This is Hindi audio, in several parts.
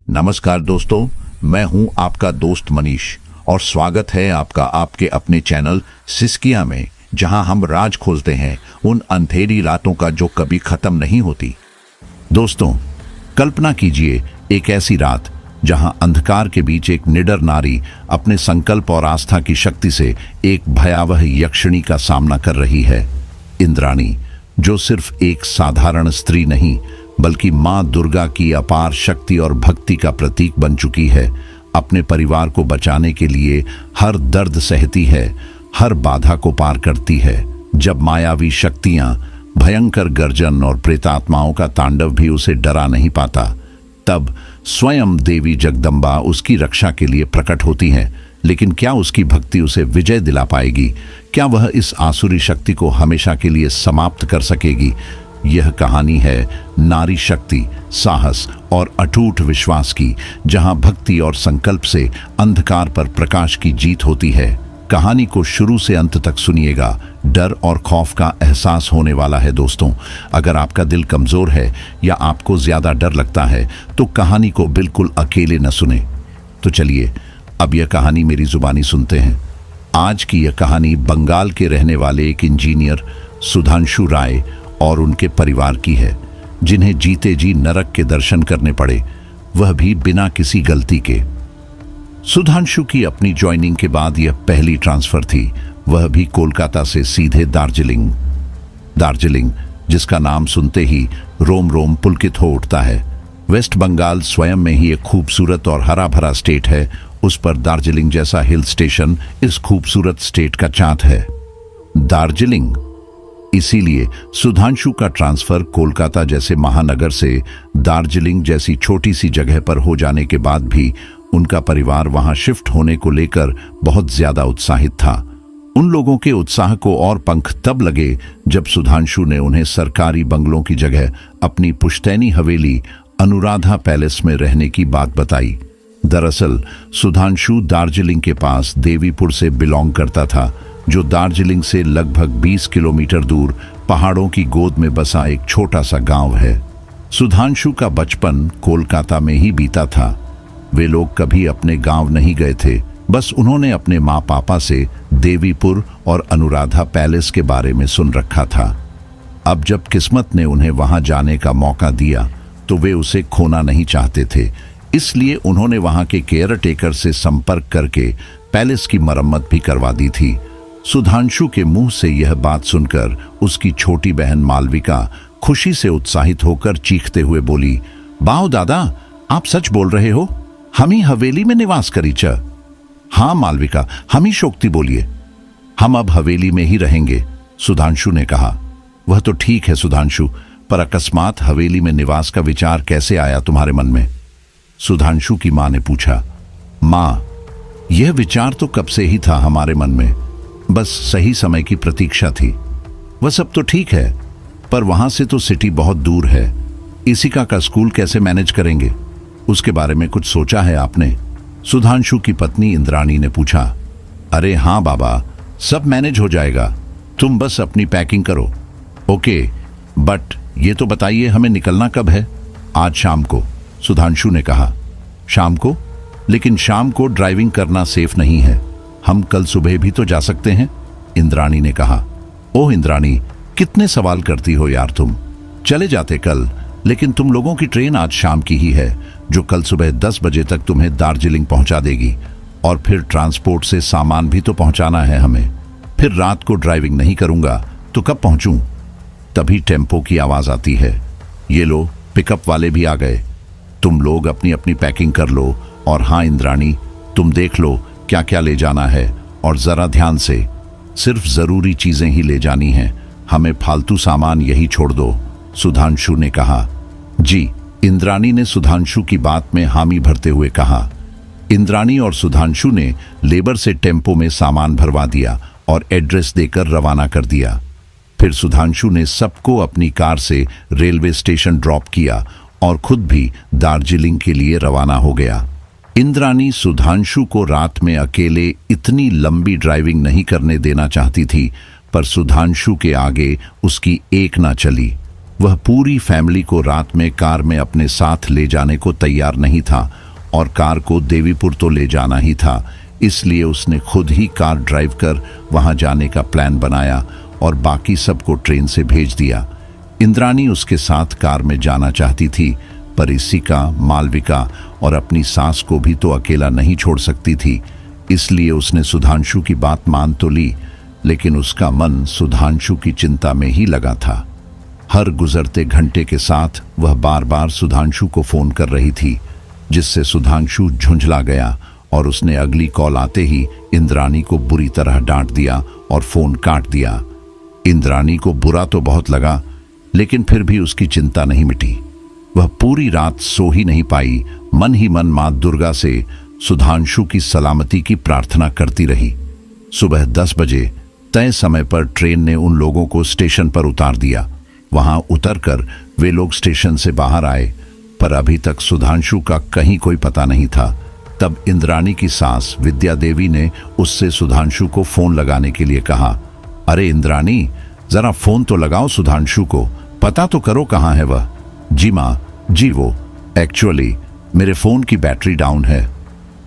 नमस्कार दोस्तों, मैं हूं आपका दोस्त मनीष और स्वागत है आपका आपके अपने चैनल सिस्किया में, जहां हम राज खोजते हैं उन अंधेरी रातों का जो कभी खत्म नहीं होती। दोस्तों, कल्पना कीजिए एक ऐसी रात जहां अंधकार के बीच एक निडर नारी अपने संकल्प और आस्था की शक्ति से एक भयावह यक्षिणी का सामना कर रही है। इंद्राणी, जो सिर्फ एक साधारण स्त्री नहीं बल्कि मां दुर्गा की अपार शक्ति और भक्ति का प्रतीक बन चुकी है, अपने परिवार को बचाने के लिए हर दर्द सहती है, हर बाधा को पार करती है। जब मायावी शक्तियां, भयंकर गर्जन और प्रेतात्माओं का तांडव भी उसे डरा नहीं पाता, तब स्वयं देवी जगदम्बा उसकी रक्षा के लिए प्रकट होती हैं। लेकिन क्या उसकी भक्ति उसे विजय दिला पाएगी? क्या वह इस आसुरी शक्ति को हमेशा के लिए समाप्त कर सकेगी? यह कहानी है नारी शक्ति, साहस और अटूट विश्वास की, जहां भक्ति और संकल्प से अंधकार पर प्रकाश की जीत होती है। कहानी को शुरू से अंत तक सुनिएगा, डर और खौफ का एहसास होने वाला है। दोस्तों, अगर आपका दिल कमजोर है या आपको ज्यादा डर लगता है तो कहानी को बिल्कुल अकेले न सुने। तो चलिए अब यह कहानी मेरी जुबानी सुनते हैं। आज की यह कहानी बंगाल के रहने वाले एक इंजीनियर सुधांशु राय और उनके परिवार की है, जिन्हें जीते जी नरक के दर्शन करने पड़े, वह भी बिना किसी गलती के। सुधांशु की अपनी ज्वाइनिंग के बाद यह पहली ट्रांसफर थी, वह भी कोलकाता से सीधे दार्जिलिंग। दार्जिलिंग, जिसका नाम सुनते ही रोम रोम पुलकित हो उठता है। वेस्ट बंगाल स्वयं में ही एक खूबसूरत और हरा भरा स्टेट है, उस पर दार्जिलिंग जैसा हिल स्टेशन इस खूबसूरत स्टेट का चांद है। दार्जिलिंग, इसीलिए सुधांशु का ट्रांसफर कोलकाता जैसे महानगर से दार्जिलिंग जैसी छोटी सी जगह पर हो जाने के बाद भी उनका परिवार वहां शिफ्ट होने को लेकर बहुत ज्यादा उत्साहित था। उन लोगों के उत्साह को और पंख तब लगे जब सुधांशु ने उन्हें सरकारी बंगलों की जगह अपनी पुश्तैनी हवेली अनुराधा पैलेस में रहने की बात बताई। दरअसल सुधांशु दार्जिलिंग के पास देवीपुर से बिलोंग करता था, जो दार्जिलिंग से लगभग 20 किलोमीटर दूर पहाड़ों की गोद में बसा एक छोटा सा गांव है। सुधांशु का बचपन कोलकाता में ही बीता था। वे लोग कभी अपने गांव नहीं गए थे, बस उन्होंने अपने माँ पापा से देवीपुर और अनुराधा पैलेस के बारे में सुन रखा था। अब जब किस्मत ने उन्हें वहां जाने का मौका दिया तो वे उसे खोना नहीं चाहते थे, इसलिए उन्होंने वहां के केयर टेकर से संपर्क करके पैलेस की मरम्मत भी करवा दी थी। सुधांशु के मुंह से यह बात सुनकर उसकी छोटी बहन मालविका खुशी से उत्साहित होकर चीखते हुए बोली, बाओ दादा, आप सच बोल रहे हो? हम ही हवेली में निवास करी च? हाँ मालविका, हम ही शोक्ति बोलिए, हम अब हवेली में ही रहेंगे, सुधांशु ने कहा। वह तो ठीक है सुधांशु, पर अकस्मात हवेली में निवास का विचार कैसे आया तुम्हारे मन में? सुधांशु की मां ने पूछा। मां, यह विचार तो कब से ही था हमारे मन में, बस सही समय की प्रतीक्षा थी। वह सब तो ठीक है, पर वहां से तो सिटी बहुत दूर है, इसिका का स्कूल कैसे मैनेज करेंगे? उसके बारे में कुछ सोचा है आपने? सुधांशु की पत्नी इंद्राणी ने पूछा। अरे हाँ बाबा, सब मैनेज हो जाएगा, तुम बस अपनी पैकिंग करो। ओके, बट ये तो बताइए हमें निकलना कब है? आज शाम को, सुधांशु ने कहा। शाम को? लेकिन शाम को ड्राइविंग करना सेफ नहीं है, हम कल सुबह भी तो जा सकते हैं, इंद्राणी ने कहा। ओह इंद्राणी, कितने सवाल करती हो यार तुम। चले जाते कल, लेकिन तुम लोगों की ट्रेन आज शाम की ही है, जो कल सुबह 10 बजे तक तुम्हें दार्जिलिंग पहुंचा देगी, और फिर ट्रांसपोर्ट से सामान भी तो पहुंचाना है हमें। फिर रात को ड्राइविंग नहीं करूंगा तो कब पहुंचूं? तभी टेम्पो की आवाज आती है। ये लो, पिकअप वाले भी आ गए, तुम लोग अपनी अपनी पैकिंग कर लो। और हाँ इंद्राणी, तुम देख लो क्या क्या ले जाना है, और जरा ध्यान से, सिर्फ जरूरी चीजें ही ले जानी हैं, हमें फालतू सामान यही छोड़ दो, सुधांशु ने कहा। जी, इंद्राणी ने सुधांशु की बात में हामी भरते हुए कहा। इंद्राणी और सुधांशु ने लेबर से टेम्पो में सामान भरवा दिया और एड्रेस देकर रवाना कर दिया। फिर सुधांशु ने सबको अपनी कार से रेलवे स्टेशन ड्रॉप किया और खुद भी दार्जिलिंग के लिए रवाना हो गया। इंद्राणी सुधांशु को रात में अकेले इतनी लंबी ड्राइविंग नहीं करने देना चाहती थी, पर सुधांशु के आगे उसकी एक ना चली। वह पूरी फैमिली को रात में कार में अपने साथ ले जाने को तैयार नहीं था और कार को देवीपुर तो ले जाना ही था, इसलिए उसने खुद ही कार ड्राइव कर वहां जाने का प्लान बनाया और बाकी सबको ट्रेन से भेज दिया। इंद्राणी उसके साथ कार में जाना चाहती थी, पर इसिका, मालविका और अपनी सास को भी तो अकेला नहीं छोड़ सकती थी, इसलिए उसने सुधांशु की बात मान तो ली, लेकिन उसका मन सुधांशु की चिंता में ही लगा था। हर गुजरते घंटे के साथ वह बार बार सुधांशु को फोन कर रही थी, जिससे सुधांशु झुंझला गया और उसने अगली कॉल आते ही इंद्राणी को बुरी तरह डांट दिया और फोन काट दिया। इंद्राणी को बुरा तो बहुत लगा, लेकिन फिर भी उसकी चिंता नहीं मिटी। वह पूरी रात सो ही नहीं पाई, मन ही मन मां दुर्गा से सुधांशु की सलामती की प्रार्थना करती रही। सुबह 10 बजे तय समय पर ट्रेन ने उन लोगों को स्टेशन पर उतार दिया। वहां उतरकर वे लोग स्टेशन से बाहर आए, पर अभी तक सुधांशु का कहीं कोई पता नहीं था। तब इंद्राणी की सास विद्या देवी ने उससे सुधांशु को फोन लगाने के लिए कहा। अरे इंद्राणी, जरा फोन तो लगाओ सुधांशु को, पता तो करो कहाँ है वह। जी माँ, जी वो एक्चुअली मेरे फोन की बैटरी डाउन है,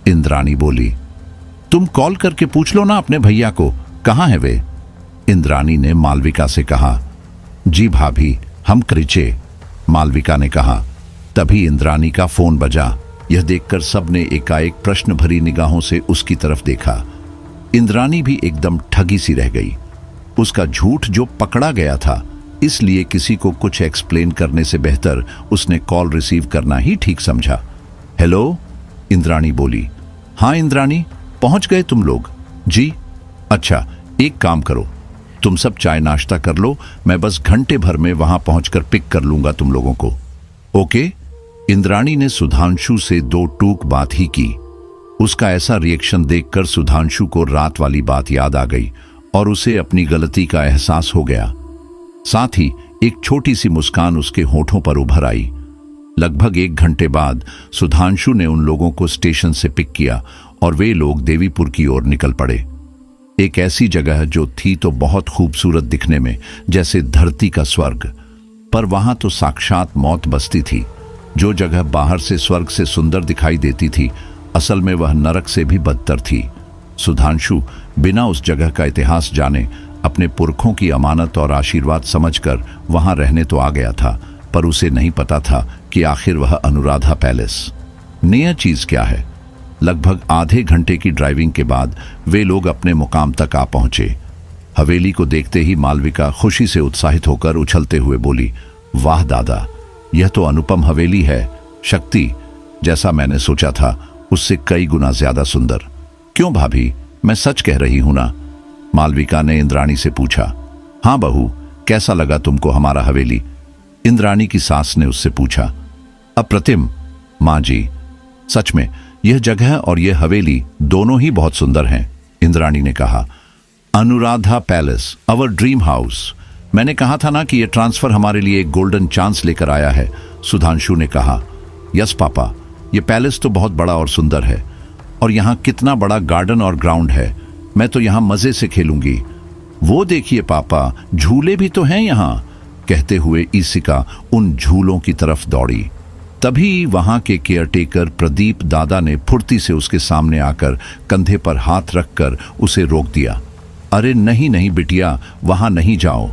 इंद्राणी बोली। तुम कॉल करके पूछ लो ना अपने भैया को, कहाँ है वे? इंद्राणी ने मालविका से कहा। जी भाभी, हम क्रिचे, मालविका ने कहा। तभी इंद्राणी का फोन बजा। यह देखकर सबने एकाएक प्रश्न भरी निगाहों से उसकी तरफ देखा। इंद्राणी भी एकदम ठगी सी रह गई। उसका झूठ जो पकड़ा गया था, इसलिए किसी को कुछ एक्सप्लेन करने से बेहतर उसने कॉल रिसीव करना ही ठीक समझा। हेलो, इंद्राणी बोली। हाँ इंद्राणी, पहुंच गए तुम लोग? जी। अच्छा, एक काम करो, तुम सब चाय नाश्ता कर लो, मैं बस घंटे भर में वहां पहुंचकर पिक कर लूंगा तुम लोगों को। ओके? इंद्राणी ने सुधांशु से 2 टूक बात ही की। उसका ऐसा रिएक्शन देखकर सुधांशु को रात वाली बात याद आ गई और उसे अपनी गलती का एहसास हो गया। साथ ही एक छोटी सी मुस्कान उसके होठों पर उभर आई। लगभग 1 घंटे बाद सुधांशु ने उन लोगों को स्टेशन से पिक किया और वे लोग देवीपुर की ओर निकल पड़े। एक ऐसी जगह जो थी तो बहुत खूबसूरत दिखने में, जैसे धरती का स्वर्ग, पर वहां तो साक्षात मौत बसती थी। जो जगह बाहर से स्वर्ग से सुंदर दिखाई देती थी, असल में वह नरक से भी बदतर थी। सुधांशु बिना उस जगह का इतिहास जाने अपने पुरखों की अमानत और आशीर्वाद समझकर वहां रहने तो आ गया था, पर उसे नहीं पता था कि आखिर वह अनुराधा पैलेस नया चीज क्या है। लगभग आधे घंटे की ड्राइविंग के बाद वे लोग अपने मुकाम तक आ पहुंचे। हवेली को देखते ही मालविका खुशी से उत्साहित होकर उछलते हुए बोली, वाह दादा, यह तो अनुपम हवेली है। शक्ति, जैसा मैंने सोचा था उससे कई गुना ज्यादा सुंदर। क्यों भाभी, मैं सच कह रही हूं ना? मालविका ने इंद्राणी से पूछा। हाँ बहू, कैसा लगा तुमको हमारा हवेली? इंद्राणी की सास ने उससे पूछा। अप्रतिम माँ जी, सच में यह जगह और यह हवेली दोनों ही बहुत सुंदर हैं, इंद्राणी ने कहा। अनुराधा पैलेस, अवर ड्रीम हाउस। मैंने कहा था ना कि यह ट्रांसफर हमारे लिए एक गोल्डन चांस लेकर आया है, सुधांशु ने कहा। यस पापा, यह पैलेस तो बहुत बड़ा और सुंदर है, और यहाँ कितना बड़ा गार्डन और ग्राउंड है। मैं तो यहाँ मजे से खेलूंगी। वो देखिए पापा, झूले भी तो हैं यहाँ, कहते हुए इसिका उन झूलों की तरफ दौड़ी। तभी वहां के केयरटेकर प्रदीप दादा ने फुर्ती से उसके सामने आकर कंधे पर हाथ रखकर उसे रोक दिया। अरे नहीं नहीं बिटिया, वहां नहीं जाओ।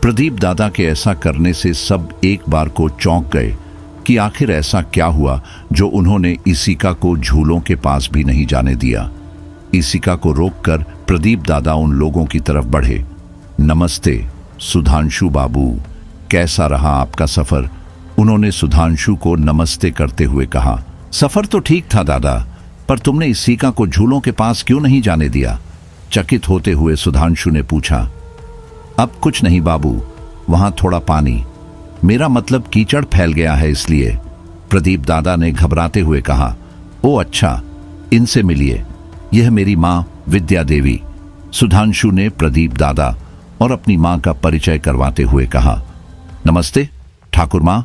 प्रदीप दादा के ऐसा करने से सब एक बार को चौंक गए कि आखिर ऐसा क्या हुआ जो उन्होंने इसिका को झूलों के पास भी नहीं जाने दिया। इसिका को रोककर प्रदीप दादा उन लोगों की तरफ बढ़े। नमस्ते सुधांशु बाबू, कैसा रहा आपका सफर? उन्होंने सुधांशु को नमस्ते करते हुए कहा। सफर तो ठीक था दादा, पर तुमने इसिका को झूलों के पास क्यों नहीं जाने दिया? चकित होते हुए सुधांशु ने पूछा। अब कुछ नहीं बाबू, वहां थोड़ा पानी, मेरा मतलब कीचड़ फैल गया है इसलिए, प्रदीप दादा ने घबराते हुए कहा। ओ अच्छा, इनसे मिलिए, यह मेरी माँ विद्या देवी। सुधांशु ने प्रदीप दादा और अपनी माँ का परिचय करवाते हुए कहा। नमस्ते ठाकुर माँ।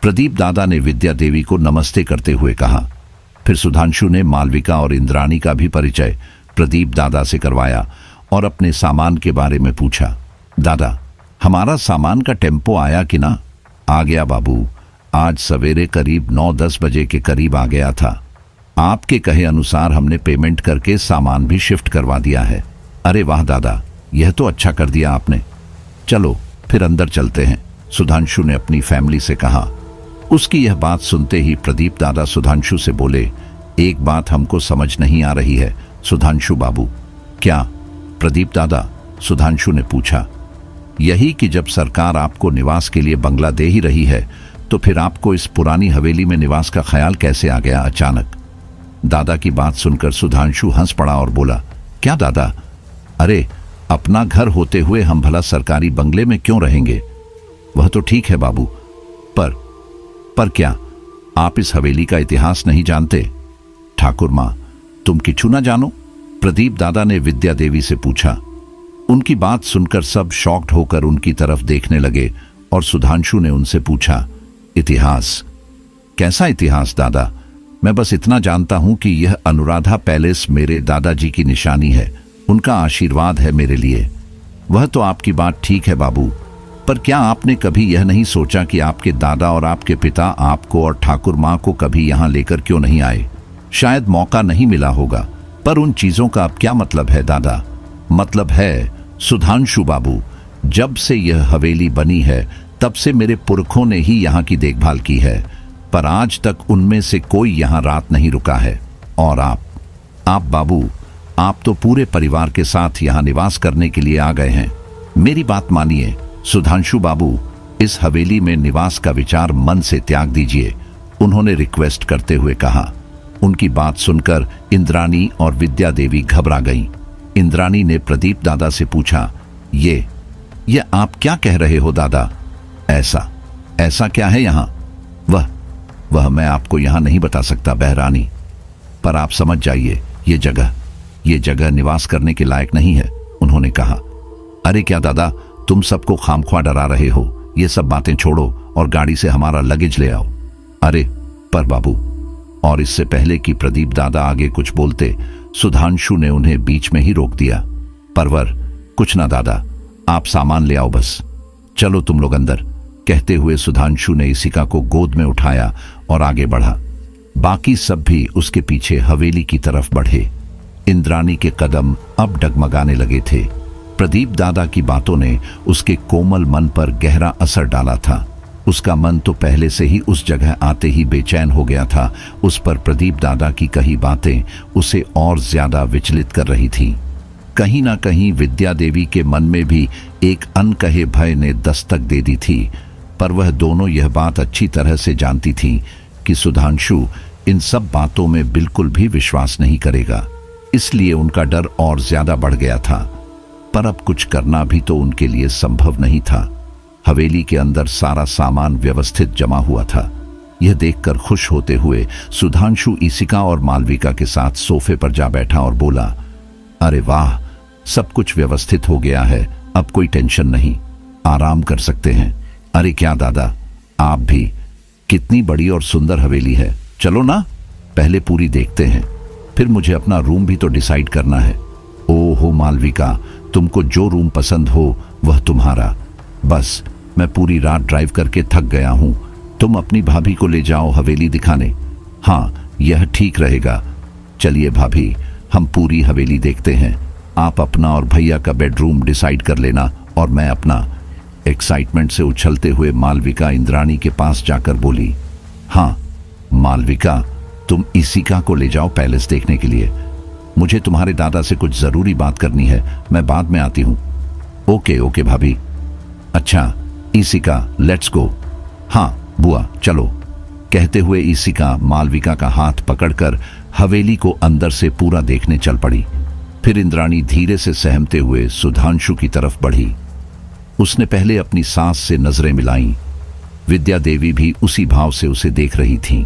प्रदीप दादा ने विद्या देवी को नमस्ते करते हुए कहा। फिर सुधांशु ने मालविका और इंद्राणी का भी परिचय प्रदीप दादा से करवाया और अपने सामान के बारे में पूछा। दादा, हमारा सामान का टेम्पो आया कि ना? आ गया बाबू, आज सवेरे करीब 9-10 बजे के करीब आ गया था। आपके कहे अनुसार हमने पेमेंट करके सामान भी शिफ्ट करवा दिया है। अरे वाह दादा, यह तो अच्छा कर दिया आपने। चलो फिर अंदर चलते हैं, सुधांशु ने अपनी फैमिली से कहा। उसकी यह बात सुनते ही प्रदीप दादा सुधांशु से बोले, एक बात हमको समझ नहीं आ रही है सुधांशु बाबू। क्या? प्रदीप दादा, सुधांशु ने पूछा। यही कि जब सरकार आपको निवास के लिए बंगला दे ही रही है तो फिर आपको इस पुरानी हवेली में निवास का ख्याल कैसे आ गया अचानक? दादा की बात सुनकर सुधांशु हंस पड़ा और बोला, क्या दादा? अरे अपना घर होते हुए हम भला सरकारी बंगले में क्यों रहेंगे? वह तो ठीक है बाबू, पर क्या आप इस हवेली का इतिहास नहीं जानते? ठाकुर मां, तुम किछु ना जानो? प्रदीप दादा ने विद्या देवी से पूछा। उनकी बात सुनकर सब शॉक्ड होकर उनकी तरफ देखने लगे और सुधांशु ने उनसे पूछा, इतिहास? कैसा इतिहास दादा? मैं बस इतना जानता हूं कि यह अनुराधा पैलेस मेरे दादाजी की निशानी है, उनका आशीर्वाद है मेरे लिए। वह तो आपकी बात ठीक है बाबू, पर क्या आपने कभी यह नहीं सोचा कि आपके दादा और आपके पिता आपको और ठाकुर मां को कभी यहां लेकर क्यों नहीं आए? शायद मौका नहीं मिला होगा, पर उन चीजों का अब क्या मतलब है दादा? मतलब है सुधांशु बाबू, जब से यह हवेली बनी है तब से मेरे पुरखों ने ही यहाँ की देखभाल की है, पर आज तक उनमें से कोई यहाँ रात नहीं रुका है। और आप बाबू, आप तो पूरे परिवार के साथ यहाँ निवास करने के लिए आ गए हैं। मेरी बात मानिए सुधांशु बाबू, इस हवेली में निवास का विचार मन से त्याग दीजिए, उन्होंने रिक्वेस्ट करते हुए कहा। उनकी बात सुनकर इंद्रानी और विद्या देवी घबरा गईं। इंद्रानी ने प्रदीप दादा से पूछा, ये आप क्या कह रहे हो दादा? ऐसा क्या है यहाँ? वह मैं आपको यहाँ नहीं बता सकता बहरानी, पर आप समझ जाइए, ये जगह निवास करने के लायक नहीं है, उन्होंने कहा। अरे क्या दादा, तुम सबको खामख्वा डरा रहे हो? ये सब बातें छोड़ो और गाड़ी से हमारा लगेज ले आओ। अरे पर बाबू, और इससे पहले कि प्रदीप दादा आगे कुछ बोलते, सुधांशु ने उन्हें बीच में ही रोक दिया। परवर, कुछ ना दादा, आप सामान ले आओ बस, चलो तुम लोग अंदर, कहते हुए सुधांशु ने इसिका को गोद में उठाया और आगे बढ़ा। बाकी सब भी उसके पीछे हवेली की तरफ बढ़े। इंद्रानी के कदम अब डगमगाने लगे थे। प्रदीप दादा की बातों ने उसके कोमल मन पर गहरा असर डाला था। उसका मन तो पहले से ही उस जगह आते ही बेचैन हो गया था। उस पर प्रदीप दादा की कही बातें उसे और ज्यादा विचलित कर रही थी। कहीं ना कहीं विद्या देवी के मन में भी एक अनकहे भय ने दस्तक दे दी थी, पर वह दोनों यह बात अच्छी तरह से जानती थी कि सुधांशु इन सब बातों में बिल्कुल भी विश्वास नहीं करेगा। इसलिए उनका डर और ज्यादा बढ़ गया था, पर अब कुछ करना भी तो उनके लिए संभव नहीं था। हवेली के अंदर सारा सामान व्यवस्थित जमा हुआ था। यह देखकर खुश होते हुए सुधांशु इसिका और मालविका के साथ सोफे पर जा बैठा और बोला, अरे वाह, सब कुछ व्यवस्थित हो गया है, अब कोई टेंशन नहीं, आराम कर सकते हैं। अरे क्या दादा, आप भी, कितनी बड़ी और सुंदर हवेली है, चलो ना पहले पूरी देखते हैं, फिर मुझे अपना रूम भी तो डिसाइड करना है। ओहो मालविका, तुमको जो रूम पसंद हो वह तुम्हारा। बस मैं पूरी रात ड्राइव करके थक गया हूं, तुम अपनी भाभी को ले जाओ हवेली दिखाने। हाँ, यह ठीक रहेगा। चलिए भाभी, हम पूरी हवेली देखते हैं। आप अपना और भैया का बेडरूम डिसाइड कर लेना और मैं अपना। एक्साइटमेंट से उछलते हुए मालविका इंद्राणी के पास जाकर बोली, हाँ मालविका, तुम इसिका को ले जाओ पैलेस देखने के लिए। मुझे तुम्हारे दादा से कुछ जरूरी बात करनी है, मैं बाद में आती हूँ। ओके भाभी। अच्छा इसिका, लेट्स गो। हाँ बुआ, चलो, कहते हुए इसिका मालविका का हाथ पकड़कर हवेली को अंदर से पूरा देखने चल पड़ी। फिर इंद्राणी धीरे से सहमते हुए सुधांशु की तरफ बढ़ी। उसने पहले अपनी सास से नजरें मिलाईं। विद्या देवी भी उसी भाव से उसे देख रही थीं।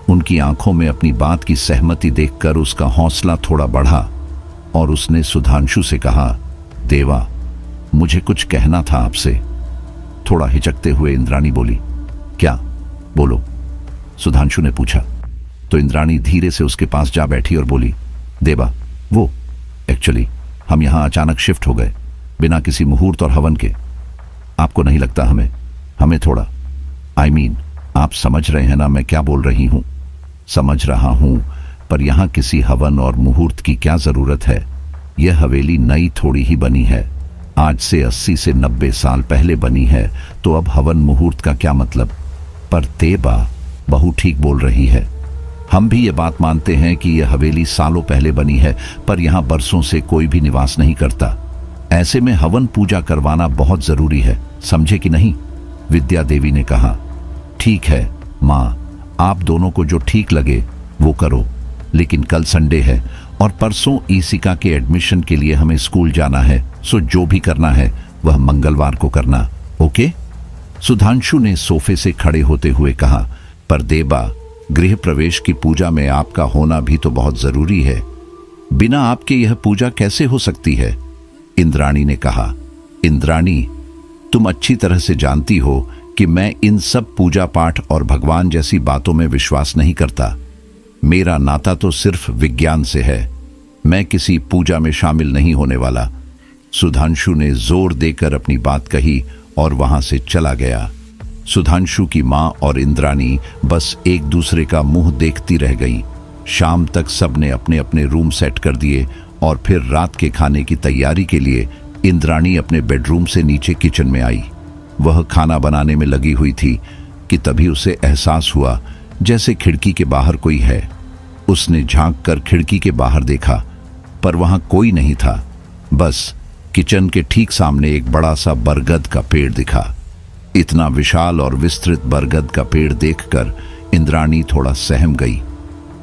उनकी आंखों में अपनी बात की सहमति देखकर उसका हौसला थोड़ा बढ़ा और उसने सुधांशु से कहा, देवा, मुझे कुछ कहना था आपसे। थोड़ा हिचकते हुए इंद्राणी बोली, क्या? बोलो, सुधांशु ने पूछा। तो इंद्राणी धीरे से उसके पास जा बैठी और बोली, देवा, वो एक्चुअली हम यहां अचानक शिफ्ट हो गए, बिना किसी मुहूर्त और हवन के। आपको नहीं लगता हमें थोड़ा आप समझ रहे हैं ना मैं क्या बोल रही हूँ? समझ रहा हूँ, पर यहाँ किसी हवन और मुहूर्त की क्या जरूरत है? यह हवेली नई थोड़ी ही बनी है, आज से 80 से 90 साल पहले बनी है, तो अब हवन मुहूर्त का क्या मतलब? पर तेबा, बहू ठीक बोल रही है। हम भी ये बात मानते हैं कि यह हवेली सालों पहले बनी है, पर यहाँ बरसों से कोई भी निवास नहीं करता। ऐसे में हवन पूजा करवाना बहुत जरूरी है, समझे कि नहीं? विद्या देवी ने कहा। ठीक है माँ, आप दोनों को जो ठीक लगे वो करो, लेकिन कल संडे है और परसों ईसिका के एडमिशन के लिए हमें स्कूल जाना है, सो जो भी करना है वह मंगलवार को करना, ओके? सुधांशु ने सोफे से खड़े होते हुए कहा। पर देबा, गृह प्रवेश की पूजा में आपका होना भी तो बहुत जरूरी है। बिना आपके यह पूजा कैसे हो सकती है? इंद्राणी ने कहा। इंद्राणी, तुम अच्छी तरह से जानती हो कि मैं इन सब पूजा पाठ और भगवान जैसी बातों में विश्वास नहीं करता। मेरा नाता तो सिर्फ विज्ञान से है। मैं किसी पूजा में शामिल नहीं होने वाला। सुधांशु ने जोर देकर अपनी बात कही और वहां से चला गया। सुधांशु की मां और इंद्राणी बस एक दूसरे का मुंह देखती रह गईं। शाम तक सबने अपने अपने रूम सेट कर दिए और फिर रात के खाने की तैयारी के लिए इंद्राणी अपने बेडरूम से नीचे किचन में आई। वह खाना बनाने में लगी हुई थी कि तभी उसे एहसास हुआ जैसे खिड़की के बाहर कोई है। उसने झांक कर खिड़की के बाहर देखा, पर वहां कोई नहीं था। बस किचन के ठीक सामने एक बड़ा सा बरगद का पेड़ दिखा। इतना विशाल और विस्तृत बरगद का पेड़ देखकर इंद्राणी थोड़ा सहम गई।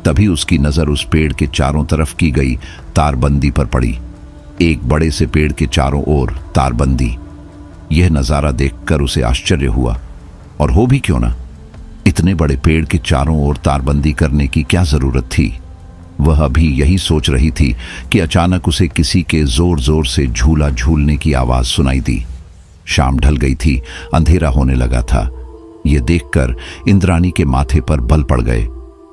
तभी उसकी नजर उस पेड़ के चारों तरफ की गई तारबंदी पर पड़ी। एक बड़े से पेड़ के चारों ओर तारबंदी। यह नजारा देखकर उसे आश्चर्य हुआ, और हो भी क्यों ना, इतने बड़े पेड़ के चारों ओर तारबंदी करने की क्या जरूरत थी? वह अभी यही सोच रही थी कि अचानक उसे किसी के जोर जोर से झूला झूलने की आवाज सुनाई दी। शाम ढल गई थी, अंधेरा होने लगा था। यह देखकर इंद्राणी के माथे पर बल पड़ गए।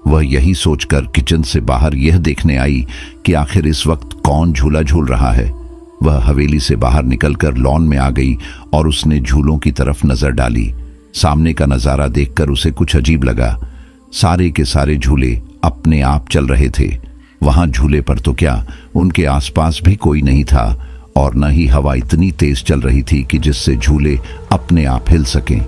वह यही सोचकर किचन से बाहर यह देखने आई कि आखिर इस वक्त कौन झूला झूल रहा है। वह हवेली से बाहर निकलकर लॉन में आ गई और उसने झूलों की तरफ नजर डाली। सामने का नजारा देखकर उसे कुछ अजीब लगा। सारे के सारे झूले अपने आप चल रहे थे। वहां झूले पर तो क्या, उनके आसपास भी कोई नहीं था, और न ही हवा इतनी तेज चल रही थी कि जिससे झूले अपने आप हिल सकें।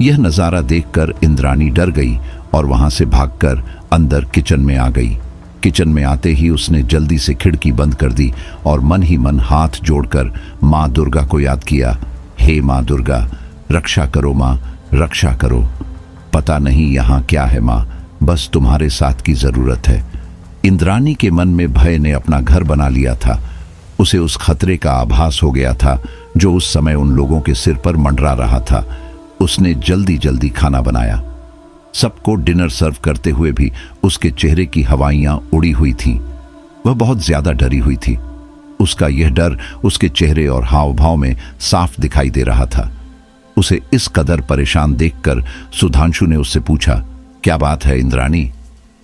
यह नजारा देखकर इंद्राणी डर गई और वहां से भागकर अंदर किचन में आ गई। किचन में आते ही उसने जल्दी से खिड़की बंद कर दी और मन ही मन हाथ जोड़कर माँ दुर्गा को याद किया। हे माँ दुर्गा, रक्षा करो माँ, रक्षा करो। पता नहीं यहाँ क्या है माँ, बस तुम्हारे साथ की जरूरत है। इंद्राणी के मन में भय ने अपना घर बना लिया था। उसे उस खतरे का आभास हो गया था जो उस समय उन लोगों के सिर पर मंडरा रहा था। उसने जल्दी जल्दी खाना बनाया। सबको डिनर सर्व करते हुए भी उसके चेहरे की हवाइयां उड़ी हुई थीं। वह बहुत ज्यादा डरी हुई थी। उसका यह डर उसके चेहरे और हाव भाव में साफ दिखाई दे रहा था। उसे इस कदर परेशान देखकर सुधांशु ने उससे पूछा, क्या बात है इंद्राणी,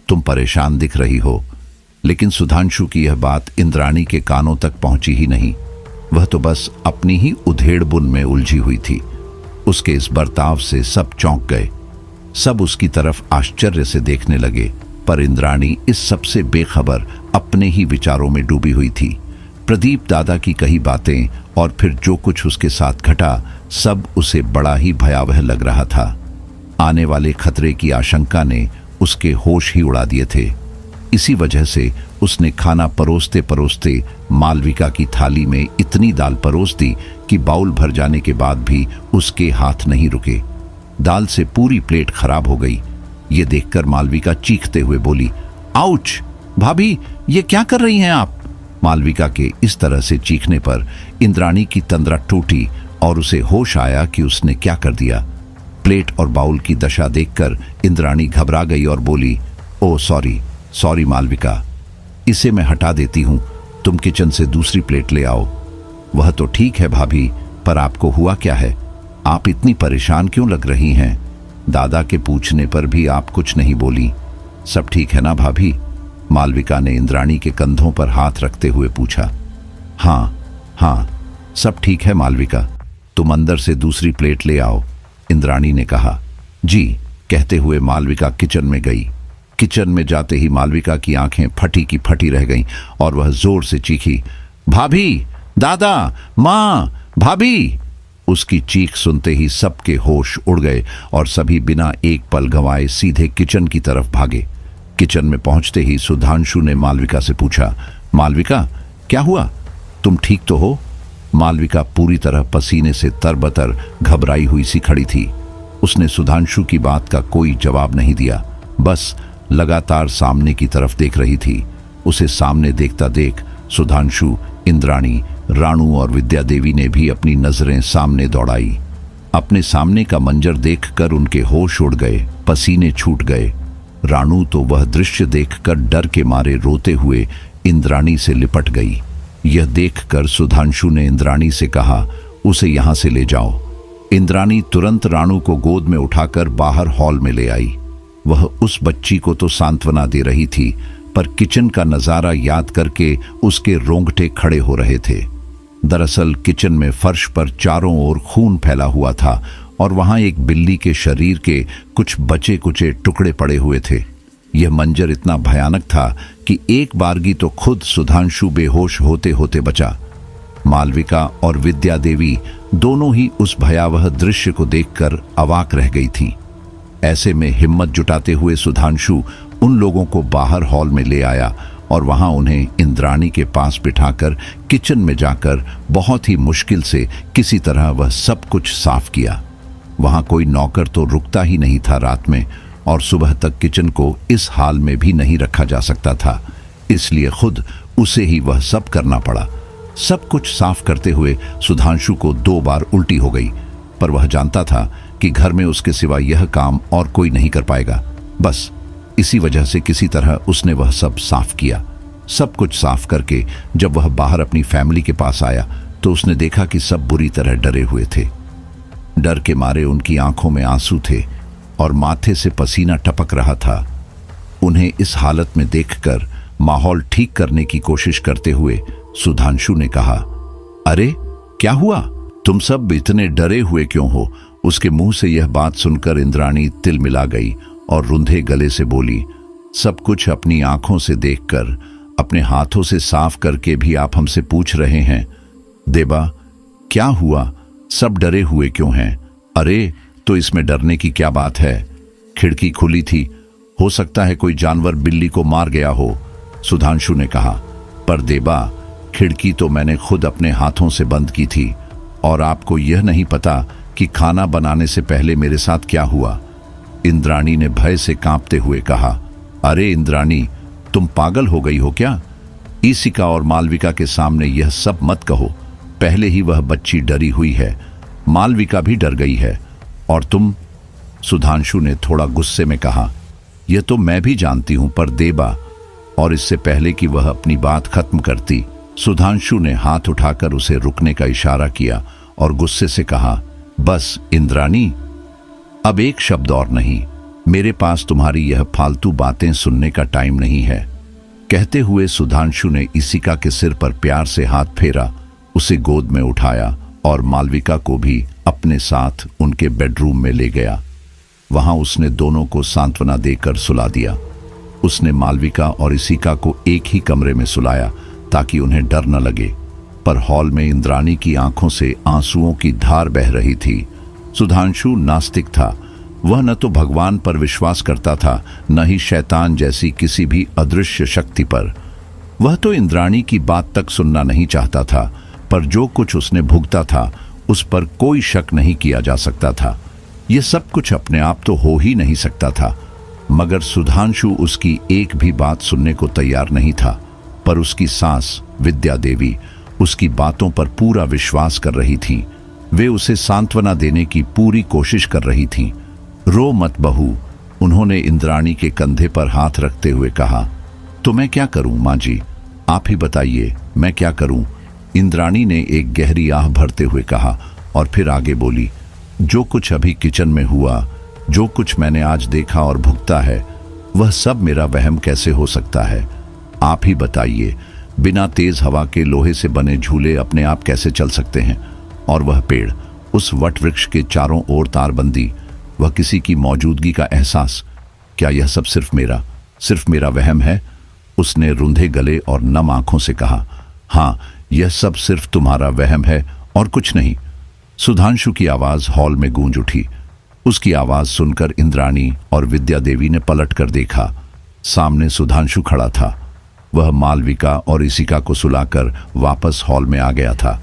तुम परेशान दिख रही हो? लेकिन सुधांशु की यह बात इंद्राणी के कानों तक पहुंची ही नहीं। वह तो बस अपनी ही उधेड़-बुन में उलझी हुई थी। उसके इस बर्ताव से सब चौंक गए। सब उसकी तरफ आश्चर्य से देखने लगे, पर इंद्राणी इस सब से बेखबर अपने ही विचारों में डूबी हुई थी। प्रदीप दादा की कही बातें और फिर जो कुछ उसके साथ घटा, सब उसे बड़ा ही भयावह लग रहा था। आने वाले खतरे की आशंका ने उसके होश ही उड़ा दिए थे। इसी वजह से उसने खाना परोसते परोसते मालविका की थाली में इतनी दाल परोस दी कि बाउल भर जाने के बाद भी उसके हाथ नहीं रुके। दाल से पूरी प्लेट खराब हो गई। ये देखकर मालविका चीखते हुए बोली, आउच! भाभी, ये क्या कर रही हैं आप? मालविका के इस तरह से चीखने पर इंद्राणी की तंद्रा टूटी और उसे होश आया कि उसने क्या कर दिया। प्लेट और बाउल की दशा देखकर इंद्राणी घबरा गई और बोली, ओ सॉरी मालविका, इसे मैं हटा देती हूं, तुम किचन से दूसरी प्लेट ले आओ। वह तो ठीक है भाभी, पर आपको हुआ क्या है? आप इतनी परेशान क्यों लग रही हैं? दादा के पूछने पर भी आप कुछ नहीं बोली। सब ठीक है ना भाभी? मालविका ने इंद्राणी के कंधों पर हाथ रखते हुए पूछा। हाँ, सब ठीक है मालविका, तुम अंदर से दूसरी प्लेट ले आओ, इंद्राणी ने कहा। जी, कहते हुए मालविका किचन में गई। किचन में जाते ही मालविका की आंखें फटी की फटी रह गईं और वह जोर से चीखी, भाभी, दादा, माँ, भाभी। उसकी चीख सुनते ही सबके होश उड़ गए और सभी बिना एक पल गंवाए सीधे किचन की तरफ भागे। किचन में पहुंचते ही सुधांशु ने मालविका से पूछा, मालविका, क्या हुआ? तुम ठीक तो हो? मालविका पूरी तरह पसीने से तरबतर घबराई हुई सी खड़ी थी। उसने सुधांशु की बात का कोई जवाब नहीं दिया, बस लगातार सामने की तरफ देख रही थी। उसे सामने देखता देख सुधांशु, इंद्राणी, राणु और विद्या देवी ने भी अपनी नजरें सामने दौड़ाई। अपने सामने का मंजर देखकर उनके होश उड़ गए, पसीने छूट गए। राणु तो वह दृश्य देखकर डर के मारे रोते हुए इंद्राणी से लिपट गई। यह देखकर सुधांशु ने इंद्राणी से कहा, उसे यहां से ले जाओ। इंद्राणी तुरंत राणु को गोद में उठाकर बाहर हॉल में ले आई। वह उस बच्ची को तो सांत्वना दे रही थी, पर किचन का नजारा याद करके उसके रोंगटे खड़े हो रहे थे। दरअसल किचन में फर्श पर चारों ओर खून फैला हुआ था और वहां एक बिल्ली के शरीर के कुछ बचे कुचे टुकड़े पड़े हुए थे। यह मंजर इतना भयानक था कि एक बारगी तो खुद सुधांशु बेहोश होते होते बचा। मालविका और विद्या देवी दोनों ही उस भयावह दृश्य को देखकर अवाक रह गई थीं। ऐसे में हिम्मत जुटाते हुए सुधांशु उन लोगों को बाहर हॉल में ले आया और वहां उन्हें इंद्राणी के पास बिठाकर किचन में जाकर बहुत ही मुश्किल से किसी तरह वह सब कुछ साफ किया। वहां कोई नौकर तो रुकता ही नहीं था रात में, और सुबह तक किचन को इस हाल में भी नहीं रखा जा सकता था, इसलिए खुद उसे ही वह सब करना पड़ा। सब कुछ साफ करते हुए सुधांशु को 2 बार उल्टी हो गई, पर वह जानता था कि घर में उसके सिवा यह काम और कोई नहीं कर पाएगा। बस इसी वजह से किसी तरह उसने वह सब साफ किया। सब कुछ साफ करके जब वह बाहर अपनी फैमिली के पास आया तो उसने देखा कि सब बुरी तरह डरे हुए थे। डर के मारे उनकी आंखों में आंसू थे और माथे से पसीना टपक रहा था। उन्हें इस हालत में देखकर माहौल ठीक करने की कोशिश करते हुए सुधांशु ने कहा, अरे क्या हुआ? तुम सब इतने डरे हुए क्यों हो? उसके मुंह से यह बात सुनकर इंद्राणी तिलमिला गई और रुंधे गले से बोली, सब कुछ अपनी आंखों से देखकर, अपने हाथों से साफ करके भी आप हमसे पूछ रहे हैं? देबा, क्या हुआ? सब डरे हुए क्यों हैं? अरे तो इसमें डरने की क्या बात है? खिड़की खुली थी, हो सकता है कोई जानवर बिल्ली को मार गया हो, सुधांशु ने कहा। पर देबा, खिड़की तो मैंने खुद अपने हाथों से बंद की थी, और आपको यह नहीं पता कि खाना बनाने से पहले मेरे साथ क्या हुआ? इंद्राणी ने भय से कांपते हुए कहा। अरे इंद्राणी, तुम पागल हो गई हो क्या? ईशिका और मालविका के सामने यह सब मत कहो। पहले ही वह बच्ची डरी हुई है, मालविका भी डर गई है, और तुम? सुधांशु ने थोड़ा गुस्से में कहा। यह तो मैं भी जानती हूं, पर देबा, और इससे पहले कि वह अपनी बात खत्म करती, सुधांशु ने हाथ उठाकर उसे रुकने का इशारा किया और गुस्से से कहा, बस इंद्राणी, अब एक शब्द और नहीं। मेरे पास तुम्हारी यह फालतू बातें सुनने का टाइम नहीं है। कहते हुए सुधांशु ने ईशिका के सिर पर प्यार से हाथ फेरा, उसे गोद में उठाया और मालविका को भी अपने साथ उनके बेडरूम में ले गया। वहां उसने दोनों को सांत्वना देकर सुला दिया। उसने मालविका और ईशिका को एक ही कमरे में सुलाया ताकि उन्हें डर न लगे, पर हॉल में इंद्राणी की आंखों से आंसुओं की धार बह रही थी। सुधांशु नास्तिक था। वह न तो भगवान पर विश्वास करता था, न ही शैतान जैसी किसी भी अदृश्य शक्ति पर। वह तो इंद्राणी की बात तक सुनना नहीं चाहता था, पर जो कुछ उसने भुगता था उस पर कोई शक नहीं किया जा सकता था। यह सब कुछ अपने आप तो हो ही नहीं सकता था, मगर सुधांशु उसकी एक भी बात सुनने को तैयार नहीं था। पर उसकी सास विद्या देवी उसकी बातों पर पूरा विश्वास कर रही थी। वे उसे सांत्वना देने की पूरी कोशिश कर रही थीं। रो मत बहू, उन्होंने इंद्राणी के कंधे पर हाथ रखते हुए कहा। तो मैं क्या करूं माँ जी, आप ही बताइए, मैं क्या करूं? इंद्राणी ने एक गहरी आह भरते हुए कहा और फिर आगे बोली, जो कुछ अभी किचन में हुआ, जो कुछ मैंने आज देखा और भुगता है, वह सब मेरा वहम कैसे हो सकता है? आप ही बताइए, बिना तेज हवा के लोहे से बने झूले अपने आप कैसे चल सकते हैं? और वह पेड़, उस वट वृक्ष के चारों ओर तारबंदी, वह किसी की मौजूदगी का एहसास। क्या यह सब सिर्फ मेरा वहम है? उसने रुंधे गले और नम आंखों से कहा। हाँ, यह सब सिर्फ तुम्हारा वहम है और कुछ नहीं। सुधांशु की आवाज हॉल में गूंज उठी। उसकी आवाज सुनकर इंद्राणी और विद्या देवी ने पलट कर देखा। सामने सुधांशु खड़ा था। वह मालविका और इसिका को सुलाकर वापस हॉल में आ गया था।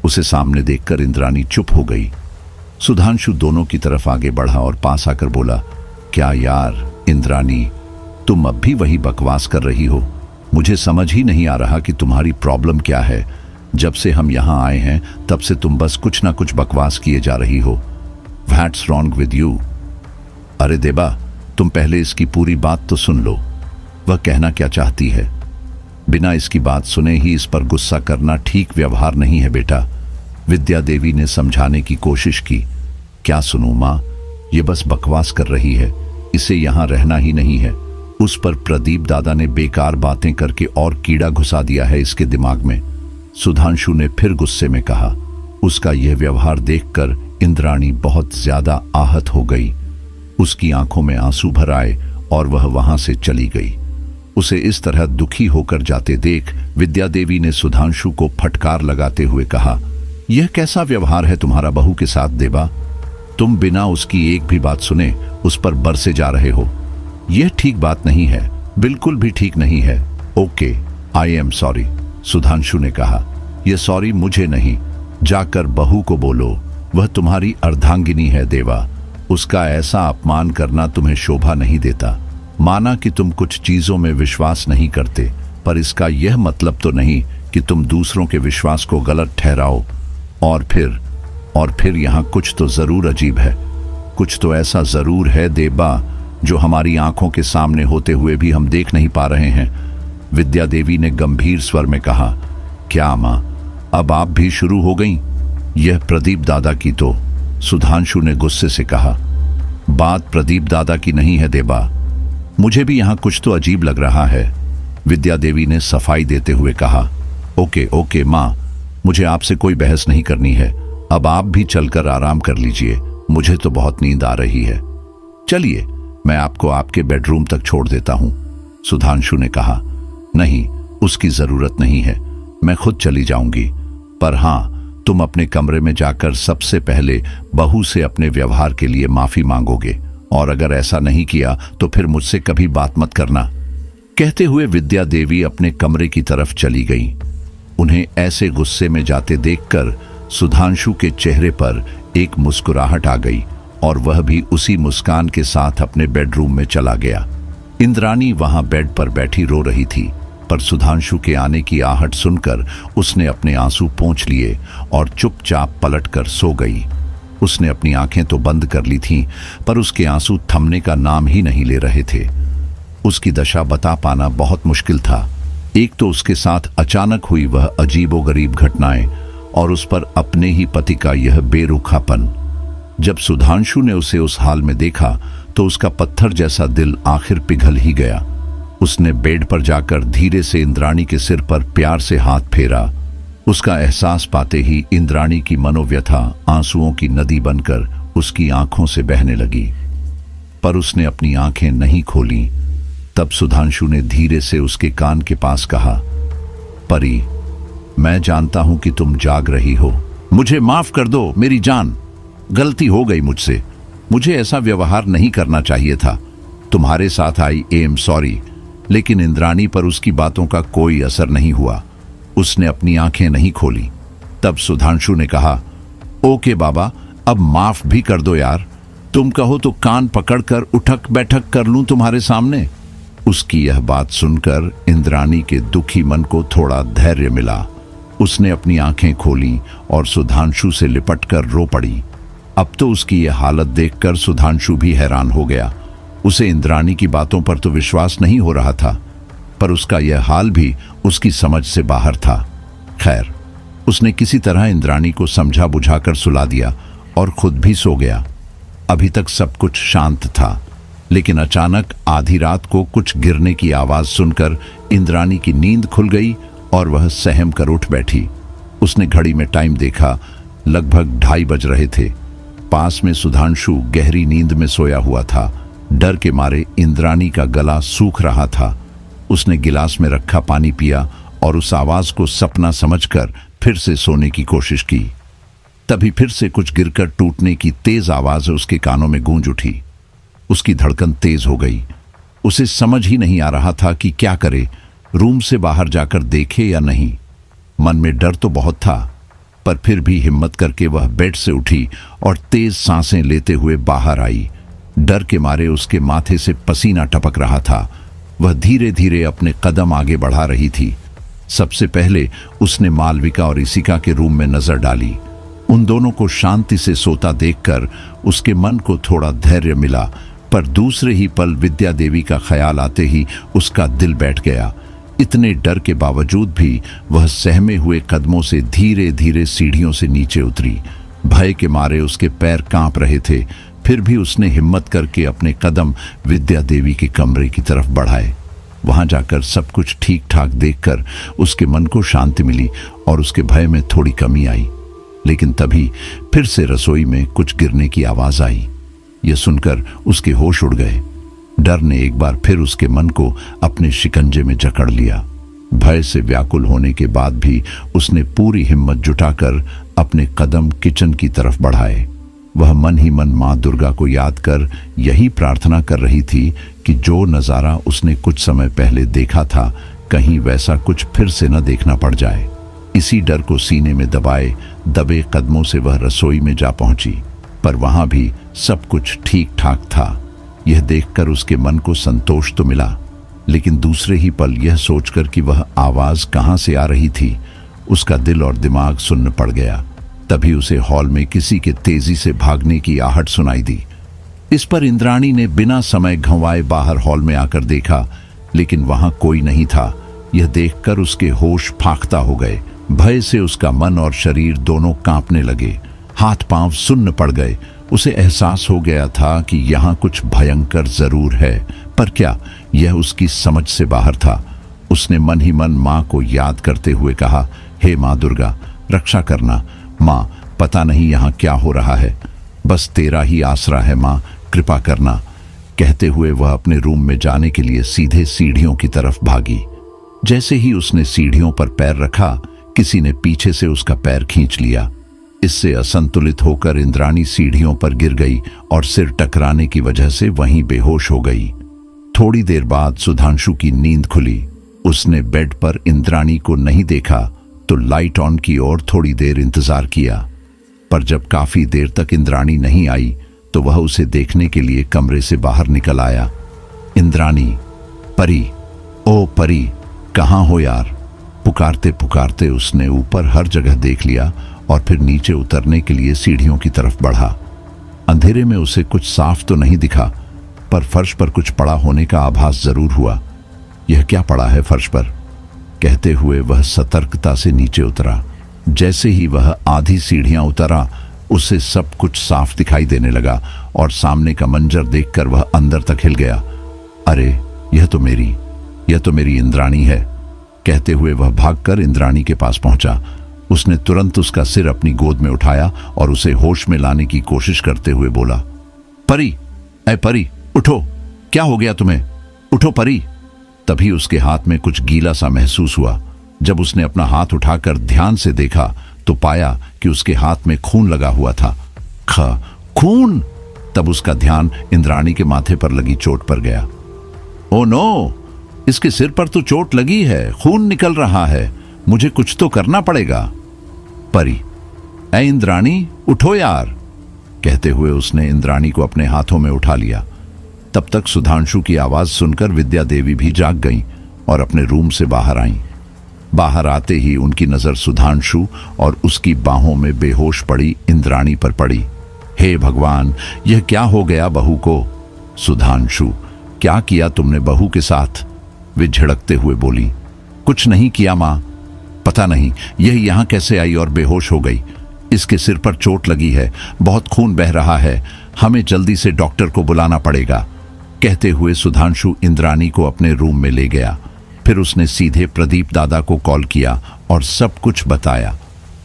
उसे सामने देखकर इंद्राणी चुप हो गई। सुधांशु दोनों की तरफ आगे बढ़ा और पास आकर बोला, क्या यार इंद्राणी, तुम अब भी वही बकवास कर रही हो? मुझे समझ ही नहीं आ रहा कि तुम्हारी प्रॉब्लम क्या है। जब से हम यहाँ आए हैं तब से तुम बस कुछ ना कुछ बकवास किए जा रही हो। What's wrong with you? अरे देबा, तुम पहले इसकी पूरी बात तो सुन लो। वह कहना क्या चाहती है? बिना इसकी बात सुने ही इस पर गुस्सा करना ठीक व्यवहार नहीं है बेटा। विद्या देवी ने समझाने की कोशिश की। क्या सुनूं माँ, ये बस बकवास कर रही है, इसे यहाँ रहना ही नहीं है। उस पर प्रदीप दादा ने बेकार बातें करके और कीड़ा घुसा दिया है इसके दिमाग में। सुधांशु ने फिर गुस्से में कहा। उसका यह व्यवहार देखकर इंद्राणी बहुत ज्यादा आहत हो गई। उसकी आंखों में आंसू भर आए और वह वहां से चली गई। उसे इस तरह दुखी होकर जाते देख विद्या देवी ने सुधांशु को फटकार लगाते हुए कहा, यह कैसा व्यवहार है तुम्हारा बहू के साथ देबा? तुम बिना उसकी एक भी बात सुने उस पर बरसे जा रहे हो। यह ठीक बात नहीं है, बिल्कुल भी ठीक नहीं है। Okay, I am sorry, Sudhanshu ने कहा। यह सॉरी मुझे नहीं, जाकर बहू को बोलो। वह तुम्हारी अर्धांगिनी है देवा। उसका ऐसा अपमान करना तुम्हें शोभा नहीं देता। माना कि तुम कुछ चीजों में विश्वास नहीं करते, पर इसका यह मतलब तो नहीं कि तुम दूसरों के विश्वास को गलत ठहराओ। और फिर यहाँ कुछ तो जरूर अजीब है। कुछ तो ऐसा जरूर है देबा जो हमारी आंखों के सामने होते हुए भी हम देख नहीं पा रहे हैं। विद्या देवी ने गंभीर स्वर में कहा। क्या माँ, अब आप भी शुरू हो गईं? यह प्रदीप दादा की तो, सुधांशु ने गुस्से से कहा। बात प्रदीप दादा की नहीं है देबा, मुझे भी यहाँ कुछ तो अजीब लग रहा है, विद्या देवी ने सफाई देते हुए कहा। ओके माँ, मुझे आपसे कोई बहस नहीं करनी है। अब आप भी चलकर आराम कर लीजिए, मुझे तो बहुत नींद आ रही है। चलिए, मैं आपको आपके बेडरूम तक छोड़ देता हूँ, सुधांशु ने कहा। नहीं, उसकी जरूरत नहीं है, मैं खुद चली जाऊंगी। पर हाँ, तुम अपने कमरे में जाकर सबसे पहले बहू से अपने व्यवहार के लिए माफी मांगोगे, और अगर ऐसा नहीं किया तो फिर मुझसे कभी बात मत करना। कहते हुए विद्या देवी अपने कमरे की तरफ चली गई। उन्हें ऐसे गुस्से में जाते देखकर सुधांशु के चेहरे पर एक मुस्कुराहट आ गई और वह भी उसी मुस्कान के साथ अपने बेडरूम में चला गया। इंद्राणी वहां बेड पर बैठी रो रही थी, पर सुधांशु के आने की आहट सुनकर उसने अपने आंसू पोंछ लिए और चुपचाप पलटकर सो गई। उसने अपनी आंखें तो बंद कर ली थीं, पर उसके आंसू थमने का नाम ही नहीं ले रहे थे। उसकी दशा बता पाना बहुत मुश्किल था। एक तो उसके साथ अचानक हुई वह अजीबोगरीब घटनाएं और उस पर अपने ही पति का यह बेरुखापन। जब सुधांशु ने उसे उस हाल में देखा तो उसका पत्थर जैसा दिल आखिर पिघल ही गया। उसने बेड पर जाकर धीरे से इंद्राणी के सिर पर प्यार से हाथ फेरा। उसका एहसास पाते ही इंद्राणी की मनोव्यथा आंसुओं की नदी बनकर उसकी आंखों से बहने लगी, पर उसने अपनी आंखें नहीं खोली। तब सुधांशु ने धीरे से उसके कान के पास कहा, परी, मैं जानता हूं कि तुम जाग रही हो। मुझे माफ कर दो मेरी जान, गलती हो गई मुझसे। मुझे ऐसा व्यवहार नहीं करना चाहिए था। तुम्हारे साथ आई एम सॉरी। लेकिन इंद्राणी पर उसकी बातों का कोई असर नहीं हुआ। उसने अपनी आंखें नहीं खोली। तब सुधांशु ने कहा, ओके बाबा, अब माफ भी कर दो यार। तुम कहो तो कान पकड़कर उठक बैठक कर लूं तुम्हारे सामने। उसकी यह बात सुनकर इंद्राणी के दुखी मन को थोड़ा धैर्य मिला। उसने अपनी आंखें खोली और सुधांशु से लिपटकर रो पड़ी। अब तो उसकी यह हालत देखकर सुधांशु भी हैरान हो गया। उसे इंद्राणी की बातों पर तो विश्वास नहीं हो रहा था, पर उसका यह हाल भी उसकी समझ से बाहर था। खैर, उसने किसी तरह इंद्राणी को समझा बुझाकर सुला दिया और खुद भी सो गया। अभी तक सब कुछ शांत था, लेकिन अचानक आधी रात को कुछ गिरने की आवाज सुनकर इंद्राणी की नींद खुल गई और वह सहम कर उठ बैठी। उसने घड़ी में टाइम देखा, लगभग 2:30 बज रहे थे। पास में सुधांशु गहरी नींद में सोया हुआ था। डर के मारे इंद्राणी का गला सूख रहा था। उसने गिलास में रखा पानी पिया और उस आवाज को सपना समझकर फिर से सोने की कोशिश की। तभी फिर से कुछ गिरकर टूटने की तेज आवाज उसके कानों में गूंज उठी। उसकी धड़कन तेज हो गई। उसे समझ ही नहीं आ रहा था कि क्या करे, रूम से बाहर जाकर देखे या नहीं। मन में डर तो बहुत था, पर फिर भी हिम्मत करके वह बेड से उठी और तेज सांसें लेते हुए बाहर आई। डर के मारे उसके माथे से पसीना टपक रहा था। वह धीरे धीरे अपने कदम आगे बढ़ा रही थी। सबसे पहले उसने मालविका और इसिका के रूम में नजर डाली। उन दोनों को शांति से सोता देखकर उसके मन को थोड़ा धैर्य मिला, पर दूसरे ही पल विद्या देवी का ख्याल आते ही उसका दिल बैठ गया। इतने डर के बावजूद भी वह सहमे हुए कदमों से धीरे धीरे सीढ़ियों से नीचे उतरी। भय के मारे उसके पैर कांप रहे थे, फिर भी उसने हिम्मत करके अपने कदम विद्या देवी के कमरे की तरफ बढ़ाए। वहां जाकर सब कुछ ठीक ठाक देखकर उसके मन को शांति मिली और उसके भय में थोड़ी कमी आई। लेकिन तभी फिर से रसोई में कुछ गिरने की आवाज आई। यह सुनकर उसके होश उड़ गए। डर ने एक बार फिर उसके मन को अपने शिकंजे में जकड़ लिया। भय से व्याकुल होने के बाद भी उसने पूरी हिम्मत जुटाकर अपने कदम किचन की तरफ बढ़ाए। वह मन ही मन मां दुर्गा को याद कर यही प्रार्थना कर रही थी कि जो नजारा उसने कुछ समय पहले देखा था, कहीं वैसा कुछ फिर से न देखना पड़ जाए। इसी डर को सीने में दबाए दबे कदमों से वह रसोई में जा पहुंची, पर वहां भी सब कुछ ठीक ठाक था। यह देखकर उसके मन को संतोष तो मिला, लेकिन दूसरे ही पल यह सोचकर कि वह आवाज कहां से आ रही थी, उसका दिल और दिमाग सुन्न पड़ गया। तभी उसे हॉल में किसी के तेजी से भागने की आहट सुनाई दी। इस पर इंद्राणी ने बिना समय गंवाए बाहर हॉल में आकर देखा, लेकिन वहां कोई नहीं था। यह देखकर उसके होश फाख्ता हो गए। भय से उसका मन और शरीर दोनों कांपने लगे, हाथ पांव सुन्न पड़ गए। उसे एहसास हो गया था कि यहाँ कुछ भयंकर जरूर है, पर क्या, यह उसकी समझ से बाहर था। उसने मन ही मन मां को याद करते हुए कहा, हे मां दुर्गा, रक्षा करना। मां, पता नहीं यहाँ क्या हो रहा है, बस तेरा ही आसरा है मां, कृपा करना। कहते हुए वह अपने रूम में जाने के लिए सीधे सीढ़ियों की तरफ भागी। जैसे ही उसने सीढ़ियों पर पैर रखा, किसी ने पीछे से उसका पैर खींच लिया। इससे असंतुलित होकर इंद्राणी सीढ़ियों पर गिर गई और सिर टकराने की वजह से वहीं बेहोश हो गई। थोड़ी देर बाद सुधांशु की नींद खुली। उसने बेड पर इंद्राणी को नहीं देखा तो लाइट ऑन की और थोड़ी देर इंतजार किया, पर जब काफी देर तक इंद्राणी नहीं आई तो वह उसे देखने के लिए कमरे से बाहर निकल आया। इंद्राणी, परी, ओ परी, कहाँ हो यार? पुकारते पुकारते उसने ऊपर हर जगह देख लिया और फिर नीचे उतरने के लिए सीढ़ियों की तरफ बढ़ा। अंधेरे में उसे कुछ साफ तो नहीं दिखा, पर फर्श पर कुछ पड़ा होने का आभास जरूर हुआ। यह क्या पड़ा है फर्श पर? कहते हुए वह सतर्कता से नीचे उतरा। जैसे ही वह आधी सीढ़ियां उतरा, उसे सब कुछ साफ दिखाई देने लगा और सामने का मंजर देखकर वह अंदर तक हिल गया। अरे, यह तो मेरी इंद्राणी है। कहते हुए वह भागकर इंद्राणी के पास पहुंचा। उसने तुरंत उसका सिर अपनी गोद में उठाया और उसे होश में लाने की कोशिश करते हुए बोला, परी, ऐ परी, उठो, क्या हो गया तुम्हें? उठो परी। तभी उसके हाथ में कुछ गीला सा महसूस हुआ। जब उसने अपना हाथ उठाकर ध्यान से देखा तो पाया कि उसके हाथ में खून लगा हुआ था। खून! तब उसका ध्यान इंद्राणी के माथे पर लगी चोट पर गया। ओ नो, इसके सिर पर तो चोट लगी है, खून निकल रहा है, मुझे कुछ तो करना पड़ेगा। परी, ऐ इंद्राणी, उठो यार। कहते हुए उसने इंद्राणी को अपने हाथों में उठा लिया। तब तक सुधांशु की आवाज सुनकर विद्या देवी भी जाग गईं और अपने रूम से बाहर आईं। बाहर आते ही उनकी नजर सुधांशु और उसकी बाहों में बेहोश पड़ी इंद्राणी पर पड़ी। हे भगवान, यह क्या हो गया बहू को? सुधांशु, क्या किया तुमने बहू के साथ? वे झिड़कते हुए बोली। कुछ नहीं किया मां, पता नहीं यह यहां कैसे आई और बेहोश हो गई। इसके सिर पर चोट लगी है, बहुत खून बह रहा है, हमें जल्दी से डॉक्टर को बुलाना पड़ेगा। कहते हुए सुधांशु इंद्राणी को अपने रूम में ले गया। फिर उसने सीधे प्रदीप दादा को कॉल किया और सब कुछ बताया।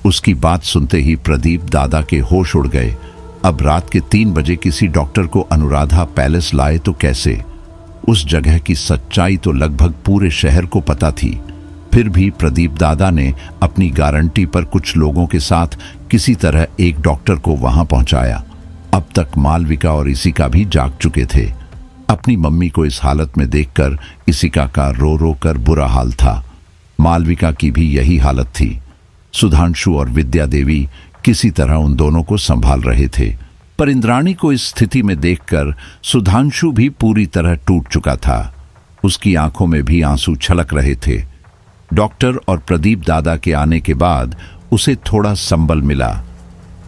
उसकी बात सुनते ही प्रदीप दादा के होश उड़ गए। अब रात के 3 बजे किसी डॉक्टर को अनुराधा पैलेस लाए तो कैसे? उस जगह की सच्चाई तो लगभग पूरे शहर को पता थी। फिर भी प्रदीप दादा ने अपनी गारंटी पर कुछ लोगों के साथ किसी तरह एक डॉक्टर को वहां पहुंचाया। अब तक मालविका और इसिका भी जाग चुके थे। अपनी मम्मी को इस हालत में देखकर इसिका का रो रो कर बुरा हाल था। मालविका की भी यही हालत थी। सुधांशु और विद्या देवी किसी तरह उन दोनों को संभाल रहे थे, पर इंद्राणी को इस स्थिति में देखकर सुधांशु भी पूरी तरह टूट चुका था। उसकी आंखों में भी आंसू छलक रहे थे। डॉक्टर और प्रदीप दादा के आने के बाद उसे थोड़ा संबल मिला।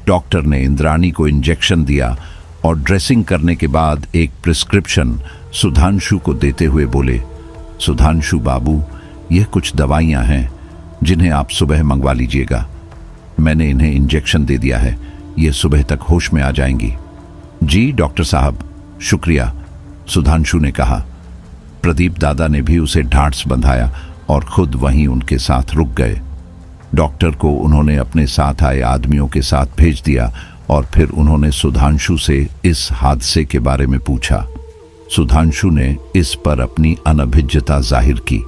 डॉक्टर ने इंद्राणी को इंजेक्शन दिया और ड्रेसिंग करने के बाद एक प्रिस्क्रिप्शन सुधांशु को देते हुए बोले, सुधांशु बाबू, यह कुछ दवाइयां हैं जिन्हें आप सुबह मंगवा लीजिएगा। मैंने इन्हें इंजेक्शन दे दिया है, ये सुबह तक होश में आ जाएंगी। जी डॉक्टर साहब, शुक्रिया, सुधांशु ने कहा। प्रदीप दादा ने भी उसे ढांढस बंधाया और खुद वहीं उनके साथ रुक गए। डॉक्टर को उन्होंने अपने साथ आए आदमियों के साथ भेज दिया और फिर उन्होंने सुधांशु से इस हादसे के बारे में पूछा। सुधांशु ने इस पर अपनी अनभिज्ञता जाहिर की।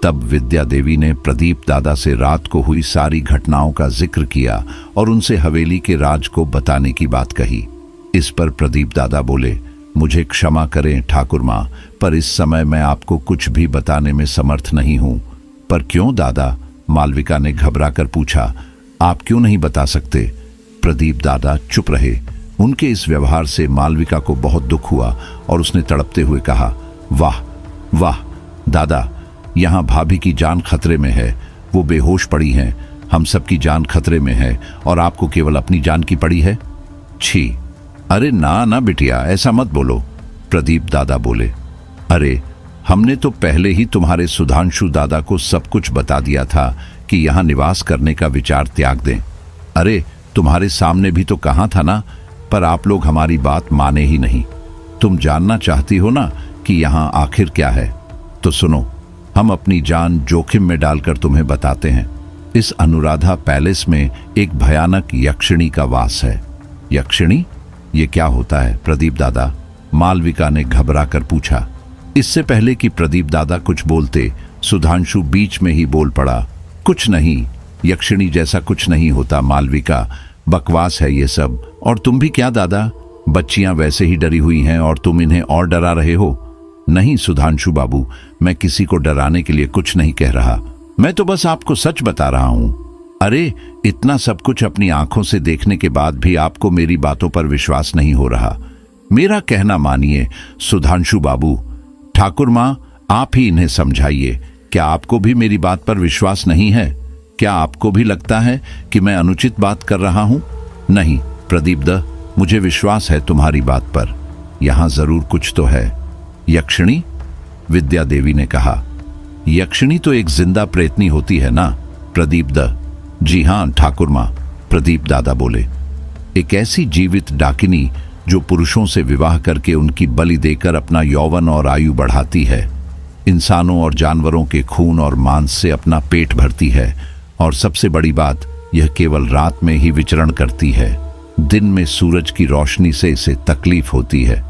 तब विद्या देवी ने प्रदीप दादा से रात को हुई सारी घटनाओं का जिक्र किया और उनसे हवेली के राज को बताने की बात कही। इस पर प्रदीप दादा बोले, मुझे क्षमा करें ठाकुर माँ, पर इस समय मैं आपको कुछ भी बताने में समर्थ नहीं हूँ। पर क्यों दादा? मालविका ने घबरा कर पूछा। आप क्यों नहीं बता सकते? प्रदीप दादा चुप रहे। उनके इस व्यवहार से मालविका को बहुत दुख हुआ और उसने तड़पते हुए कहा, वाह वाह दादा, यहाँ भाभी की जान खतरे में है, वो बेहोश पड़ी हैं, हम सबकी जान खतरे में है और आपको केवल अपनी जान की पड़ी है। छी, अरे ना ना बिटिया, ऐसा मत बोलो, प्रदीप दादा बोले। अरे हमने तो पहले ही तुम्हारे सुधांशु दादा को सब कुछ बता दिया था कि यहाँ निवास करने का विचार त्याग दें। अरे तुम्हारे सामने भी तो कहा था ना, पर आप लोग हमारी बात माने ही नहीं। तुम जानना चाहती हो ना कि यहाँ आखिर क्या है, तो सुनो, हम अपनी जान जोखिम में डालकर तुम्हें बताते हैं। इस अनुराधा पैलेस में एक भयानक यक्षिणी का वास है। यक्षिणी? ये क्या होता है प्रदीप दादा? मालविका ने घबरा कर पूछा। इससे पहले कि प्रदीप दादा कुछ बोलते, सुधांशु बीच में ही बोल पड़ा, कुछ नहीं, यक्षिणी जैसा कुछ नहीं होता मालविका, बकवास है ये सब। और तुम भी क्या दादा, बच्चियां वैसे ही डरी हुई हैं और तुम इन्हें और डरा रहे हो। नहीं सुधांशु बाबू, मैं किसी को डराने के लिए कुछ नहीं कह रहा, मैं तो बस आपको सच बता रहा हूं। अरे इतना सब कुछ अपनी आंखों से देखने के बाद भी आपको मेरी बातों पर विश्वास नहीं हो रहा। मेरा कहना मानिए सुधांशु बाबू। ठाकुर माँ, आप ही इन्हें समझाइए। क्या आपको भी मेरी बात पर विश्वास नहीं है? क्या आपको भी लगता है कि मैं अनुचित बात कर रहा हूं? नहीं प्रदीप दा, मुझे विश्वास है तुम्हारी बात पर। यहां जरूर कुछ तो है। यक्षिणी? विद्या देवी ने कहा। यक्षिणी तो एक जिंदा प्रेतनी होती है ना प्रदीप दा? जी हां ठाकुर माँ, प्रदीप दादा बोले। एक ऐसी जीवित डाकिनी जो पुरुषों से विवाह करके उनकी बलि देकर अपना यौवन और आयु बढ़ाती है, इंसानों और जानवरों के खून और मांस से अपना पेट भरती है, और सबसे बड़ी बात, यह केवल रात में ही विचरण करती है। दिन में सूरज की रोशनी से इसे तकलीफ होती है।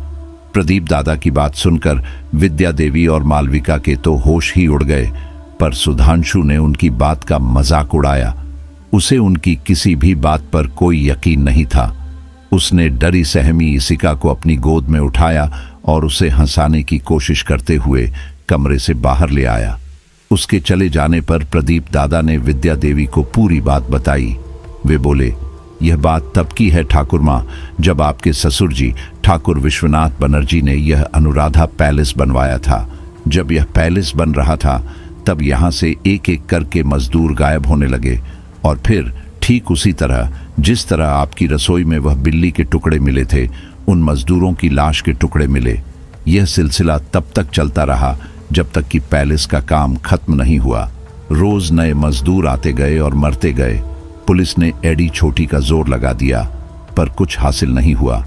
प्रदीप दादा की बात सुनकर विद्या देवी और मालविका के तो होश ही उड़ गए, पर सुधांशु ने उनकी बात का मजाक उड़ाया। उसे उनकी किसी भी बात पर कोई यकीन नहीं था। उसने डरी सहमी इसिका को अपनी गोद में उठाया और उसे हंसाने की कोशिश करते हुए कमरे से बाहर ले आया। उसके चले जाने पर प्रदीप दादा ने विद्या देवी को पूरी बात बताई। वे बोले, यह बात तब की है ठाकुर माँ, जब आपके ससुर जी ठाकुर विश्वनाथ बनर्जी ने यह अनुराधा पैलेस बनवाया था। जब यह पैलेस बन रहा था तब यहाँ से एक एक करके मजदूर गायब होने लगे, और फिर ठीक उसी तरह जिस तरह आपकी रसोई में वह बिल्ली के टुकड़े मिले थे, उन मजदूरों की लाश के टुकड़े मिले। यह सिलसिला तब तक चलता रहा जब तक कि पैलेस का काम खत्म नहीं हुआ। रोज नए मजदूर आते गए और मरते गए। पुलिस ने एड़ी छोटी का जोर लगा दिया, पर कुछ हासिल नहीं हुआ।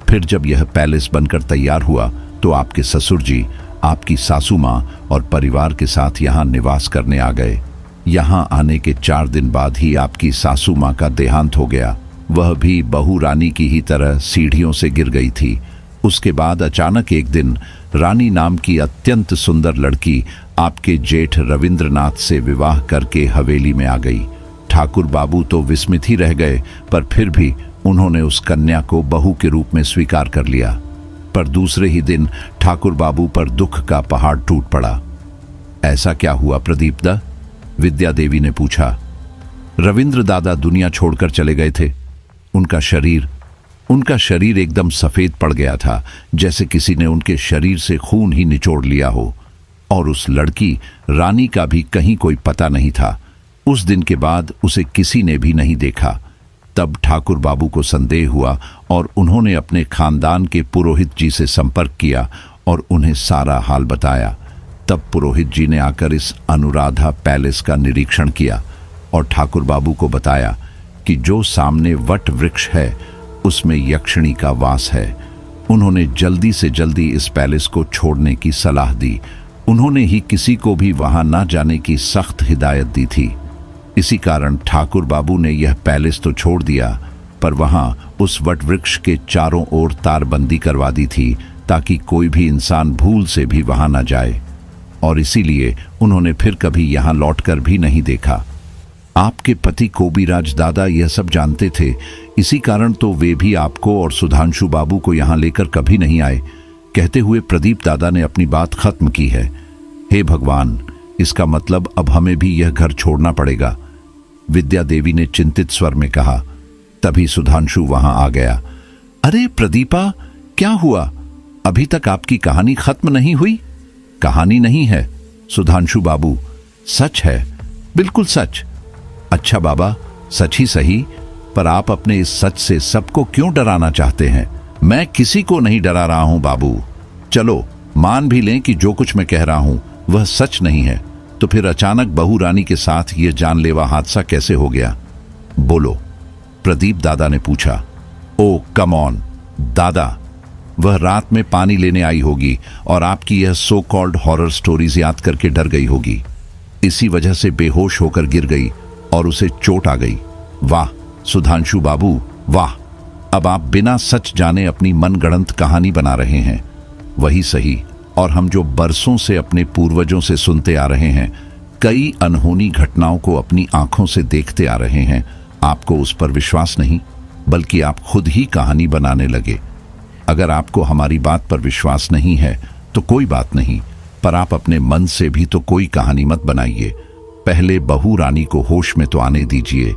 फिर जब यह पैलेस बनकर तैयार हुआ तो आपके ससुर जी, आपकी सासू माँ और परिवार के साथ यहाँ निवास करने आ गए। यहाँ आने के 4 दिन बाद ही आपकी सासू माँ का देहांत हो गया। वह भी बहू रानी की ही तरह सीढ़ियों से गिर गई थी। उसके बाद अचानक एक दिन रानी नाम की अत्यंत सुंदर लड़की आपके जेठ रविंद्रनाथ से विवाह करके हवेली में आ गई। ठाकुर बाबू तो विस्मित ही रह गए, पर फिर भी उन्होंने उस कन्या को बहू के रूप में स्वीकार कर लिया। पर दूसरे ही दिन ठाकुर बाबू पर दुख का पहाड़ टूट पड़ा। ऐसा क्या हुआ प्रदीप दा? विद्या देवी ने पूछा। रविंद्र दादा दुनिया छोड़कर चले गए थे। उनका शरीर एकदम सफेद पड़ गया था, जैसे किसी ने उनके शरीर से खून ही निचोड़ लिया हो। और उस लड़की रानी का भी कहीं कोई पता नहीं था। उस दिन के बाद उसे किसी ने भी नहीं देखा। तब ठाकुर बाबू को संदेह हुआ और उन्होंने अपने खानदान के पुरोहित जी से संपर्क किया और उन्हें सारा हाल बताया। तब पुरोहित जी ने आकर इस अनुराधा पैलेस का निरीक्षण किया और ठाकुर बाबू को बताया कि जो सामने वट वृक्ष है उसमें यक्षिणी का वास है। उन्होंने जल्दी से जल्दी इस पैलेस को छोड़ने की सलाह दी। उन्होंने ही किसी को भी वहां न जाने की सख्त हिदायत दी थी। इसी कारण ठाकुर बाबू ने यह पैलेस तो छोड़ दिया, पर वहां उस वट वृक्ष के चारों ओर तारबंदी करवा दी थी ताकि कोई भी इंसान भूल से भी वहां न जाए। और इसीलिए उन्होंने फिर कभी यहां लौटकर भी नहीं देखा। आपके पति कोबीराज दादा यह सब जानते थे, इसी कारण तो वे भी आपको और सुधांशु बाबू को यहां लेकर कभी नहीं आए। कहते हुए प्रदीप दादा ने अपनी बात खत्म की है। हे भगवान, इसका मतलब अब हमें भी यह घर छोड़ना पड़ेगा, विद्या देवी ने चिंतित स्वर में कहा। तभी सुधांशु वहां आ गया। अरे प्रदीपा, क्या हुआ? अभी तक आपकी कहानी खत्म नहीं हुई? कहानी नहीं है सुधांशु बाबू, सच है, बिल्कुल सच। अच्छा बाबा, सच ही सही, पर आप अपने इस सच से सबको क्यों डराना चाहते हैं? मैं किसी को नहीं डरा रहा हूं बाबू। चलो मान भी लें कि जो कुछ मैं कह रहा हूं वह सच नहीं है, तो फिर अचानक बहू रानी के साथ यह जानलेवा हादसा कैसे हो गया? बोलो, प्रदीप दादा ने पूछा। ओ कम ऑन दादा, वह रात में पानी लेने आई होगी और आपकी यह सो कॉल्ड हॉरर स्टोरीज याद करके डर गई होगी। इसी वजह से बेहोश होकर गिर गई और उसे चोट आ गई। वाह सुधांशु बाबू, वाह! अब आप बिना सच जाने अपनी मनगढ़ंत कहानी बना रहे हैं। वही सही, और हम जो बरसों से अपने पूर्वजों से सुनते आ रहे हैं, कई अनहोनी घटनाओं को अपनी आंखों से देखते आ रहे हैं, आपको उस पर विश्वास नहीं, बल्कि आप खुद ही कहानी बनाने लगे। अगर आपको हमारी बात पर विश्वास नहीं है तो कोई बात नहीं, पर आप अपने मन से भी तो कोई कहानी मत बनाइए। पहले बहू रानी को होश में तो आने दीजिए,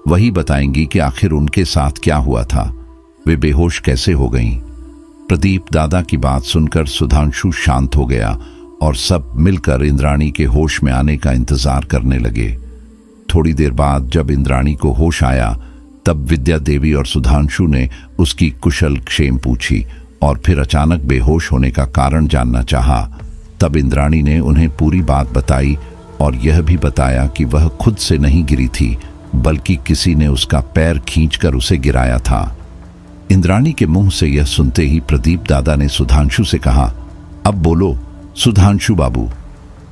वही बताएंगी कि आखिर उनके साथ क्या हुआ था, वे बेहोश कैसे हो गईं। प्रदीप दादा की बात सुनकर सुधांशु शांत हो गया और सब मिलकर इंद्राणी के होश में आने का इंतजार करने लगे। थोड़ी देर बाद जब इंद्राणी को होश आया, तब विद्या देवी और सुधांशु ने उसकी कुशल क्षेम पूछी और फिर अचानक बेहोश होने का कारण जानना चाहा। तब इंद्राणी ने उन्हें पूरी बात बताई और यह भी बताया कि वह खुद से नहीं गिरी थी, बल्कि किसी ने उसका पैर खींचकर उसे गिराया था। इंद्राणी के मुंह से यह सुनते ही प्रदीप दादा ने सुधांशु से कहा, अब बोलो सुधांशु बाबू,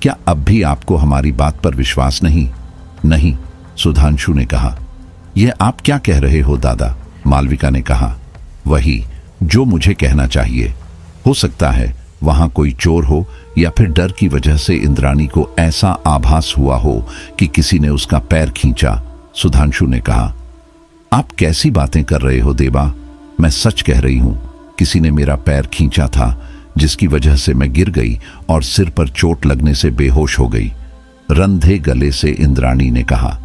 क्या अब भी आपको हमारी बात पर विश्वास नहीं? नहीं, सुधांशु ने कहा। यह आप क्या कह रहे हो दादा? मालविका ने कहा। वही जो मुझे कहना चाहिए। हो सकता है वहां कोई चोर हो या फिर डर की वजह से इंद्राणी को ऐसा आभास हुआ हो कि किसी ने उसका पैर खींचा, सुधांशु ने कहा। आप कैसी बातें कर रहे हो देवा? मैं सच कह रही हूं, किसी ने मेरा पैर खींचा था, जिसकी वजह से मैं गिर गई और सिर पर चोट लगने से बेहोश हो गई, रंधे गले से इंद्राणी ने कहा।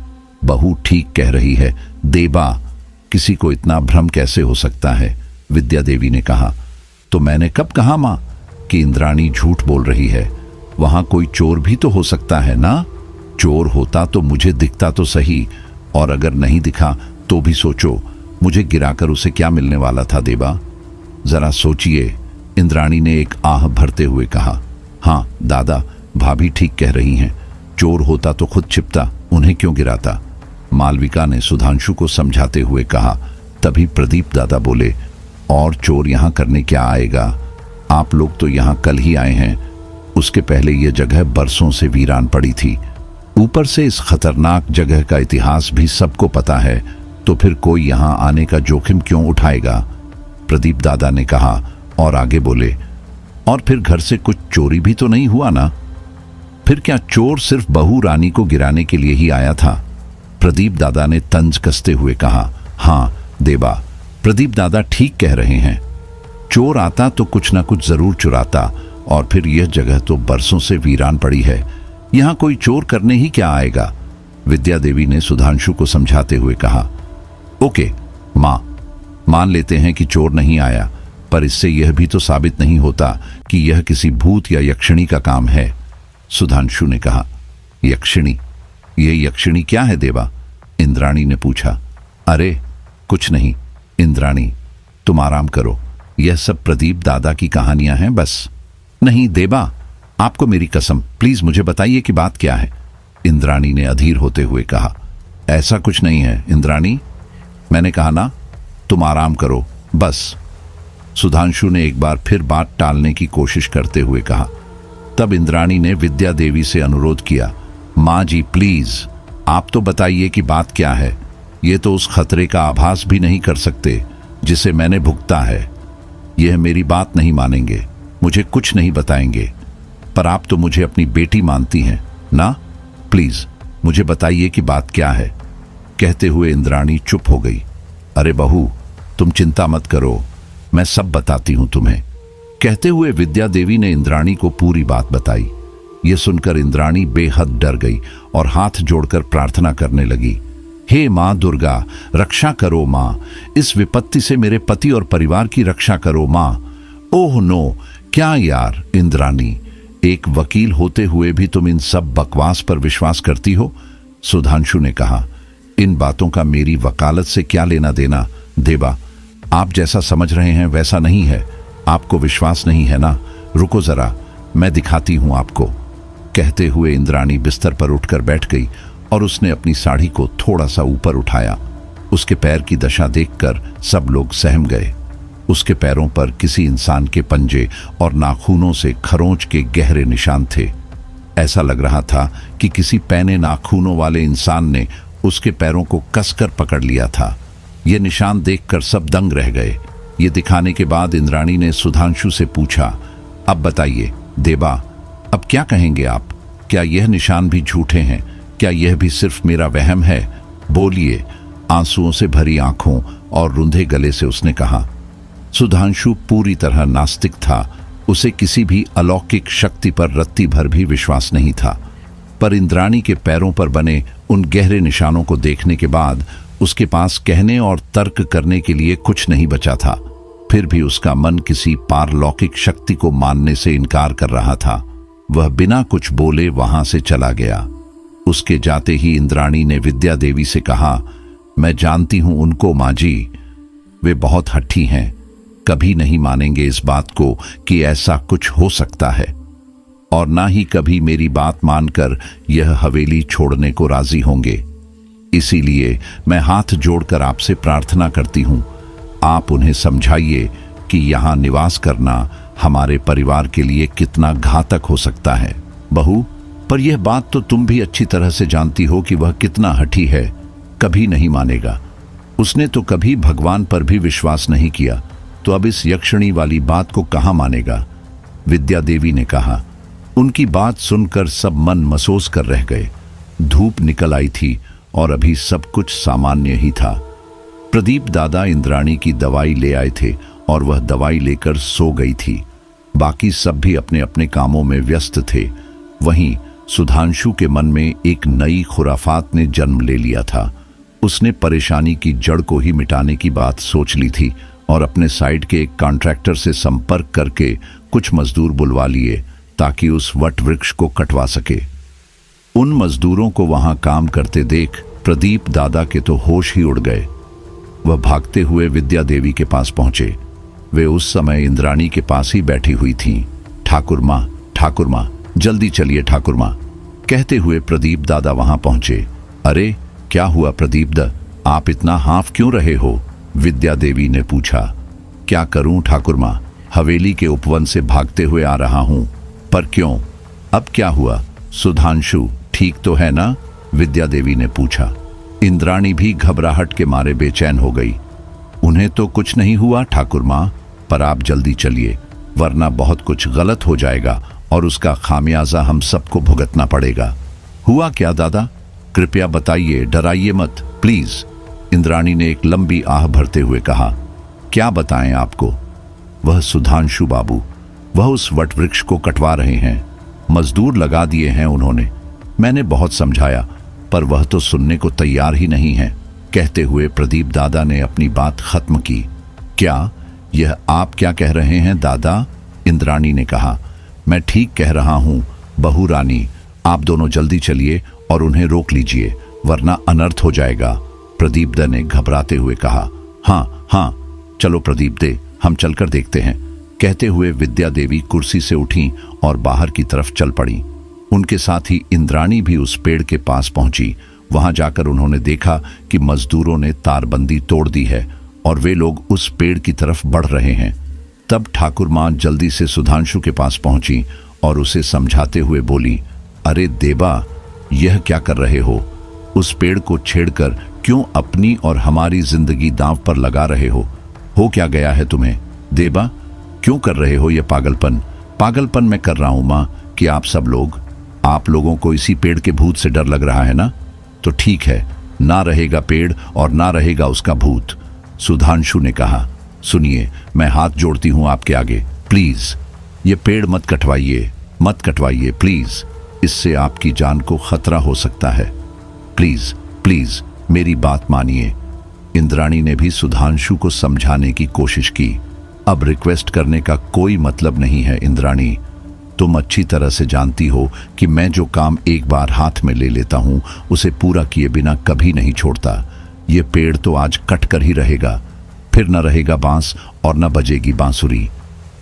बहू ठीक कह रही है देवा, किसी को इतना भ्रम कैसे हो सकता है? विद्या देवी ने कहा। तो मैंने कब कहा मां कि इंद्राणी झूठ बोल रही है? वहां कोई चोर भी तो हो सकता है ना? चोर होता तो मुझे दिखता तो सही, और अगर नहीं दिखा तो भी सोचो मुझे गिराकर उसे क्या मिलने वाला था देवा? जरा सोचिए, इंद्राणी ने एक आह भरते हुए कहा। हाँ दादा, भाभी ठीक कह रही हैं, चोर होता तो खुद छिपता, उन्हें क्यों गिराता? मालविका ने सुधांशु को समझाते हुए कहा। तभी प्रदीप दादा बोले, और चोर यहां करने क्या आएगा? आप लोग तो यहां कल ही आए हैं, उसके पहले यह जगह बरसों से वीरान पड़ी थी। ऊपर से इस खतरनाक जगह का इतिहास भी सबको पता है, तो फिर कोई यहां आने का जोखिम क्यों उठाएगा? प्रदीप दादा ने कहा और आगे बोले, और फिर घर से कुछ चोरी भी तो नहीं हुआ ना? फिर क्या चोर सिर्फ बहू रानी को गिराने के लिए ही आया था? प्रदीप दादा ने तंज कसते हुए कहा, हाँ देवा, प्रदीप दादा ठीक कह रहे हैं। चोर आता तो कुछ ना कुछ जरूर चुराता, और फिर यह जगह तो बरसों से वीरान पड़ी है, यहां कोई चोर करने ही क्या आएगा? विद्या देवी ने सुधांशु को समझाते हुए कहा। ओके मां, मान लेते हैं कि चोर नहीं आया, पर इससे यह भी तो साबित नहीं होता कि यह किसी भूत या यक्षिणी का काम है। सुधांशु ने कहा। यक्षिणी? ये यक्षिणी क्या है देवा? इंद्राणी ने पूछा। अरे कुछ नहीं इंद्राणी, तुम आराम करो, यह सब प्रदीप दादा की कहानियां हैं बस। नहीं देवा, आपको मेरी कसम, प्लीज मुझे बताइए कि बात क्या है, इंद्राणी ने अधीर होते हुए कहा। ऐसा कुछ नहीं है इंद्राणी, मैंने कहा ना, तुम आराम करो बस। सुधांशु ने एक बार फिर बात टालने की कोशिश करते हुए कहा। तब इंद्राणी ने विद्या देवी से अनुरोध किया, माँ जी प्लीज आप तो बताइए कि बात क्या है। ये तो उस खतरे का आभास भी नहीं कर सकते जिसे मैंने भुगता है। यह मेरी बात नहीं मानेंगे, मुझे कुछ नहीं बताएंगे, पर आप तो मुझे अपनी बेटी मानती हैं ना? प्लीज मुझे बताइए कि बात क्या है। कहते हुए इंद्राणी चुप हो गई। अरे बहू, तुम चिंता मत करो, मैं सब बताती हूं तुम्हें। कहते हुए विद्या देवी ने इंद्राणी को पूरी बात बताई। यह सुनकर इंद्राणी बेहद डर गई और हाथ जोड़कर प्रार्थना करने लगी। हे मां दुर्गा, रक्षा करो मां, इस विपत्ति से मेरे पति और परिवार की रक्षा करो मां। ओह नो, क्या यार इंद्राणी, एक वकील होते हुए भी तुम इन सब बकवास पर विश्वास करती हो? सुधांशु ने कहा। इन बातों का मेरी वकालत से क्या लेना देना देवा, आप जैसा समझ रहे हैं वैसा नहीं है। आपको विश्वास नहीं है ना? रुको जरा, मैं दिखाती हूं आपको। कहते हुए इंद्राणी बिस्तर पर उठकर बैठ गई और उसने अपनी साड़ी को थोड़ा सा ऊपर उठाया। उसके पैर की दशा देखकर सब लोग सहम गए। उसके पैरों पर किसी इंसान के पंजे और नाखूनों से खरोंच के गहरे निशान थे। ऐसा लग रहा था कि किसी पैने नाखूनों वाले इंसान ने उसके पैरों को कसकर पकड़ लिया था। ये निशान देखकर सब दंग रह गए। ये दिखाने के बाद इंद्राणी ने सुधांशु से पूछा, अब बताइए देवा, अब क्या कहेंगे आप? क्या यह निशान भी झूठे हैं? क्या यह भी सिर्फ मेरा वहम है? बोलिए। आंसुओं से भरी आंखों और रुंधे गले से उसने कहा। सुधांशु पूरी तरह नास्तिक था। उसे किसी भी अलौकिक शक्ति पर रत्ती भर भी विश्वास नहीं था, पर इंद्राणी के पैरों पर बने उन गहरे निशानों को देखने के बाद उसके पास कहने और तर्क करने के लिए कुछ नहीं बचा था। फिर भी उसका मन किसी पारलौकिक शक्ति को मानने से इनकार कर रहा था। वह बिना कुछ बोले वहां से चला गया। उसके जाते ही इंद्राणी ने विद्या देवी से कहा, मैं जानती हूं उनको माँ जी, वे बहुत हठी हैं, कभी नहीं मानेंगे इस बात को कि ऐसा कुछ हो सकता है, और ना ही कभी मेरी बात मानकर यह हवेली छोड़ने को राजी होंगे। इसीलिए मैं हाथ जोड़कर आपसे प्रार्थना करती हूं, आप उन्हें समझाइए कि यहां निवास करना हमारे परिवार के लिए कितना घातक हो सकता है। बहू, पर यह बात तो तुम भी अच्छी तरह से जानती हो कि वह कितना हठी है, कभी नहीं मानेगा। उसने तो कभी भगवान पर भी विश्वास नहीं किया, तो अब इस यक्षिणी वाली बात को कहां मानेगा? विद्या देवी ने कहा। उनकी बात सुनकर सब मन मसोस कर रह गए। धूप निकल आई थी और अभी सब कुछ सामान्य ही था। प्रदीप दादा इंद्राणी की दवाई ले आए थे और वह दवाई लेकर सो गई थी। बाकी सब भी अपने अपने कामों में व्यस्त थे। वहीं सुधांशु के मन में एक नई खुराफात ने जन्म ले लिया था। उसने परेशानी की जड़ को ही मिटाने की बात सोच ली थी और अपने साइड के एक कॉन्ट्रैक्टर से संपर्क करके कुछ मजदूर बुलवा लिए ताकि उस वट वृक्ष को कटवा सके। उन मजदूरों को वहां काम करते देख प्रदीप दादा के तो होश ही उड़ गए। वह भागते हुए विद्या देवी के पास पहुंचे। वे उस समय इंद्राणी के पास ही बैठी हुई थीं। ठाकुर माँ, जल्दी चलिए ठाकुर माँ, कहते हुए प्रदीप दादा वहां पहुंचे। अरे क्या हुआ प्रदीप दा, आप इतना हाफ क्यों रहे हो? विद्या देवी ने पूछा। क्या करूं ठाकुर माँ, हवेली के उपवन से भागते हुए आ रहा हूं। पर क्यों, अब क्या हुआ? सुधांशु ठीक तो है ना? विद्या देवी ने पूछा। इंद्राणी भी घबराहट के मारे बेचैन हो गई। उन्हें तो कुछ नहीं हुआ ठाकुर माँ, पर आप जल्दी चलिए, वरना बहुत कुछ गलत हो जाएगा और उसका खामियाजा हम सबको भुगतना पड़ेगा। हुआ क्या दादा? कृपया बताइए, डराइए मत प्लीज। इंद्राणी ने एक लंबी आह भरते हुए कहा। क्या बताएं आपको? वह सुधांशु बाबू, वह उस वट वृक्ष को कटवा रहे हैं। मजदूर लगा दिए हैं उन्होंने। मैंने बहुत समझाया, पर वह तो सुनने को तैयार ही नहीं है। कहते हुए प्रदीप दादा ने अपनी बात खत्म की। क्या यह आप क्या कह रहे हैं दादा? इंद्राणी ने कहा। मैं ठीक कह रहा हूं बहू रानी, आप दोनों जल्दी चलिए और उन्हें रोक लीजिए, वरना अनर्थ हो जाएगा। प्रदीप दा ने घबराते हुए कहा। हाँ हाँ, चलो प्रदीप दे, हम चलकर देखते हैं। कहते हुए विद्या देवी कुर्सी से उठी और बाहर की तरफ चल पड़ी। उनके साथ ही इंद्राणी भी उस पेड़ के पास पहुंची। वहां जाकर उन्होंने देखा कि मजदूरों ने तारबंदी तोड़ दी है और वे लोग उस पेड़ की तरफ बढ़ रहे हैं। तब ठाकुर मां जल्दी से सुधांशु के पास पहुंची और उसे समझाते हुए बोली, अरे देबा, यह क्या कर रहे हो? उस पेड़ को छेड़कर क्यों अपनी और हमारी जिंदगी दांव पर लगा रहे हो? क्या गया है तुम्हें? देबा, क्यों कर रहे हो यह पागलपन? पागलपन मैं कर रहा हूं मां कि आप लोगों को इसी पेड़ के भूत से डर लग रहा है ना? तो ठीक है, ना रहेगा पेड़ और ना रहेगा उसका भूत। सुधांशु ने कहा। सुनिए, मैं हाथ जोड़ती हूं आपके आगे, प्लीज ये पेड़ मत कटवाइए प्लीज, इससे आपकी जान को खतरा हो सकता है। प्लीज प्लीज मेरी बात मानिए। इंद्राणी ने भी सुधांशु को समझाने की कोशिश की। अब रिक्वेस्ट करने का कोई मतलब नहीं है इंद्राणी, तुम अच्छी तरह से जानती हो कि मैं जो काम एक बार हाथ में ले लेता हूं उसे पूरा किए बिना कभी नहीं छोड़ता। ये पेड़ तो आज कट कर ही रहेगा, फिर न रहेगा बांस और न बजेगी बांसुरी।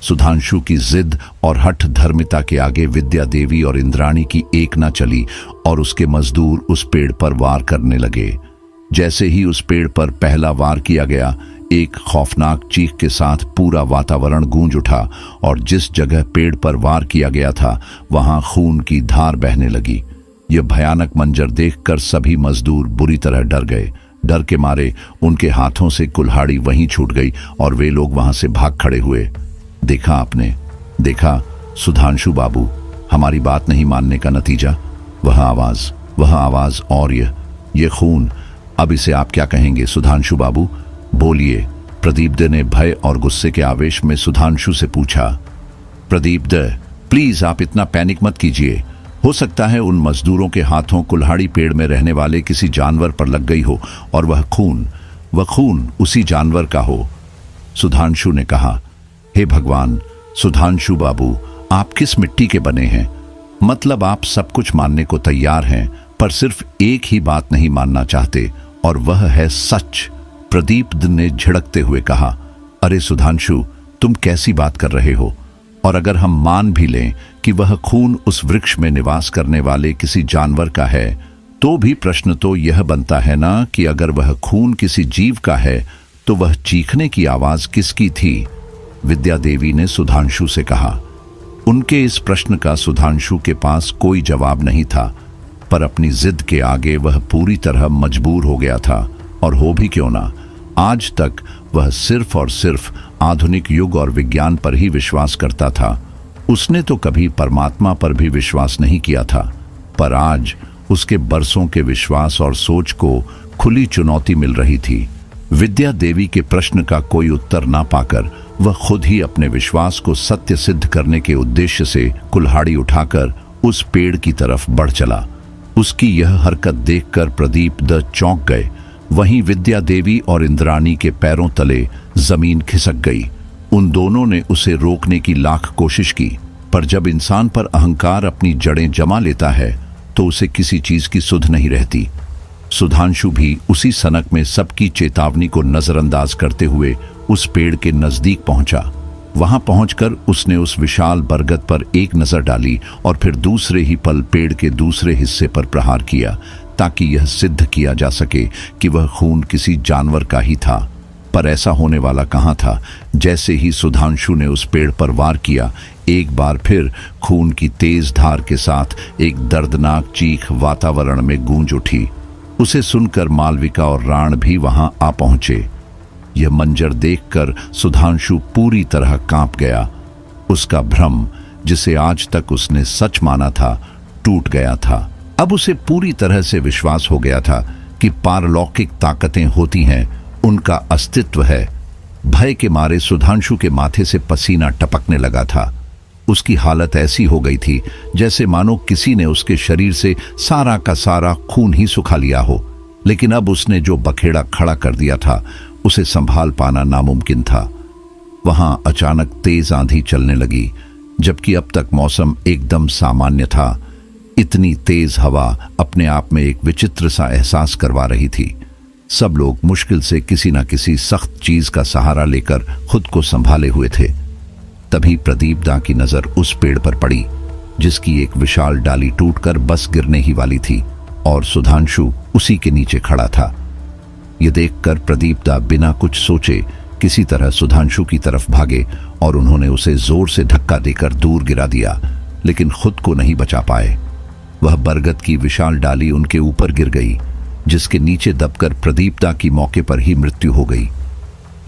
सुधांशु की जिद और हठ धर्मिता के आगे विद्या देवी और इंद्राणी की एक न चली और उसके मजदूर उस पेड़ पर वार करने लगे। जैसे ही उस पेड़ पर पहला वार किया गया, एक खौफनाक चीख के साथ पूरा वातावरण गूंज उठा और जिस जगह पेड़ पर वार किया गया था वहां खून की धार बहने लगी। यह भयानक मंजर देखकर सभी मजदूर बुरी तरह डर गए। डर के मारे उनके हाथों से कुल्हाड़ी वहीं छूट गई और वे लोग वहां से भाग खड़े हुए। देखा आपने, देखा सुधांशु बाबू, हमारी बात नहीं मानने का नतीजा। वह आवाज और यह खून, अब इसे आप क्या कहेंगे सुधांशु बाबू? बोलिए, प्रदीप दे ने भय और गुस्से के आवेश में सुधांशु से पूछा। प्रदीप दे, प्लीज आप इतना पैनिक मत कीजिए। हो सकता है उन मजदूरों के हाथों कुल्हाड़ी पेड़ में रहने वाले किसी जानवर पर लग गई हो और वह खून उसी जानवर का हो। सुधांशु ने कहा। हे भगवान, सुधांशु बाबू, आप किस मिट्टी के बने हैं? मतलब आप सब कुछ मानने को तैयार हैं, पर सिर्फ एक ही बात नहीं मानना चाहते, और वह है सच। प्रदीप ने झिड़कते हुए कहा। अरे सुधांशु, तुम कैसी बात कर रहे हो? और अगर हम मान भी लें कि वह खून उस वृक्ष में निवास करने वाले किसी जानवर का है, तो भी प्रश्न तो यह बनता है ना कि अगर वह खून किसी जीव का है तो वह चीखने की आवाज किसकी थी? विद्या देवी ने सुधांशु से कहा। उनके इस प्रश्न का सुधांशु के पास कोई जवाब नहीं था, पर अपनी जिद के आगे वह पूरी तरह मजबूर हो गया था। और हो भी क्यों ना, आज तक वह सिर्फ और सिर्फ आधुनिक युग और विज्ञान पर ही विश्वास करता था। उसने तो कभी परमात्मा पर भी विश्वास नहीं किया था, पर आज उसके बरसों के विश्वास और सोच को खुली चुनौती मिल रही थी। विद्या देवी के प्रश्न का कोई उत्तर ना पाकर वह खुद ही अपने विश्वास को सत्य सिद्ध करने के उद्देश्य से कुल्हाड़ी उठाकर उस पेड़ की तरफ बढ़ चला। उसकी यह हरकत देखकर प्रदीप द चौंक गए। वहीं विद्या देवी और इंद्राणी के पैरों तले जमीन खिसक गई। उन दोनों ने उसे रोकने की लाख कोशिश की, पर जब इंसान पर अहंकार अपनी जड़ें जमा लेता है तो उसे किसी चीज की सुध नहीं रहती। सुधांशु भी उसी सनक में सबकी चेतावनी को नजरअंदाज करते हुए उस पेड़ के नजदीक पहुंचा। वहां पहुंचकर उसने उस विशाल बरगद पर एक नजर डाली और फिर दूसरे ही पल पेड़ के दूसरे हिस्से पर प्रहार किया, ताकि यह सिद्ध किया जा सके कि वह खून किसी जानवर का ही था। पर ऐसा होने वाला कहाँ था। जैसे ही सुधांशु ने उस पेड़ पर वार किया, एक बार फिर खून की तेज धार के साथ एक दर्दनाक चीख वातावरण में गूंज उठी। उसे सुनकर मालविका और राण भी वहां आ पहुंचे। यह मंजर देखकर सुधांशु पूरी तरह कांप गया। उसका भ्रम, जिसे आज तक उसने सच माना था, टूट गया था। अब उसे पूरी तरह से विश्वास हो गया था कि पारलौकिक ताकतें होती हैं, उनका अस्तित्व है। भय के मारे सुधांशु के माथे से पसीना टपकने लगा था। उसकी हालत ऐसी हो गई थी जैसे मानो किसी ने उसके शरीर से सारा का सारा खून ही सुखा लिया हो। लेकिन अब उसने जो बखेड़ा खड़ा कर दिया था, उसे संभाल पाना नामुमकिन था। वहां अचानक तेज आंधी चलने लगी, जबकि अब तक मौसम एकदम सामान्य था। इतनी तेज हवा अपने आप में एक विचित्र सा एहसास करवा रही थी। सब लोग मुश्किल से किसी न किसी सख्त चीज का सहारा लेकर खुद को संभाले हुए थे। तभी प्रदीप दा की नजर उस पेड़ पर पड़ी, जिसकी एक विशाल डाली टूटकर बस गिरने ही वाली थी, और सुधांशु उसी के नीचे खड़ा था। यह देखकर प्रदीप दा बिना कुछ सोचे किसी तरह सुधांशु की तरफ भागे और उन्होंने उसे जोर से धक्का देकर दूर गिरा दिया, लेकिन खुद को नहीं बचा पाए। वह बरगद की विशाल डाली उनके ऊपर गिर गई, जिसके नीचे दबकर प्रदीप दा की मौके पर ही मृत्यु हो गई।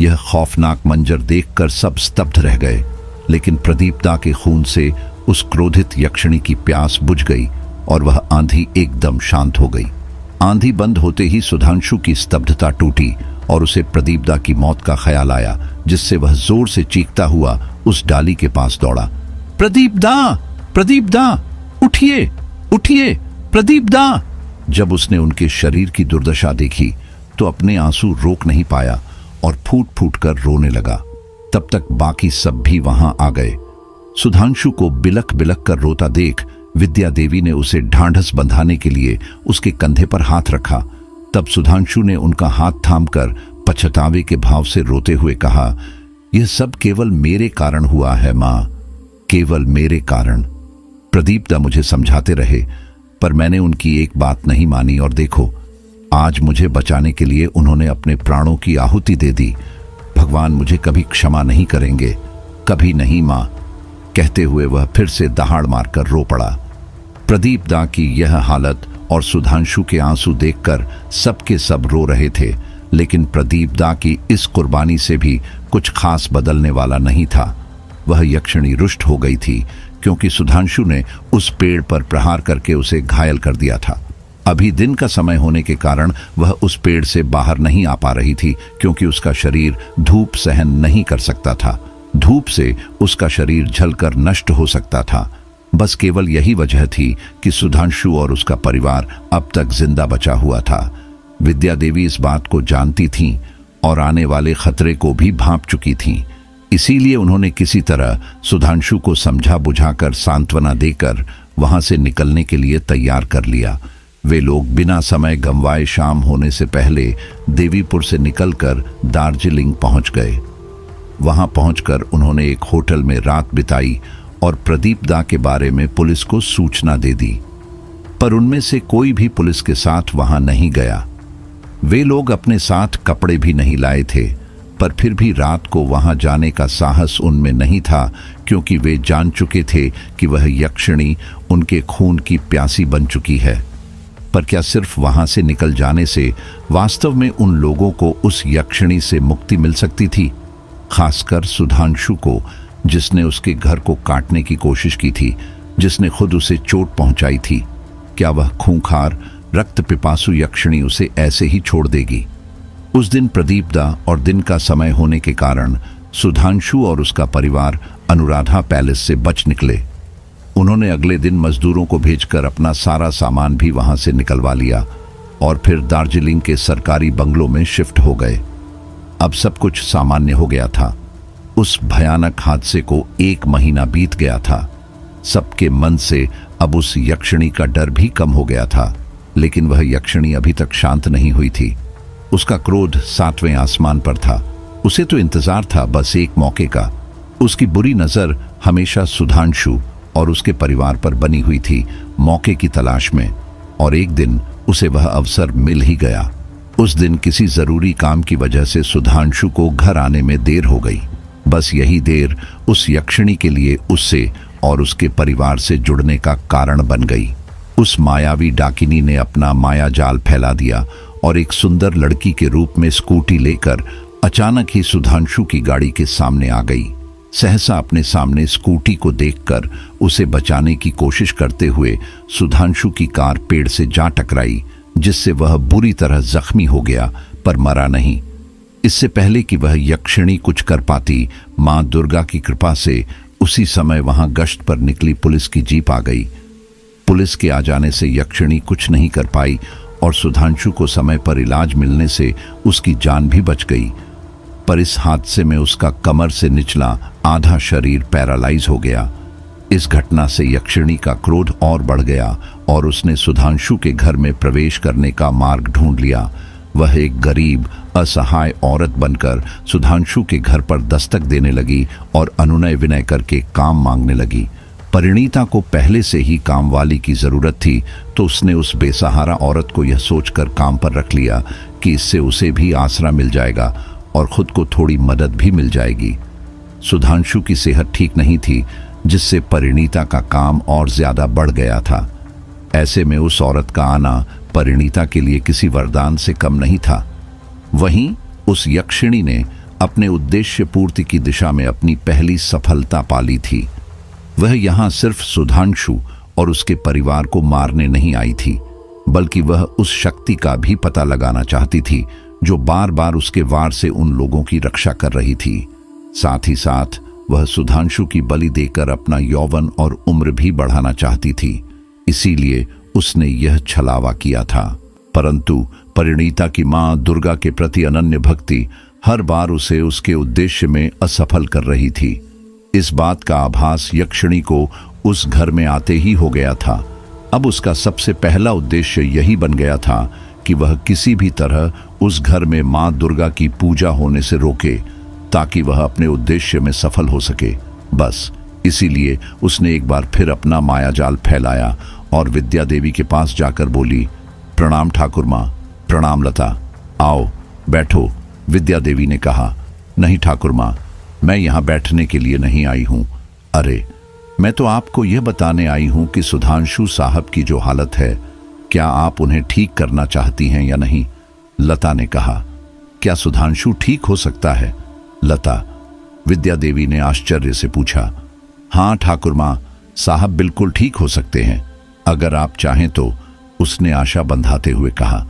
यह खौफनाक मंजर देखकर सब स्तब्ध रह गए, लेकिन प्रदीप दा के खून से उस क्रोधित यक्षिणी की प्यास बुझ गई और वह आंधी एकदम शांत हो गई। आंधी बंद होते ही सुधांशु की स्तब्धता टूटी और उसे प्रदीप दा की मौत का ख्याल आया, जिससे वह जोर से चीखता हुआ उस डाली के पास दौड़ा। प्रदीप दा, उठिए, उठिए, प्रदीप दा। जब उसने उनके शरीर की दुर्दशा देखी तो अपने आंसू रोक नहीं पाया और फूट फूट कर रोने लगा। तब तक बाकी सब भी वहां आ गए। सुधांशु को बिलख बिलख कर रोता देख विद्या देवी ने उसे ढांढस बंधाने के लिए उसके कंधे पर हाथ रखा। तब सुधांशु ने उनका हाथ थामकर पछतावे के भाव से रोते हुए कहा, यह सब केवल मेरे कारण हुआ है मां, केवल मेरे कारण। प्रदीप दा मुझे समझाते रहे, पर मैंने उनकी एक बात नहीं मानी, और देखो आज मुझे बचाने के लिए उन्होंने अपने प्राणों की आहुति दे दी। भगवान मुझे कभी क्षमा नहीं करेंगे, कभी नहीं मां। कहते हुए वह फिर से दहाड़ मारकर रो पड़ा। प्रदीप दा की यह हालत और सुधांशु के आंसू देखकर सबके सब रो रहे थे, लेकिन प्रदीप दा की इस कुर्बानी से भी कुछ खास बदलने वाला नहीं था। वह यक्षिणी रुष्ट हो गई थी, क्योंकि सुधांशु ने उस पेड़ पर प्रहार करके उसे घायल कर दिया था। अभी दिन का समय होने के कारण वह उस पेड़ से बाहर नहीं आ पा रही थी, क्योंकि उसका शरीर धूप सहन नहीं कर सकता था। धूप से उसका शरीर जलकर नष्ट हो सकता था। बस केवल यही वजह थी कि सुधांशु और उसका परिवार अब तक जिंदा बचा हुआ था। विद्या देवी इस बात को जानती थीं और आने वाले खतरे को भी भांप चुकी थीं। इसीलिए उन्होंने किसी तरह सुधांशु को समझा बुझाकर सांत्वना देकर वहां से निकलने के लिए तैयार कर लिया। वे लोग बिना समय गंवाए शाम होने से पहले देवीपुर से निकलकर दार्जिलिंग पहुंच गए। वहां पहुंचकर उन्होंने एक होटल में रात बिताई और प्रदीप दा के बारे में पुलिस को सूचना दे दी, पर उनमें से कोई भी पुलिस के साथ वहां नहीं गया। वे लोग अपने साथ कपड़े भी नहीं लाए थे, पर फिर भी रात को वहां जाने का साहस उनमें नहीं था, क्योंकि वे जान चुके थे कि वह यक्षिणी उनके खून की प्यासी बन चुकी है। पर क्या सिर्फ वहां से निकल जाने से वास्तव में उन लोगों को उस यक्षिणी से मुक्ति मिल सकती थी? खासकर सुधांशु को, जिसने उसके घर को काटने की कोशिश की थी, जिसने खुद उसे चोट पहुंचाई थी। क्या वह खूंखार रक्त पिपासु यक्षिणी उसे ऐसे ही छोड़ देगी? उस दिन प्रदीप दा और दिन का समय होने के कारण सुधांशु और उसका परिवार अनुराधा पैलेस से बच निकले। उन्होंने अगले दिन मजदूरों को भेजकर अपना सारा सामान भी वहां से निकलवा लिया और फिर दार्जिलिंग के सरकारी बंगलों में शिफ्ट हो गए। अब सब कुछ सामान्य हो गया था। उस भयानक हादसे को 1 महीना बीत गया था। सबके मन से अब उस यक्षिणी का डर भी कम हो गया था, लेकिन वह यक्षिणी अभी तक शांत नहीं हुई थी। उसका क्रोध 7वें आसमान पर था। उसे तो इंतजार था बस एक मौके का। उसकी बुरी नजर हमेशा सुधांशु और उसके परिवार पर बनी हुई थी, मौके की तलाश में, और एक दिन उसे वह अवसर मिल ही गया। उस दिन किसी जरूरी काम की वजह से सुधांशु को घर आने में देर हो गई। बस यही देर उस यक्षिणी के लिए उससे और उसके परिवार से जुड़ने का कारण बन गई। उस मायावी डाकिनी ने अपना माया जाल फैला दिया और एक सुंदर लड़की के रूप में स्कूटी लेकर अचानक ही सुधांशु की गाड़ी के सामने आ गई। सहसा अपने सामने स्कूटी को देखकर उसे बचाने की कोशिश करते हुए सुधांशु की कार पेड़ से जा टकराई, जिससे वह बुरी तरह जख्मी हो गया पर मरा नहीं। इससे पहले कि वह यक्षिणी कुछ कर पाती, मां दुर्गा की कृपा से उसी समय वहां गश्त पर निकली पुलिस की जीप आ गई। पुलिस के आ जाने से यक्षिणी कुछ नहीं कर पाई और सुधांशु को समय पर इलाज मिलने से उसकी जान भी बच गई। पर इस हादसे में उसका कमर से निचला आधा शरीर पैरालाइज हो गया। इस घटना से यक्षिणी का क्रोध और बढ़ गया और उसने सुधांशु के घर में प्रवेश करने का मार्ग ढूंढ लिया। वह एक गरीब असहाय औरत बनकर सुधांशु के घर पर दस्तक देने लगी और अनुनय विनय करके काम मांगने लगी। परिणीता को पहले से ही काम वाली की जरूरत थी, तो उसने उस बेसहारा औरत को यह सोचकर काम पर रख लिया कि इससे उसे भी आसरा मिल जाएगा और खुद को थोड़ी मदद भी मिल जाएगी। सुधांशु की सेहत ठीक नहीं थी, जिससे परिणीता का काम और ज्यादा बढ़ गया था। ऐसे में उस औरत का आना परिणीता के लिए किसी वरदान से कम नहीं था। वहीं उस यक्षिणी ने अपने उद्देश्य पूर्ति की दिशा में अपनी पहली सफलता पाली थी। वह यहां सिर्फ सुधांशु और उसके परिवार को मारने नहीं आई थी, बल्कि वह उस शक्ति का भी पता लगाना चाहती थी जो बार बार उसके वार से उन लोगों की रक्षा कर रही थी। साथ ही साथ वह सुधांशु की बलि देकर अपना यौवन और उम्र भी बढ़ाना चाहती थी। इसीलिए उसने यह छलावा किया था। परंतु परिणीता की मां दुर्गा के प्रति अनन्य भक्ति हर बार उसे उसके उद्देश्य में असफल कर रही थी। इस बात का आभास यक्षिणी को उस घर में आते ही हो गया था। अब उसका सबसे पहला उद्देश्य यही बन गया था कि वह किसी भी तरह उस घर में मां दुर्गा की पूजा होने से रोके, ताकि वह अपने उद्देश्य में सफल हो सके। बस इसीलिए उसने एक बार फिर अपना मायाजाल फैलाया और विद्या देवी के पास जाकर बोली, प्रणाम ठाकुर मां। प्रणाम लता, आओ बैठो। विद्या देवी ने कहा, नहीं ठाकुर मां, मैं यहाँ बैठने के लिए नहीं आई हूँ। अरे, मैं तो आपको यह बताने आई हूँ कि सुधांशु साहब की जो हालत है, क्या आप उन्हें ठीक करना चाहती हैं या नहीं? लता ने कहा, क्या सुधांशु ठीक हो सकता है? लता, विद्या देवी ने आश्चर्य से पूछा। हाँ ठाकुर मां, साहब बिल्कुल ठीक हो सकते हैं, अगर आप चाहें तो, उसने आशा बंधाते हुए कहा।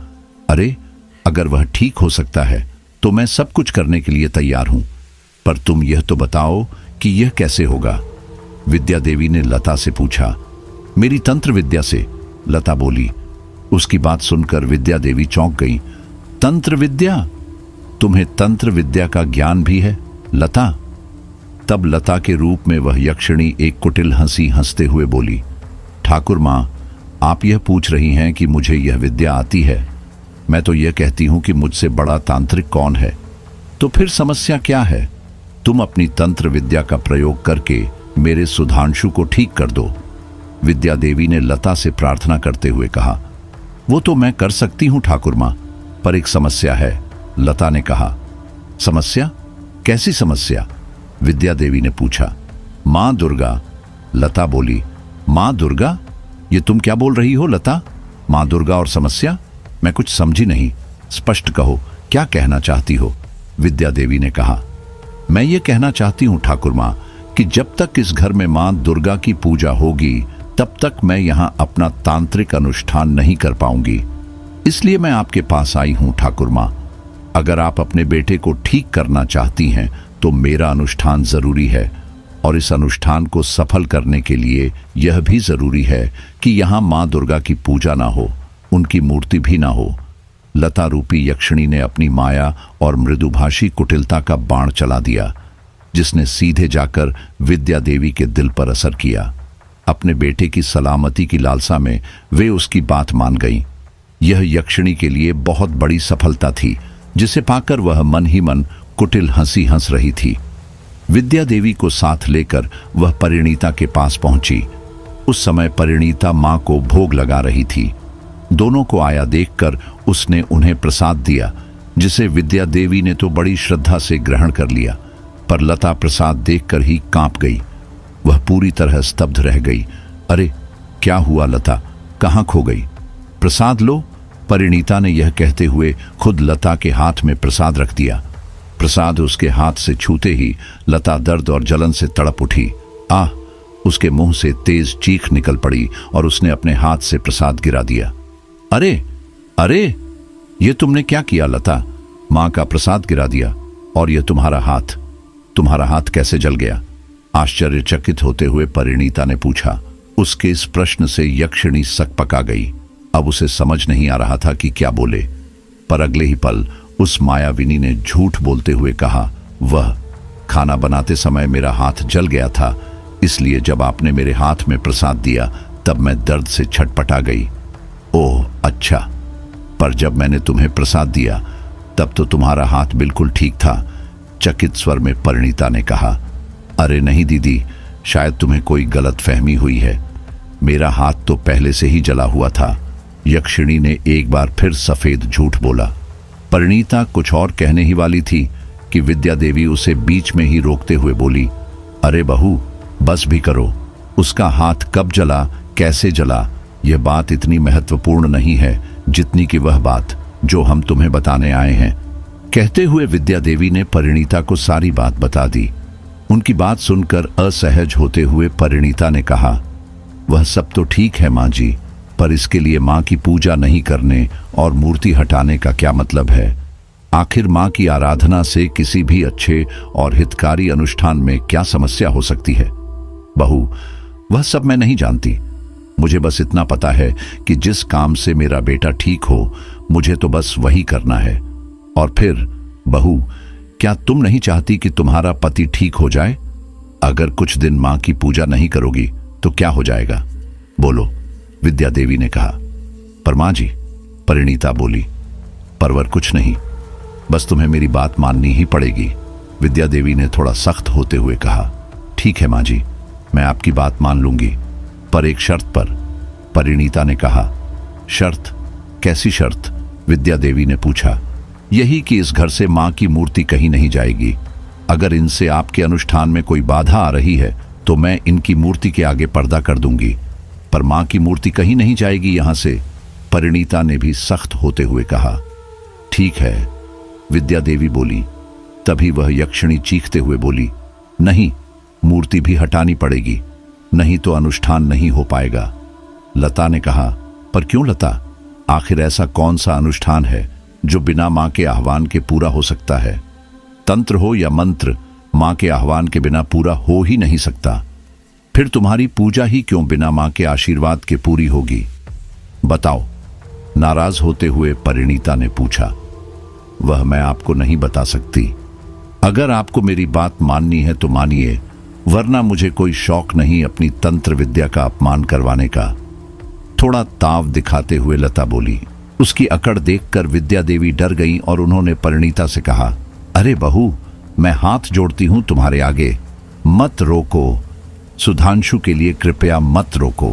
अरे, अगर वह ठीक हो सकता है तो मैं सब कुछ करने के लिए तैयार हूं, पर तुम यह तो बताओ कि यह कैसे होगा? विद्या देवी ने लता से पूछा। मेरी तंत्र विद्या से, लता बोली। उसकी बात सुनकर विद्या देवी चौंक गई। तंत्र विद्या? तुम्हें तंत्र विद्या का ज्ञान भी है लता? तब लता के रूप में वह यक्षिणी एक कुटिल हंसी हंसते हुए बोली, ठाकुर मां, आप यह पूछ रही हैं कि मुझे यह विद्या आती है। मैं तो यह कहती हूं कि मुझसे बड़ा तांत्रिक कौन है। तो फिर समस्या क्या है? तुम अपनी तंत्र विद्या का प्रयोग करके मेरे सुधांशु को ठीक कर दो। विद्या देवी ने लता से प्रार्थना करते हुए कहा। वो तो मैं कर सकती हूं ठाकुर मां, पर एक समस्या है, लता ने कहा। समस्या? कैसी समस्या? विद्या देवी ने पूछा। मां दुर्गा, लता बोली। मां दुर्गा? ये तुम क्या बोल रही हो लता? मां दुर्गा और समस्या? मैं कुछ समझी नहीं, स्पष्ट कहो, क्या कहना चाहती हो? विद्या देवी ने कहा। मैं ये कहना चाहती हूं ठाकुर मां कि जब तक इस घर में मां दुर्गा की पूजा होगी, तब तक मैं यहां अपना तांत्रिक अनुष्ठान नहीं कर पाऊंगी। इसलिए मैं आपके पास आई हूं ठाकुर मां। अगर आप अपने बेटे को ठीक करना चाहती हैं तो मेरा अनुष्ठान जरूरी है, और इस अनुष्ठान को सफल करने के लिए यह भी जरूरी है कि यहां मां दुर्गा की पूजा ना हो, उनकी मूर्ति भी ना हो। लता रूपी यक्षिणी ने अपनी माया और मृदुभाषी कुटिलता का बाण चला दिया, जिसने सीधे जाकर विद्या देवी के दिल पर असर किया। अपने बेटे की सलामती की लालसा में वे उसकी बात मान गईं। यह यक्षिणी के लिए बहुत बड़ी सफलता थी, जिसे पाकर वह मन ही मन कुटिल हंसी हंस रही थी। विद्या देवी को साथ लेकर वह परिणीता के पास पहुंची। उस समय परिणीता मां को भोग लगा रही थी। दोनों को आया देखकर उसने उन्हें प्रसाद दिया, जिसे विद्या देवी ने तो बड़ी श्रद्धा से ग्रहण कर लिया, पर लता प्रसाद देखकर ही कांप गई। वह पूरी तरह स्तब्ध रह गई। अरे, क्या हुआ लता? कहाँ खो गई? प्रसाद लो। परिणीता ने यह कहते हुए खुद लता के हाथ में प्रसाद रख दिया। प्रसाद उसके हाथ से छूते ही लता दर्द और जलन से तड़प उठी। आह! उसके मुंह से तेज चीख निकल पड़ी और उसने अपने हाथ से प्रसाद गिरा दिया। अरे अरे, ये तुमने क्या किया लता? मां का प्रसाद गिरा दिया और यह तुम्हारा हाथ कैसे जल गया? आश्चर्यचकित होते हुए परिणीता ने पूछा। उसके इस प्रश्न से यक्षिणी सकपका गई। अब उसे समझ नहीं आ रहा था कि क्या बोले, पर अगले ही पल उस मायाविनी ने झूठ बोलते हुए कहा, वह खाना बनाते समय मेरा हाथ जल गया था, इसलिए जब आपने मेरे हाथ में प्रसाद दिया तब मैं दर्द से छटपटा गई। ओह अच्छा, पर जब मैंने तुम्हें प्रसाद दिया तब तो तुम्हारा हाथ बिल्कुल ठीक था, चकित स्वर में परिणीता ने कहा। अरे नहीं दीदी, शायद तुम्हें कोई गलत फहमी हुई है, मेरा हाथ तो पहले से ही जला हुआ था। यक्षिणी ने एक बार फिर सफेद झूठ बोला। परिणीता कुछ और कहने ही वाली थी कि विद्या देवी उसे बीच में ही रोकते हुए बोली, अरे बहू, बस भी करो। उसका हाथ कब जला, कैसे जला, यह बात इतनी महत्वपूर्ण नहीं है जितनी कि वह बात जो हम तुम्हें बताने आए हैं। कहते हुए विद्या देवी ने परिणीता को सारी बात बता दी। उनकी बात सुनकर असहज होते हुए परिणीता ने कहा, वह सब तो ठीक है मां जी, पर इसके लिए मां की पूजा नहीं करने और मूर्ति हटाने का क्या मतलब है? आखिर मां की आराधना से किसी भी अच्छे और हितकारी अनुष्ठान में क्या समस्या हो सकती है? बहू, वह सब मैं नहीं जानती। मुझे बस इतना पता है कि जिस काम से मेरा बेटा ठीक हो, मुझे तो बस वही करना है। और फिर बहू, क्या तुम नहीं चाहती कि तुम्हारा पति ठीक हो जाए? अगर कुछ दिन मां की पूजा नहीं करोगी तो क्या हो जाएगा? बोलो, विद्या देवी ने कहा। पर मां जी, परिणीता बोली, परवर कुछ नहीं, बस तुम्हें मेरी बात माननी ही पड़ेगी। विद्या देवी ने थोड़ा सख्त होते हुए कहा, ठीक है मां जी, मैं आपकी बात मान लूंगी, पर एक शर्त पर। परिणीता ने कहा, शर्त? कैसी शर्त? विद्या देवी ने पूछा। यही कि इस घर से मां की मूर्ति कहीं नहीं जाएगी। अगर इनसे आपके अनुष्ठान में कोई बाधा आ रही है तो मैं इनकी मूर्ति के आगे पर्दा कर दूंगी, पर मां की मूर्ति कहीं नहीं जाएगी यहां से। परिणीता ने भी सख्त होते हुए कहा। ठीक है, विद्या देवी बोली। तभी वह यक्षिणी चीखते हुए बोली, नहीं, मूर्ति भी हटानी पड़ेगी, नहीं तो अनुष्ठान नहीं हो पाएगा। लता ने कहा, पर क्यों लता? आखिर ऐसा कौन सा अनुष्ठान है जो बिना मां के आह्वान के पूरा हो सकता है? तंत्र हो या मंत्र, मां के आह्वान के बिना पूरा हो ही नहीं सकता। फिर तुम्हारी पूजा ही क्यों बिना मां के आशीर्वाद के पूरी होगी? बताओ, नाराज होते हुए परिणीता ने पूछा। वह मैं आपको नहीं बता सकती। अगर आपको मेरी बात माननी है तो मानिए, वरना मुझे कोई शौक नहीं अपनी तंत्र विद्या का अपमान करवाने का। थोड़ा ताव दिखाते हुए लता बोली। उसकी अकड़ देखकर विद्या देवी डर गईं और उन्होंने परिणीता से कहा, अरे बहू, मैं हाथ जोड़ती हूं तुम्हारे आगे, मत रोको। सुधांशु के लिए कृपया मत रोको।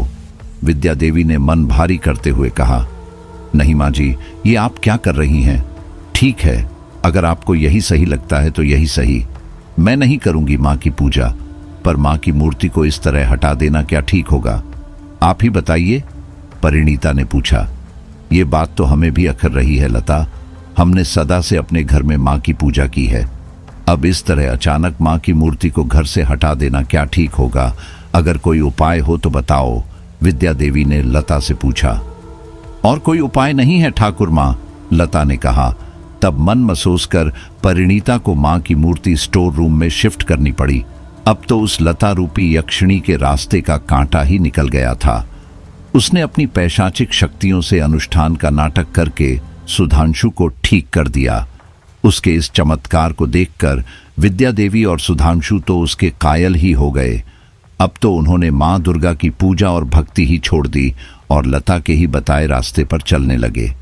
विद्या देवी ने मन भारी करते हुए कहा, नहीं मां जी, ये आप क्या कर रही हैं? ठीक है, अगर आपको यही सही लगता है तो यही सही, मैं नहीं करूंगी मां की पूजा, पर मां की मूर्ति को इस तरह हटा देना क्या ठीक होगा? आप ही बताइए, परिणीता ने पूछा। ये बात तो हमें भी अखर रही है लता, हमने सदा से अपने घर में मां की पूजा की है, अब इस तरह अचानक मां की मूर्ति को घर से हटा देना क्या ठीक होगा? अगर कोई उपाय हो तो बताओ, विद्या देवी ने लता से पूछा। और कोई उपाय नहीं है ठाकुर मां, लता ने कहा। तब मन महसूस कर परिणीता को मां की मूर्ति स्टोर रूम में शिफ्ट करनी पड़ी। अब तो उस लता रूपी यक्षिणी के रास्ते का कांटा ही निकल गया था। उसने अपनी पैशाचिक शक्तियों से अनुष्ठान का नाटक करके सुधांशु को ठीक कर दिया। उसके इस चमत्कार को देखकर विद्या देवी और सुधांशु तो उसके कायल ही हो गए। अब तो उन्होंने मां दुर्गा की पूजा और भक्ति ही छोड़ दी और लता के ही बताए रास्ते पर चलने लगे।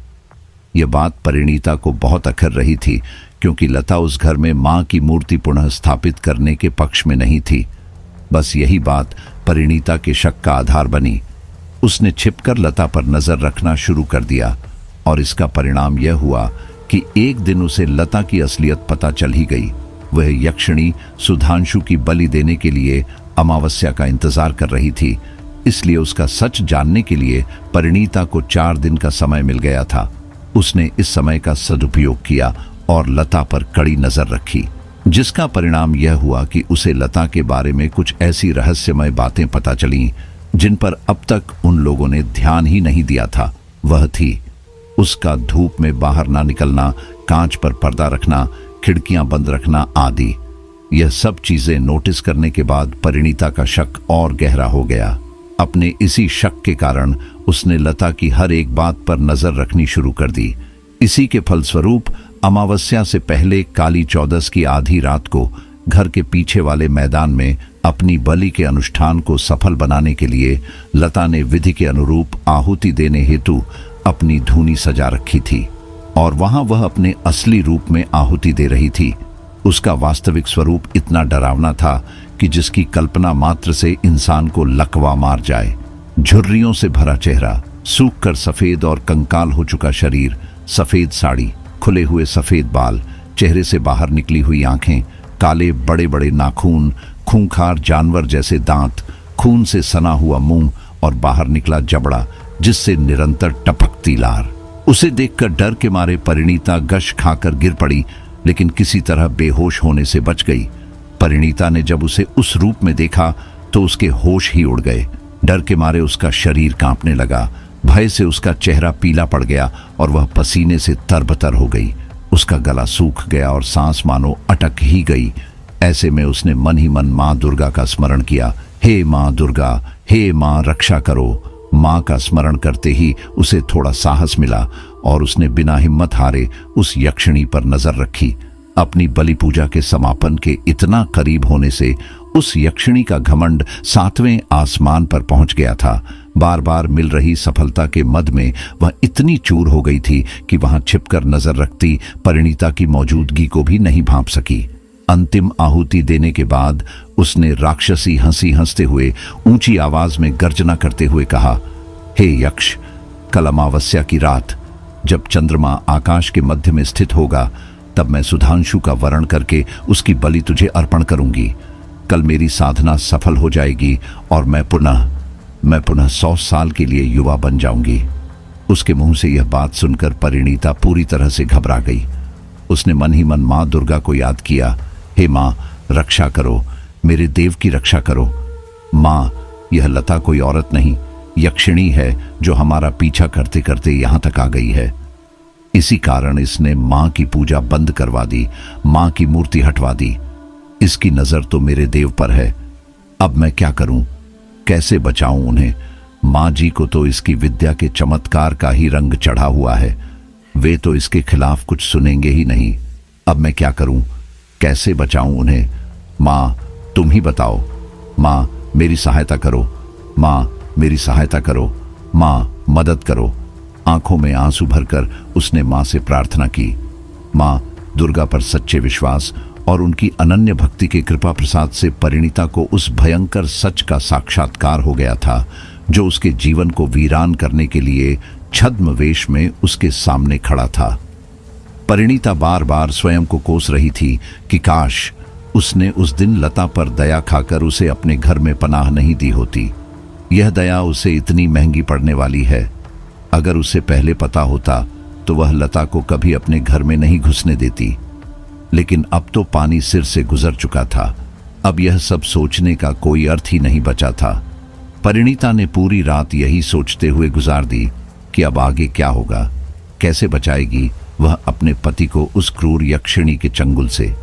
यह बात परिणीता को बहुत अखर रही थी, क्योंकि लता उस घर में मां की मूर्ति पुनः स्थापित करने के पक्ष में नहीं थी। बस यही बात परिणीता के शक का आधार बनी। उसने छिपकर लता पर नजर रखना शुरू कर दिया और इसका परिणाम यह हुआ कि एक दिन उसे लता की असलियत पता चल ही गई। वह यक्षिणी सुधांशु की बलि देने के लिए अमावस्या का इंतजार कर रही थी। इसलिए उसका सच जानने के लिए परिणीता को 4 दिन का समय मिल गया था। उसने इस समय का सदुपयोग किया और लता पर कड़ी नजर रखी, जिसका परिणाम यह हुआ कि उसे लता के बारे में कुछ ऐसी रहस्यमय बातें पता चलीं जिन पर अब तक उन लोगों ने ध्यान ही नहीं दिया था। वह थी उसका धूप में बाहर ना निकलना, कांच पर पर्दा रखना, खिड़कियां बंद रखना आदि। यह सब चीजें नोटिस करने के बाद परिणीता का शक और गहरा हो गया। अपने इसी शक के कारण उसने लता की हर एक बात पर नजर रखनी शुरू कर दी। इसी के फलस्वरूप अमावस्या से पहले काली चौदस की आधी रात को घर के पीछे वाले मैदान में अपनी बलि के अनुष्ठान को सफल बनाने के लिए लता ने विधि के अनुरूप आहुति देने हेतु अपनी धूनी सजा रखी थी और वहां वह अपने असली रूप में आहुति दे रही थी। उसका वास्तविक स्वरूप इतना डरावना था कि जिसकी कल्पना मात्र से इंसान को लकवा मार जाए। झुर्रियों से भरा चेहरा, सूखकर सफेद और कंकाल हो चुका शरीर, सफेद साड़ी, खुले हुए सफेद बाल, चेहरे से बाहर निकली हुई आंखें, काले बड़े बड़े नाखून, खूंखार जानवर जैसे दांत, खून से सना हुआ मुंह और बाहर निकला जबड़ा जिससे निरंतर टपकती लार। उसे देखकर डर के मारे परिणीता गश खाकर गिर पड़ी, लेकिन किसी तरह बेहोश होने से बच गई। परिणीता ने जब उसे उस रूप में देखा तो उसके होश ही उड़ गए। डर के मारे उसका शरीर कांपने लगा, भय से उसका चेहरा पीला पड़ गया और वह पसीने से तरबतर हो गई। उसका गला सूख गया और सांस मानो अटक ही गई। ऐसे में उसने मन ही मन माँ दुर्गा का स्मरण किया। हे माँ दुर्गा, हे माँ रक्षा करो। माँ का स्मरण करते ही उसे थोड़ा साहस मिला और उसने बिना हिम्मत हारे उस यक्षिणी पर नजर रखी। अपनी बलि पूजा के समापन के इतना करीब होने से उस यक्षिणी का घमंड 7वें आसमान पर पहुंच गया था। बार बार मिल रही सफलता के मद में वह इतनी चूर हो गई थी कि वहां छिपकर नजर रखती परिणीता की मौजूदगी को भी नहीं भांप सकी। अंतिम आहुति देने के बाद उसने राक्षसी हंसी हंसते हुए ऊंची आवाज में गर्जना करते हुए कहा, हे यक्ष, कल अमावस्या की रात जब चंद्रमा आकाश के मध्य में स्थित होगा तब मैं सुधांशु का वरण करके उसकी बलि तुझे अर्पण करूंगी। कल मेरी साधना सफल हो जाएगी और मैं पुनः 100 साल के लिए युवा बन जाऊंगी। उसके मुंह से यह बात सुनकर परिणीता पूरी तरह से घबरा गई। उसने मन ही मन माँ दुर्गा को याद किया। हे माँ, रक्षा करो, मेरे देव की रक्षा करो। माँ, यह लता कोई औरत नहीं, यक्षिणी है जो हमारा पीछा करते करते यहां तक आ गई है। इसी कारण इसने माँ की पूजा बंद करवा दी, माँ की मूर्ति हटवा दी। इसकी नजर तो मेरे देव पर है। अब मैं क्या करूं, कैसे बचाऊं उन्हें? माँ जी को तो इसकी विद्या के चमत्कार का ही रंग चढ़ा हुआ है। वे तो इसके खिलाफ कुछ सुनेंगे ही नहीं। अब मैं क्या करूं, कैसे बचाऊं उन्हें? माँ, तुम ही बताओ। माँ, मेरी सहायता करो। माँ, मेरी सहायता करो। माँ, मदद करो। आंखों में आंसू भरकर उसने माँ से प्रार्थना की। माँ दुर्गा पर सच्चे विश्वास और उनकी अनन्य भक्ति के कृपा प्रसाद से परिणीता को उस भयंकर सच का साक्षात्कार हो गया था जो उसके जीवन को वीरान करने के लिए छद्म वेश में उसके सामने खड़ा था। परिणीता बार बार स्वयं को कोस रही थी कि काश उसने उस दिन लता पर दया खाकर उसे अपने घर में पनाह नहीं दी होती। यह दया उसे इतनी महंगी पड़ने वाली है। अगर उसे पहले पता होता तो वह लता को कभी अपने घर में नहीं घुसने देती। लेकिन अब तो पानी सिर से गुजर चुका था। अब यह सब सोचने का कोई अर्थ ही नहीं बचा था। परिणीता ने पूरी रात यही सोचते हुए गुजार दी कि अब आगे क्या होगा, कैसे बचाएगी वह अपने पति को उस क्रूर यक्षिणी के चंगुल से।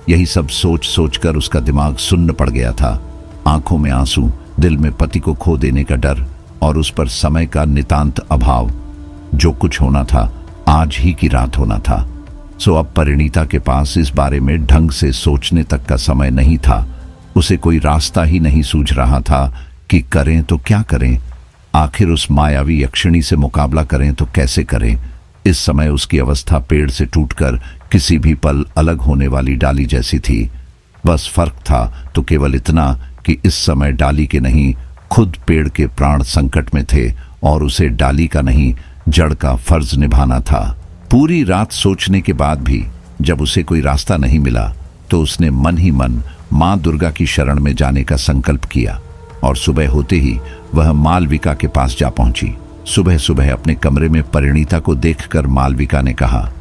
यही सब सोच सोचकर उसका दिमाग सुन्न पड़ गया था। आंखों में आंसू, दिल में पति को खो देने का डर और उस पर समय का नितांत अभाव। जो कुछ होना था आज ही की रात होना था। सो अब परिणीता के पास इस बारे में ढंग से सोचने तक का समय नहीं था। उसे कोई रास्ता ही नहीं सूझ रहा था कि करें तो क्या करें। आखिर उस मायावी यक्षिणी से मुकाबला करें तो कैसे करें। इस समय उसकी अवस्था पेड़ से टूटकर किसी भी पल अलग होने वाली डाली जैसी थी। बस फर्क था तो केवल इतना कि इस समय डाली के नहीं खुद पेड़ के प्राण संकट में थे और उसे डाली का नहीं जड़ का फर्ज निभाना था। पूरी रात सोचने के बाद भी जब उसे कोई रास्ता नहीं मिला तो उसने मन ही मन माँ दुर्गा की शरण में जाने का संकल्प किया। और सुबह होते ही वह मालविका के पास जा पहुंची। सुबह सुबह अपने कमरे में परिणीता को देखकर मालविका ने कहा,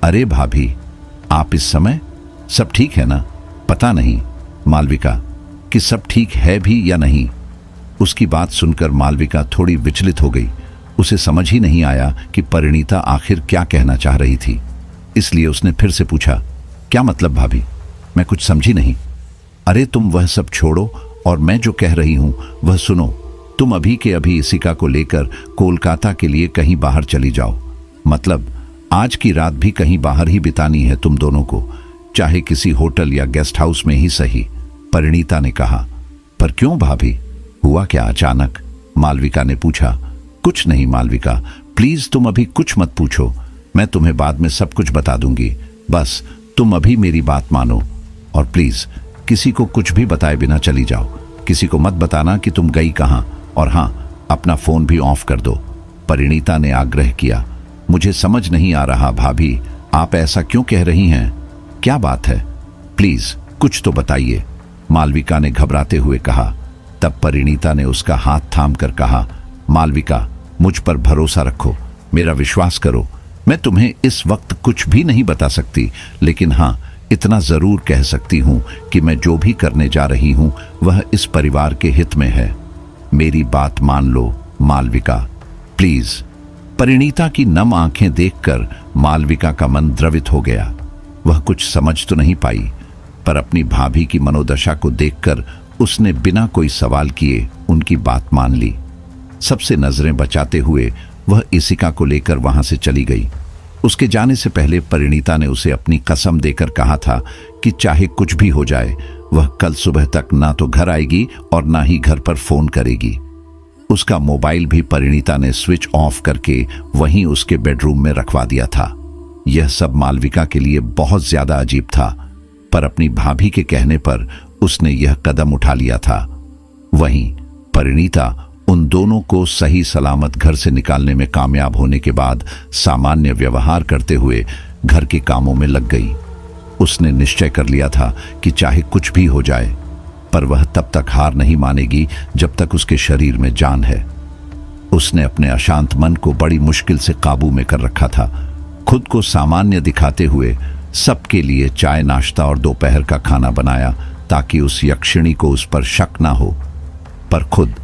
अरे भाभी, आप इस समय? सब ठीक है ना? पता नहीं मालविका कि सब ठीक है भी या नहीं। उसकी बात सुनकर मालविका थोड़ी विचलित हो गई। उसे समझ ही नहीं आया कि परिणीता आखिर क्या कहना चाह रही थी। इसलिए उसने फिर से पूछा, क्या मतलब भाभी? मैं कुछ समझी नहीं। अरे तुम वह सब छोड़ो और मैं जो कह रही हूं वह सुनो। तुम अभी के अभी इसिका को लेकर कोलकाता के लिए कहीं बाहर चली जाओ। मतलब आज की रात भी कहीं बाहर ही बितानी है तुम दोनों को, चाहे किसी होटल या गेस्ट हाउस में ही सही। परिणीता ने कहा। पर क्यों भाभी, हुआ क्या अचानक? मालविका ने पूछा। कुछ नहीं मालविका, प्लीज तुम अभी कुछ मत पूछो, मैं तुम्हें बाद में सब कुछ बता दूंगी। बस तुम अभी मेरी बात मानो और प्लीज किसी को कुछ भी बताए बिना चली जाओ। किसी को मत बताना कि तुम गई कहां, और हां, अपना फोन भी ऑफ कर दो। परिणीता ने आग्रह किया। मुझे समझ नहीं आ रहा भाभी, आप ऐसा क्यों कह रही हैं? क्या बात है? प्लीज कुछ तो बताइए, मालविका ने घबराते हुए कहा। तब परिणीता ने उसका हाथ थाम कर कहा, मालविका, मुझ पर भरोसा रखो, मेरा विश्वास करो। मैं तुम्हें इस वक्त कुछ भी नहीं बता सकती, लेकिन हां, इतना जरूर कह सकती हूं कि मैं जो भी करने जा रही हूं वह इस परिवार के हित में है। मेरी बात मान लो मालविका, प्लीज। परिणीता की नम आंखें देखकर मालविका का मन द्रवित हो गया। वह कुछ समझ तो नहीं पाई, पर अपनी भाभी की मनोदशा को देखकर उसने बिना कोई सवाल किए उनकी बात मान ली। सबसे नजरें बचाते हुए वह इसिका को लेकर वहां से चली गई। उसके जाने से पहले परिणीता ने उसे अपनी कसम देकर कहा था कि चाहे कुछ भी हो जाए, वह कल सुबह तक ना तो घर आएगी और ना ही घर पर फोन करेगी। उसका मोबाइल भी परिणीता ने स्विच ऑफ करके वहीं उसके बेडरूम में रखवा दिया था। यह सब मालविका के लिए बहुत ज्यादा अजीब था, पर अपनी भाभी के कहने पर उसने यह कदम उठा लिया था। वहीं परिणीता उन दोनों को सही सलामत घर से निकालने में कामयाब होने के बाद सामान्य व्यवहार करते हुए घर के कामों में लग गई। उसने निश्चय कर लिया था कि चाहे कुछ भी हो जाए, पर वह तब तक हार नहीं मानेगी जब तक उसके शरीर में जान है। उसने अपने अशांत मन को बड़ी मुश्किल से काबू में कर रखा था। खुद को सामान्य दिखाते हुए सबके लिए चाय, नाश्ता और दोपहर का खाना बनाया ताकि उस यक्षिणी को उस पर शक ना हो। पर खुद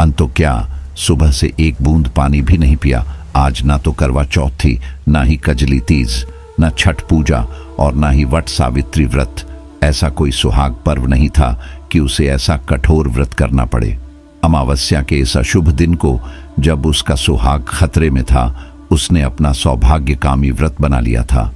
अंतो क्या, सुबह से एक बूंद पानी भी नहीं पिया। आज ना तो करवा चौथ थी, ना ही कजली तीज, ना छठ पूजा और ना ही वट सावित्री व्रत। ऐसा कोई सुहाग पर्व नहीं था कि उसे ऐसा कठोर व्रत करना पड़े। अमावस्या के इस अशुभ दिन को, जब उसका सुहाग खतरे में था, उसने अपना सौभाग्यकामी व्रत बना लिया था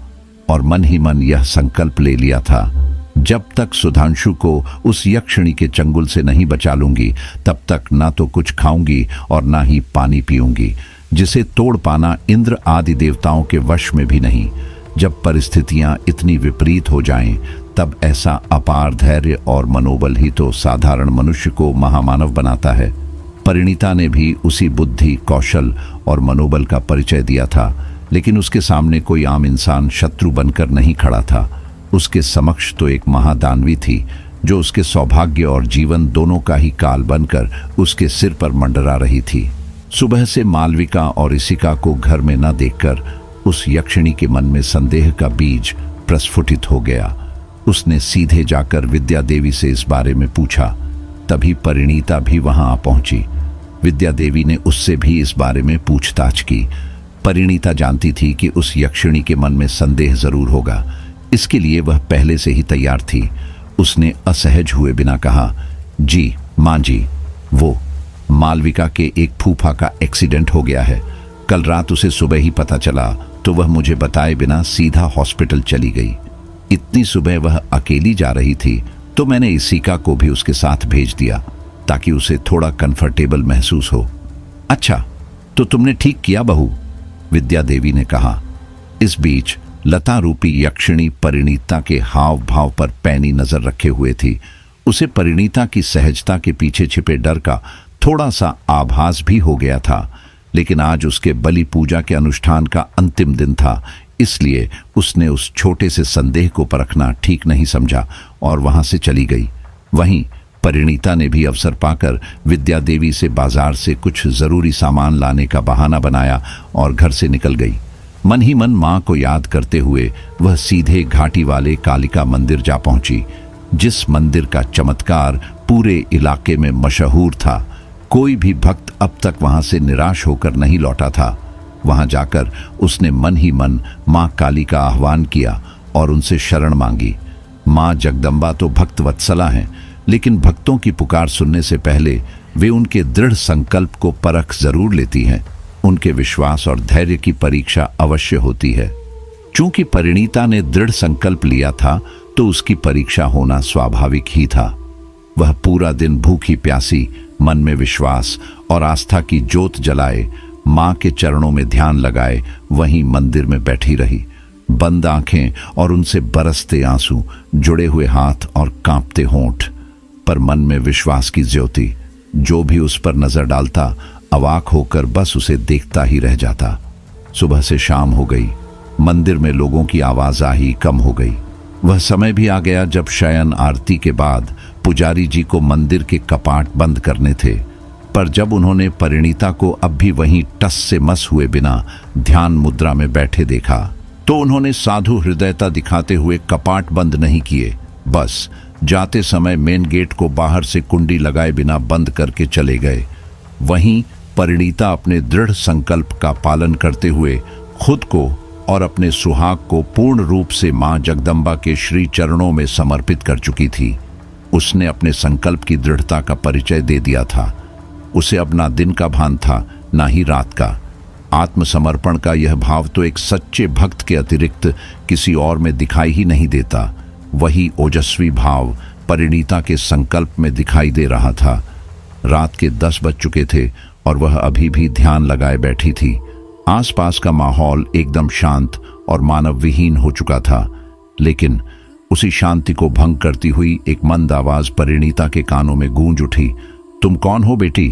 और मन ही मन यह संकल्प ले लिया था, जब तक सुधांशु को उस यक्षिणी के चंगुल से नहीं बचा लूंगी, तब तक ना तो कुछ खाऊंगी और ना ही पानी पीऊंगी, जिसे तोड़ पाना इंद्र आदि देवताओं के वश में भी नहीं। जब परिस्थितियां इतनी विपरीत हो जाएं, तब ऐसा अपार धैर्य और मनोबल ही तो साधारण मनुष्य को महामानव बनाता है। परिणीता ने भी उसी बुद्धि, कौशल और मनोबल का परिचय दिया था, लेकिन उसके सामने कोई आम इंसान शत्रु बनकर नहीं खड़ा था। उसके समक्ष तो एक महादानवी थी, जो उसके सौभाग्य और जीवन दोनों का ही काल बनकर उसके सिर पर मंडरा रही थी। सुबह से मालविका और इसिका को घर में न देखकर उस यक्षिणी के मन में संदेह का बीज प्रस्फुटित हो गया। उसने सीधे जाकर विद्या देवी से इस बारे में पूछा। तभी परिणीता भी वहां आ पहुंची। विद्या देवी ने उससे भी इस बारे में पूछताछ की। परिणीता जानती थी कि उस यक्षिणी के मन में संदेह जरूर होगा, इसके लिए वह पहले से ही तैयार थी। उसने असहज हुए बिना कहा, जी मां जी, वो मालविका के एक फूफा का एक्सीडेंट हो गया है। कल रात उसे सुबह ही पता चला तो वह मुझे बताए बिना सीधा हॉस्पिटल चली गई। इतनी सुबह वह अकेली जा रही थी तो मैंने इसिका को भी उसके साथ भेज दिया ताकि उसे थोड़ा कंफर्टेबल महसूस हो। अच्छा, तो तुमने ठीक किया बहू, विद्या देवी ने कहा। इस बीच लता रूपी यक्षिणी परिणीता के हाव भाव पर पैनी नजर रखे हुए थी। उसे परिणीता की सहजता के पीछे छिपे डर का थोड़ा सा आभास भी हो गया था, लेकिन आज उसके बलि पूजा के अनुष्ठान का अंतिम दिन था, इसलिए उसने उस छोटे से संदेह को परखना ठीक नहीं समझा और वहां से चली गई। वहीं परिणीता ने भी अवसर पाकर विद्या देवी से बाजार से कुछ जरूरी सामान लाने का बहाना बनाया और घर से निकल गई। मन ही मन मां को याद करते हुए वह सीधे घाटी वाले कालिका मंदिर जा पहुंची, जिस मंदिर का चमत्कार पूरे इलाके में मशहूर था। कोई भी भक्त अब तक वहां से निराश होकर नहीं लौटा था। वहां जाकर उसने मन ही मन मां काली का आह्वान किया और उनसे शरण मांगी। मां जगदम्बा तो भक्त वत्सला हैं, लेकिन भक्तों की पुकार सुनने से पहले वे उनके दृढ़ संकल्प को परख जरूर लेती हैं। उनके विश्वास और धैर्य की परीक्षा अवश्य होती है। चूंकि परिणीता ने दृढ़ संकल्प लिया था, तो उसकी परीक्षा होना स्वाभाविक ही था। वह पूरा दिन भूखी प्यासी मन में विश्वास और आस्था की ज्योत जलाए, मां के चरणों में ध्यान लगाए वहीं मंदिर में बैठी रही। बंद आंखें और उनसे बरसते आंसू, जुड़े हुए हाथ और कांपते होंठ, पर मन में विश्वास की ज्योति। जो भी उस पर नजर डालता अवाक होकर बस उसे देखता ही रह जाता। सुबह से शाम हो गई। मंदिर में लोगों की आवाजाही कम हो गई। वह समय भी आ गया जब शयन आरती के बाद पुजारी जी को मंदिर के कपाट बंद करने थे। पर जब उन्होंने परिणीता को अब भी वहीं टस से मस हुए बिना ध्यान मुद्रा में बैठे देखा, तो उन्होंने साधु हृदयता दिखाते हुए कपाट बंद नहीं किए, बस जाते समय मेन गेट को बाहर से कुंडी लगाए बिना बंद करके चले गए। वहीं परिणीता अपने दृढ़ संकल्प का पालन करते हुए खुद को और अपने सुहाग को पूर्ण रूप से मां जगदम्बा के श्री चरणों में समर्पित कर चुकी थी। उसने अपने संकल्प की दृढ़ता का परिचय दे दिया था। उसे अब ना दिन का भान था, ना ही रात का। आत्मसमर्पण का यह भाव तो एक सच्चे भक्त के अतिरिक्त किसी और में दिखाई ही नहीं देता। वही ओजस्वी भाव परिणीता के संकल्प में दिखाई दे रहा था। रात के 10 बज चुके थे और वह अभी भी ध्यान लगाए बैठी थी। आसपास का माहौल एकदम शांत और मानव विहीन हो चुका था, लेकिन उसी शांति को भंग करती हुई एक मंद आवाज परिणीता के कानों में गूंज उठी। तुम कौन हो बेटी?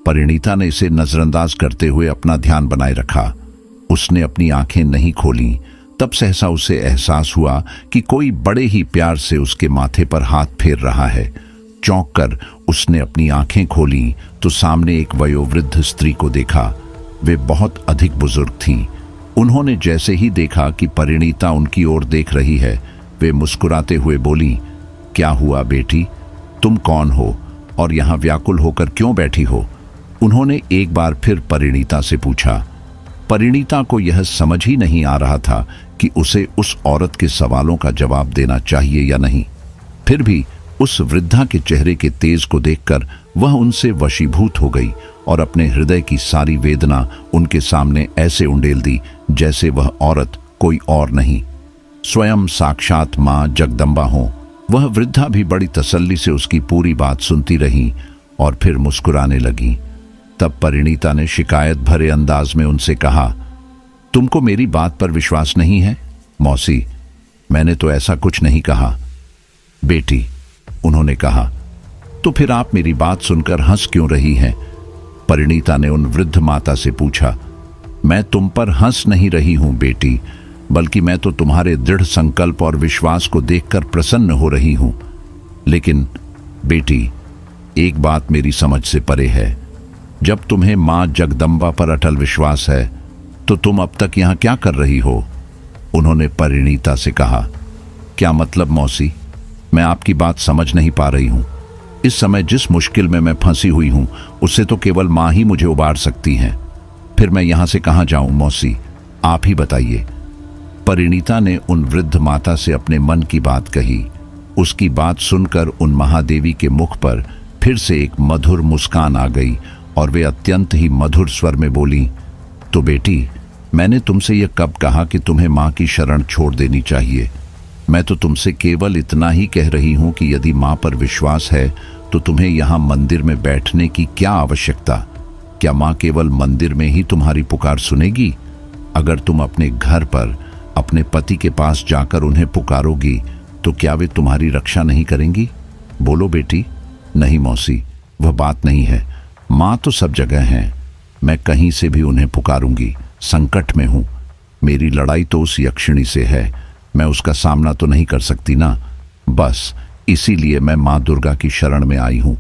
परिणीता ने इसे नजरअंदाज करते हुए अपना ध्यान बनाए रखा। उसने अपनी आंखें नहीं खोली। तब सहसा उसे एहसास हुआ कि कोई बड़े ही प्यार से उसके माथे पर हाथ फेर रहा है। चौंक कर उसने अपनी आंखें खोली तो सामने एक वयोवृद्ध स्त्री को देखा। वे बहुत अधिक बुजुर्ग थीं। उन्होंने जैसे ही देखा कि परिणीता उनकी ओर देख रही है, वे मुस्कुराते हुए बोली, क्या हुआ बेटी? तुम कौन हो और यहाँ व्याकुल होकर क्यों बैठी हो? उन्होंने एक बार फिर परिणीता से पूछा। परिणीता को यह समझ ही नहीं आ रहा था कि उसे उस औरत के सवालों का जवाब देना चाहिए या नहीं। फिर भी उस वृद्धा के चेहरे के तेज को देखकर वह उनसे वशीभूत हो गई और अपने हृदय की सारी वेदना उनके सामने ऐसे उंडेल दी जैसे वह औरत कोई और नहीं, स्वयं साक्षात मां जगदम्बा हो। वह वृद्धा भी बड़ी तसल्ली से उसकी पूरी बात सुनती रही और फिर मुस्कुराने लगी। तब परिणीता ने शिकायत भरे अंदाज में उनसे कहा, तुमको मेरी बात पर विश्वास नहीं है? मौसी, मैंने तो ऐसा कुछ नहीं कहा। बेटी, उन्होंने कहा, तो फिर आप मेरी बात सुनकर हंस क्यों रही हैं? परिणीता ने उन वृद्ध माता से पूछा। मैं तुम पर हंस नहीं रही हूं बेटी, बल्कि मैं तो तुम्हारे दृढ़ संकल्प और विश्वास को देखकर प्रसन्न हो रही हूं। लेकिन बेटी, एक बात मेरी समझ से परे है। जब तुम्हें मां जगदम्बा पर अटल विश्वास है, तो तुम अब तक यहां क्या कर रही हो? उन्होंने परिणीता से कहा। क्या मतलब मौसी? मैं आपकी बात समझ नहीं पा रही हूं। इस समय जिस मुश्किल में मैं फंसी हुई हूं, उससे तो केवल मां ही मुझे उबार सकती हैं। फिर मैं यहां से कहां जाऊं मौसी? आप ही बताइए। परिणीता ने उन वृद्ध माता से अपने मन की बात कही। उसकी बात सुनकर उन महादेवी के मुख पर फिर से एक मधुर मुस्कान आ गई और वे अत्यंत ही मधुर स्वर में बोली, तो बेटी, मैंने तुमसे यह कब कहा कि तुम्हें मां की शरण छोड़ देनी चाहिए? मैं तो तुमसे केवल इतना ही कह रही हूं कि यदि मां पर विश्वास है तो तुम्हें यहां मंदिर में बैठने की क्या आवश्यकता? क्या मां केवल मंदिर में ही तुम्हारी पुकार सुनेगी? अगर तुम अपने घर पर अपने पति के पास जाकर उन्हें पुकारोगी तो क्या वे तुम्हारी रक्षा नहीं करेंगी? बोलो बेटी। नहीं मौसी, वह बात नहीं है। मां तो सब जगह है। मैं कहीं से भी उन्हें पुकारूंगी। संकट में हूं। मेरी लड़ाई तो उस यक्षिणी से है। मैं उसका सामना तो नहीं कर सकती ना। बस इसीलिए मैं माँ दुर्गा की शरण में आई हूं।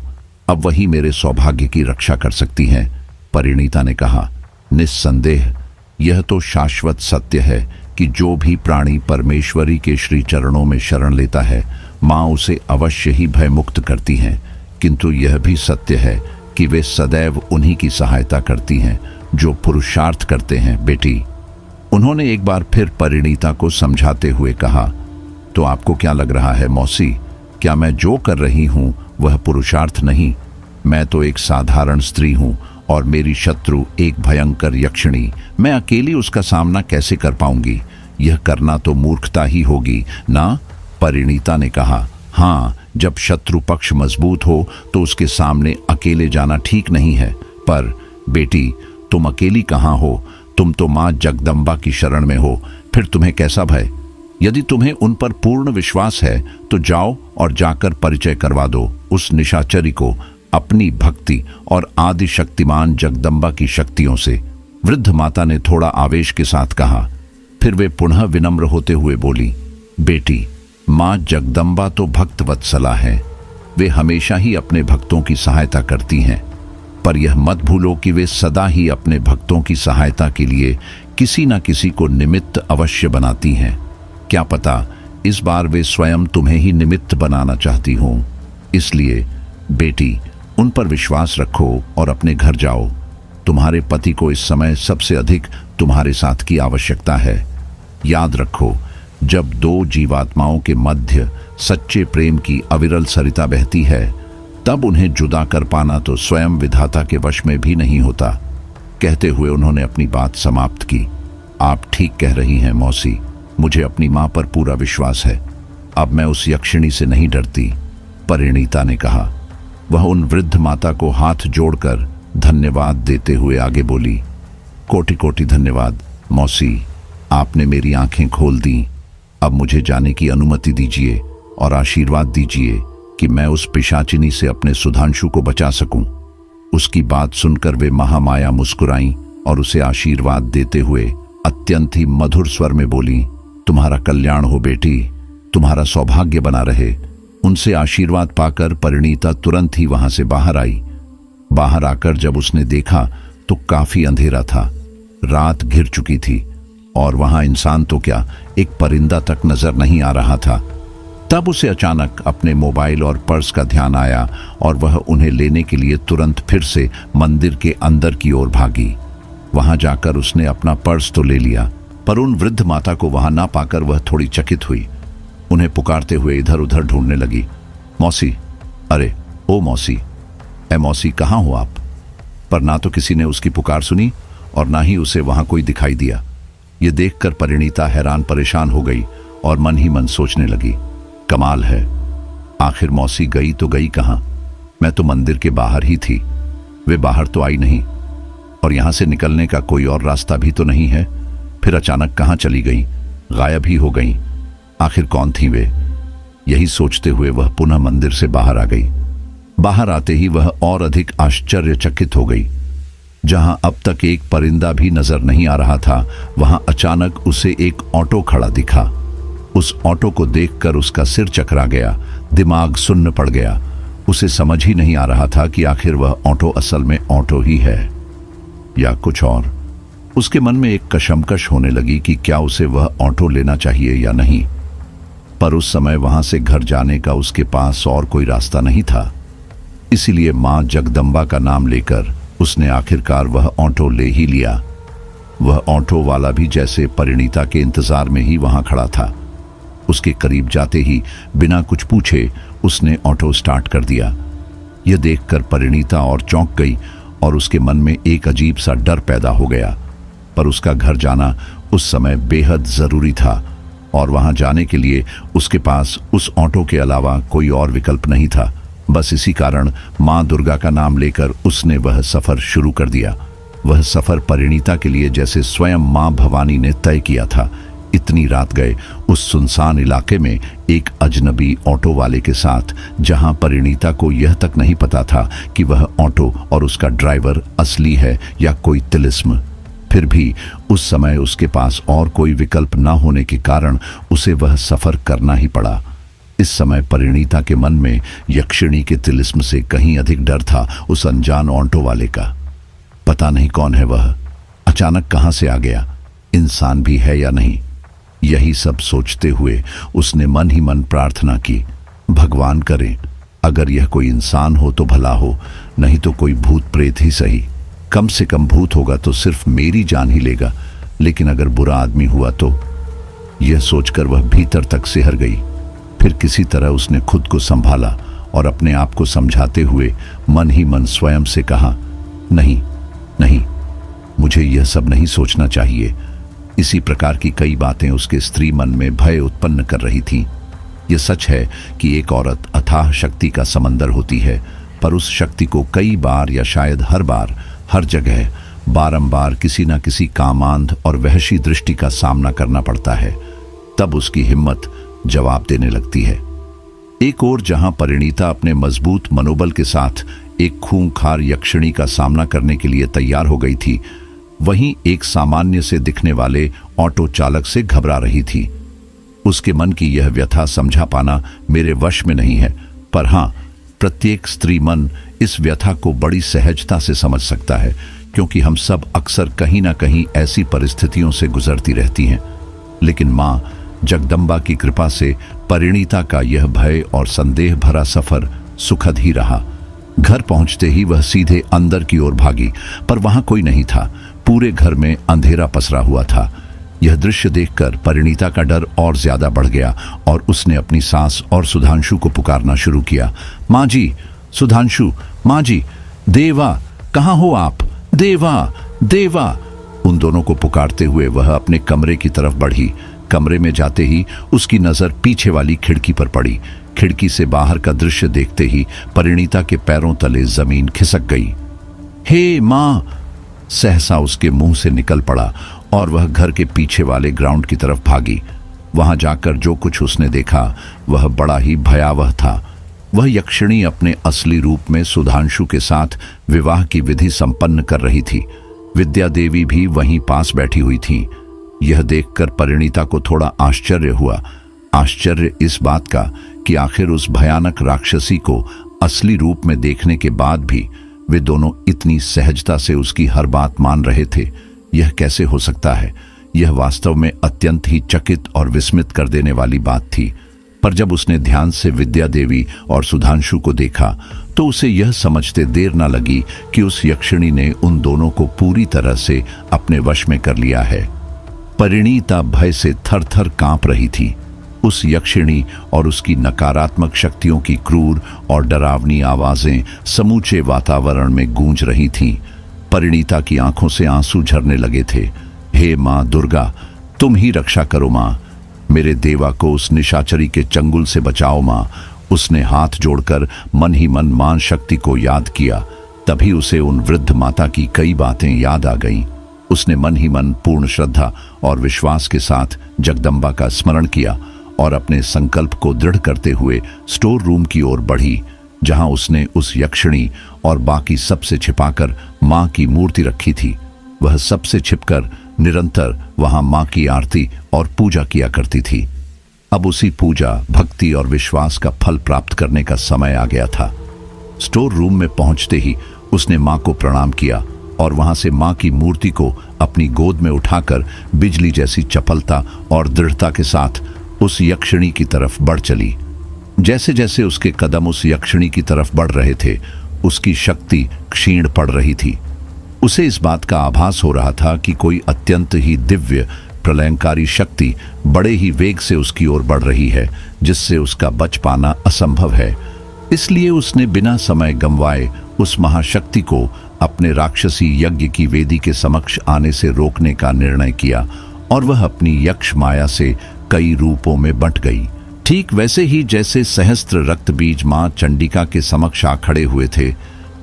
अब वही मेरे सौभाग्य की रक्षा कर सकती हैं। परिणीता ने कहा, निस्संदेह यह तो शाश्वत सत्य है कि जो भी प्राणी परमेश्वरी के श्री चरणों में शरण लेता है, माँ उसे अवश्य ही भयमुक्त करती हैं। किंतु यह भी सत्य है कि वे सदैव उन्हीं की सहायता करती हैं जो पुरुषार्थ करते हैं। बेटी, उन्होंने एक बार फिर परिणीता को समझाते हुए कहा, तो आपको क्या लग रहा है मौसी, क्या मैं जो कर रही हूं वह पुरुषार्थ नहीं? मैं तो एक साधारण स्त्री हूं और मेरी शत्रु एक भयंकर यक्षिणी। मैं अकेली उसका सामना कैसे कर पाऊंगी? यह करना तो मूर्खता ही होगी ना? परिणीता ने कहा, हाँ, जब शत्रु पक्ष मजबूत हो तो उसके सामने अकेले जाना ठीक नहीं है। पर बेटी, तुम अकेली कहाँ हो? तुम तो माँ जगदम्बा की शरण में हो, फिर तुम्हें कैसा भय? यदि तुम्हें उन पर पूर्ण विश्वास है तो जाओ और जाकर परिचय करवा दो उस निशाचरी को अपनी भक्ति और आदि शक्तिमान जगदम्बा की शक्तियों से। वृद्ध माता ने थोड़ा आवेश के साथ कहा। फिर वे पुनः विनम्र होते हुए बोली, बेटी, माँ जगदम्बा तो भक्त वत्सला है। वे हमेशा ही अपने भक्तों की सहायता करती हैं, पर यह मत भूलो कि वे सदा ही अपने भक्तों की सहायता के लिए किसी न किसी को निमित्त अवश्य बनाती हैं। क्या पता इस बार वे स्वयं तुम्हें ही निमित्त बनाना चाहती हों। इसलिए बेटी, उन पर विश्वास रखो और अपने घर जाओ। तुम्हारे पति को इस समय सबसे अधिक तुम्हारे साथ की आवश्यकता है। याद रखो, जब दो जीवात्माओं के मध्य सच्चे प्रेम की अविरल सरिता बहती है, तब उन्हें जुदा कर पाना तो स्वयं विधाता के वश में भी नहीं होता। कहते हुए उन्होंने अपनी बात समाप्त की। आप ठीक कह रही हैं मौसी, मुझे अपनी मां पर पूरा विश्वास है। अब मैं उस यक्षिणी से नहीं डरती, परिणीता ने कहा। वह उन वृद्ध माता को हाथ जोड़कर धन्यवाद देते हुए आगे बोली, कोटि कोटि धन्यवाद मौसी, आपने मेरी आंखें खोल दी। अब मुझे जाने की अनुमति दीजिए और आशीर्वाद दीजिए कि मैं उस पिशाचिनी से अपने सुधांशु को बचा सकूं। उसकी बात सुनकर वे महामाया मुस्कुराईं और उसे आशीर्वाद देते हुए अत्यंत ही मधुर स्वर में बोली, तुम्हारा कल्याण हो बेटी, तुम्हारा सौभाग्य बना रहे। उनसे आशीर्वाद पाकर परिणीता तुरंत ही वहां से बाहर आई। बाहर आकर जब उसने देखा तो काफी अंधेरा था, रात घिर चुकी थी और वहां इंसान तो क्या, एक परिंदा तक नजर नहीं आ रहा था। तब उसे अचानक अपने मोबाइल और पर्स का ध्यान आया और वह उन्हें लेने के लिए तुरंत फिर से मंदिर के अंदर की ओर भागी। वहां जाकर उसने अपना पर्स तो ले लिया, पर उन वृद्ध माता को वहां ना पाकर वह थोड़ी चकित हुई। उन्हें पुकारते हुए इधर उधर ढूंढने लगी। मौसी, अरे ओ मौसी, ए मौसी, कहाँ हो आप? पर ना तो किसी ने उसकी पुकार सुनी और ना ही उसे वहां कोई दिखाई दिया। ये देखकर परिणीता हैरान परेशान हो गई और मन ही मन सोचने लगी, कमाल है, आखिर मौसी गई तो गई कहाँ? मैं तो मंदिर के बाहर ही थी, वे बाहर तो आई नहीं और यहां से निकलने का कोई और रास्ता भी तो नहीं है। फिर अचानक कहाँ चली गई, गायब ही हो गई। आखिर कौन थी वे? यही सोचते हुए वह पुनः मंदिर से बाहर आ गई। बाहर आते ही वह और अधिक आश्चर्यचकित हो गई। जहां अब तक एक परिंदा भी नजर नहीं आ रहा था, वहां अचानक उसे एक ऑटो खड़ा दिखा। उस ऑटो को देखकर उसका सिर चकरा गया, दिमाग सुन्न पड़ गया। उसे समझ ही नहीं आ रहा था कि आखिर वह ऑटो असल में ऑटो ही है या कुछ और। उसके मन में एक कशमकश होने लगी कि क्या उसे वह ऑटो लेना चाहिए या नहीं, पर उस समय वहां से घर जाने का उसके पास और कोई रास्ता नहीं था। इसीलिए मां जगदम्बा का नाम लेकर उसने आखिरकार वह ऑटो ले ही लिया। वह ऑटो वाला भी जैसे परिणीता के इंतजार में ही वहां खड़ा था। उसके करीब जाते ही बिना कुछ पूछे उसने ऑटो स्टार्ट कर दिया। यह देखकर परिणीता और चौंक गई और उसके मन में एक अजीब सा डर पैदा हो गया। पर उसका घर जाना उस समय बेहद जरूरी था और वहां जाने के लिए उसके पास उस ऑटो के अलावा कोई और विकल्प नहीं था। बस इसी कारण मां दुर्गा का नाम लेकर उसने वह सफर शुरू कर दिया। वह सफर परिणीता के लिए जैसे स्वयं मां भवानी ने तय किया था। इतनी रात गए उस सुनसान इलाके में एक अजनबी ऑटो वाले के साथ, जहां परिणीता को यह तक नहीं पता था कि वह ऑटो और उसका ड्राइवर असली है या कोई तिलिस्म। फिर भी उस समय उसके पास और कोई विकल्प न होने के कारण उसे वह सफर करना ही पड़ा। इस समय परिणीता के मन में यक्षिणी के तिलिस्म से कहीं अधिक डर था उस अनजान ऑटो वाले का। पता नहीं कौन है वह, अचानक कहां से आ गया, इंसान भी है या नहीं। यही सब सोचते हुए उसने मन ही मन प्रार्थना की, भगवान करे अगर यह कोई इंसान हो तो भला हो, नहीं तो कोई भूत प्रेत ही सही। कम से कम भूत होगा तो सिर्फ मेरी जान ही लेगा, लेकिन अगर बुरा आदमी हुआ तो। यह सोचकर वह भीतर तक सिहर गई। फिर किसी तरह उसने खुद को संभाला और अपने आप को समझाते हुए मन ही मन स्वयं से कहा, नहीं नहीं, मुझे यह सब नहीं सोचना चाहिए। इसी प्रकार की कई बातें उसके स्त्री मन में भय उत्पन्न कर रही थीं। यह सच है कि एक औरत अथाह शक्ति का समंदर होती है, पर उस शक्ति को कई बार या शायद हर बार, हर जगह बारंबार किसी न किसी कामांध और वहशी दृष्टि का सामना करना पड़ता है। तब उसकी हिम्मत जवाब देने लगती है। एक ओर जहां परिणीता अपने मजबूत मनोबल के साथ एक खूंखार यक्षिणी का सामना करने के लिए तैयार हो गई थी, वहीं एक सामान्य से दिखने वाले ऑटो चालक से घबरा रही थी। उसके मन की यह व्यथा समझा पाना मेरे वश में नहीं है, पर हां, प्रत्येक स्त्री मन इस व्यथा को बड़ी सहजता से समझ सकता है, क्योंकि हम सब अक्सर कहीं ना कहीं ऐसी परिस्थितियों से गुजरती रहती हैं। लेकिन मां जगदम्बा की कृपा से परिणीता का यह भय और संदेह भरा सफर सुखद ही रहा। घर पहुंचते ही वह सीधे अंदर की ओर भागी, पर वहां कोई नहीं था। पूरे घर में अंधेरा पसरा हुआ था। यह दृश्य देखकर परिणीता का डर और ज्यादा बढ़ गया और उसने अपनी सास और सुधांशु को पुकारना शुरू किया। माँ जी, सुधांशु, माँ जी, देवा, कहाँ हो आप? देवा, देवा। उन दोनों को पुकारते हुए वह अपने कमरे की तरफ बढ़ी। कमरे में जाते ही उसकी नजर पीछे वाली खिड़की पर पड़ी। खिड़की से बाहर का दृश्य देखते ही परिणीता के पैरों तले जमीन खिसक गई। हे मां, सहसा उसके मुंह से निकल पड़ा और वह घर के पीछे वाले ग्राउंड की तरफ भागी। वहां जाकर जो कुछ उसने देखा वह बड़ा ही भयावह था। वह यक्षिणी अपने असली रूप में सुधांशु के साथ विवाह की विधि संपन्न कर रही थी। विद्या देवी भी वहीं पास बैठी हुई थी। यह देखकर परिणीता को थोड़ा आश्चर्य हुआ। आश्चर्य इस बात का कि आखिर उस भयानक राक्षसी को असली रूप में देखने के बाद भी वे दोनों इतनी सहजता से उसकी हर बात मान रहे थे। यह कैसे हो सकता है? यह वास्तव में अत्यंत ही चकित और विस्मित कर देने वाली बात थी। पर जब उसने ध्यान से विद्या देवी और सुधांशु को देखा तो उसे यह समझते देर न लगी कि उस यक्षिणी ने उन दोनों को पूरी तरह से अपने वश में कर लिया है। परिणीता भय से थर-थर कांप रही थी। उस यक्षिणी और उसकी नकारात्मक शक्तियों की क्रूर और डरावनी आवाजें समूचे वातावरण में गूंज रही थीं। परिणीता की आंखों से आंसू झरने लगे थे। हे मां दुर्गा, तुम ही रक्षा करो मां, मेरे देवा को उस निशाचरी के चंगुल से बचाओ मां। उसने हाथ जोड़कर मन ही मन मां शक्ति को याद किया। तभी उसे उन वृद्ध माता की कई बातें याद आ गईं। उसने मन ही मन पूर्ण श्रद्धा और विश्वास के साथ जगदम्बा का स्मरण किया और अपने संकल्प को दृढ़ करते हुए स्टोर रूम की ओर बढ़ी, जहां उसने उस यक्षिणी और बाकी सबसे छिपाकर मां की मूर्ति रखी थी। वह सबसे छिपकर निरंतर वहां मां की आरती और पूजा किया करती थी। अब उसी पूजा, भक्ति और विश्वास का फल प्राप्त करने का समय आ गया था। स्टोर रूम में पहुंचते ही उसने मां को प्रणाम किया और वहां से मां की मूर्ति को अपनी गोद में उठाकर बिजली जैसी चपलता और दृढ़ता के साथ उस यक्षिणी की तरफ बढ़ चली। जैसे जैसे उसके कदम उस यक्षिणी की तरफ बढ़ रहे थे, उसकी शक्ति क्षीण पड़ रही थी। उसे इस बात का आभास हो रहा था कि कोई अत्यंत ही दिव्य प्रलयंकारी शक्ति बड़े ही वेग से उसकी ओर बढ़ रही है, जिससे उसका बच पाना असंभव है। इसलिए उसने बिना समय गंवाए उस महाशक्ति को अपने राक्षसी यज्ञ की वेदी के समक्ष आने से रोकने का निर्णय किया और वह अपनी यक्ष माया से कई रूपों में बंट गई। ठीक वैसे ही जैसे सहस्त्र रक्त बीज मां चंडिका के समक्ष आ खड़े हुए थे,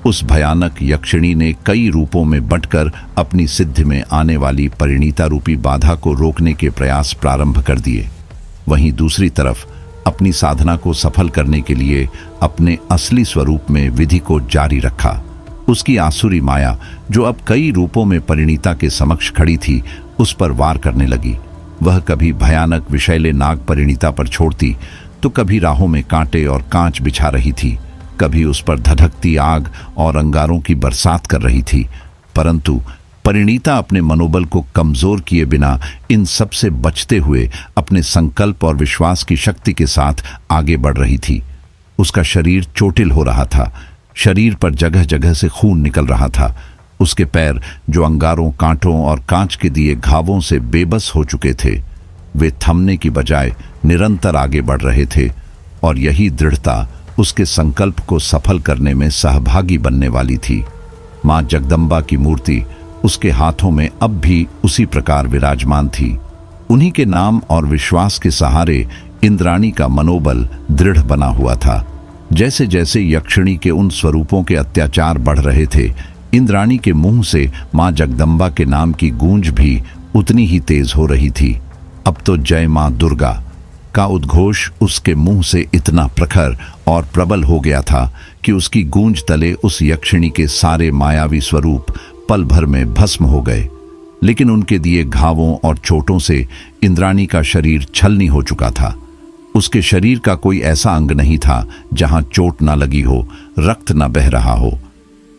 उस भयानक यक्षिणी ने कई रूपों में बंटकर अपनी सिद्धि में आने वाली परिणीता रूपी बाधा को रोकने के प्रयास प्रारंभ कर दिए। वहीं दूसरी तरफ अपनी साधना को सफल करने के लिए अपने असली स्वरूप में विधि को जारी रखा। उसकी आसुरी माया, जो अब कई रूपों में परिणीता के समक्ष खड़ी थी, उस पर वार करने लगी। वह कभी भयानक विषैले नाग परिणीता पर छोड़ती, तो कभी राहों में कांटे और कांच बिछा रही थी, कभी उस पर धधकती आग और अंगारों की बरसात कर रही थी। परंतु परिणीता अपने मनोबल को कमजोर किए बिना इन सब से बचते हुए अपने संकल्प और विश्वास की शक्ति के साथ आगे बढ़ रही थी। उसका शरीर चोटिल हो रहा था, शरीर पर जगह जगह से खून निकल रहा था। उसके पैर, जो अंगारों, कांटों और कांच के दिए घावों से बेबस हो चुके थे, वे थमने की बजाय निरंतर आगे बढ़ रहे थे, और यही दृढ़ता उसके संकल्प को सफल करने में सहभागी बनने वाली थी। मां जगदम्बा की मूर्ति उसके हाथों में अब भी उसी प्रकार विराजमान थी। उन्हीं के नाम और विश्वास के सहारे इंद्राणी का मनोबल दृढ़ बना हुआ था। जैसे जैसे यक्षिणी के उन स्वरूपों के अत्याचार बढ़ रहे थे, इंद्राणी के मुंह से मां जगदम्बा के नाम की गूंज भी उतनी ही तेज हो रही थी। अब तो जय मां दुर्गा का उद्घोष उसके मुंह से इतना प्रखर और प्रबल हो गया था कि उसकी गूंज तले उस यक्षिणी के सारे मायावी स्वरूप पल भर में भस्म हो गए। लेकिन उनके दिए घावों और चोटों से इंद्राणी का शरीर छलनी हो चुका था। उसके शरीर का कोई ऐसा अंग नहीं था जहां चोट ना लगी हो, रक्त ना बह रहा हो।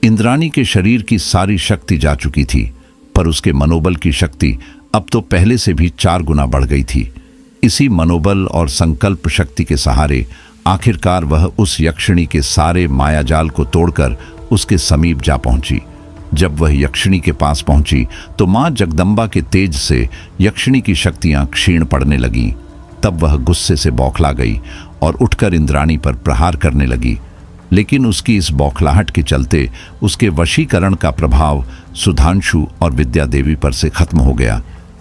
इंद्राणी के शरीर की सारी शक्ति जा चुकी थी, पर उसके मनोबल की शक्ति अब तो पहले से भी 4 गुना बढ़ गई थी। इसी मनोबल और संकल्प शक्ति के सहारे आखिरकार वह उस यक्षिणी के सारे मायाजाल को तोड़कर उसके समीप जा पहुंची। जब वह यक्षिणी के पास पहुंची तो मां जगदम्बा के तेज से यक्षिणी की शक्तियां क्षीण पड़ने लगीं। तब वह गुस्से से बौखला गई और उठकर इंद्राणी पर प्रहार करने लगी। लेकिन उसकी इस बौखलाहट के चलते उसके वशीकरण का प्रभाव सुधांशु और विद्या देवी पर से खत्म हो गया,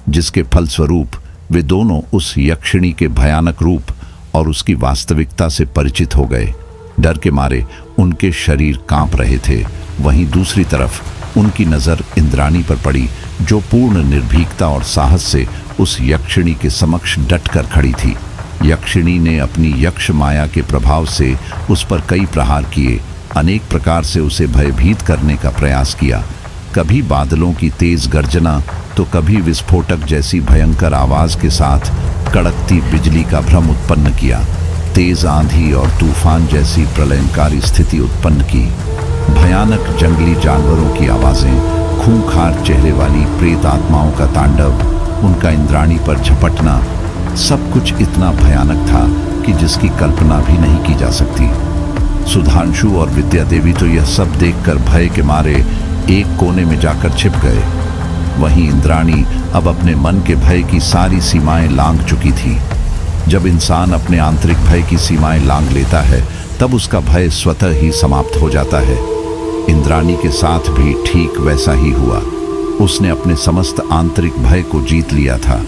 जिसके फलस्वरूप वे दोनों उस यक्षिणी के भयानक रूप और उसकी वास्तविकता से परिचित हो गए। डर के मारे उनके शरीर कांप रहे थे। वहीं दूसरी तरफ उनकी नजर इंद्राणी पर पड़ी, जो पूर्ण निर्भीकता और साहस से उस यक्षिणी के समक्ष डटकर खड़ी थी। यक्षिणी ने अपनी यक्ष माया के प्रभाव से उस पर कई प्रहार किए, अनेक प्रकार से उसे भयभीत करने का प्रयास किया। कभी बादलों की तेज गर्जना तो कभी विस्फोटक जैसी भयंकर आवाज के साथ कड़कती बिजली का भ्रम उत्पन्न किया। तेज आंधी और तूफान जैसी प्रलयंकारी स्थिति उत्पन्न की। भयानक जंगली जानवरों की आवाजें, खूंखार चेहरे वाली प्रेत आत्माओं का तांडव, उनका इंद्राणी पर झपटना, सब कुछ इतना भयानक था कि जिसकी कल्पना भी नहीं की जा सकती। सुधांशु और विद्या देवी तो यह सब देखकर भय के मारे एक कोने में जाकर छिप गए। वहीं इंद्राणी अब अपने मन के भय की सारी सीमाएं लांघ चुकी थी। जब इंसान अपने आंतरिक भय की सीमाएं लांघ लेता है, तब उसका भय स्वतः ही समाप्त हो जाता है। इंद्राणी के साथ भी ठीक वैसा ही हुआ। उसने अपने समस्त आंतरिक भय को जीत लिया था।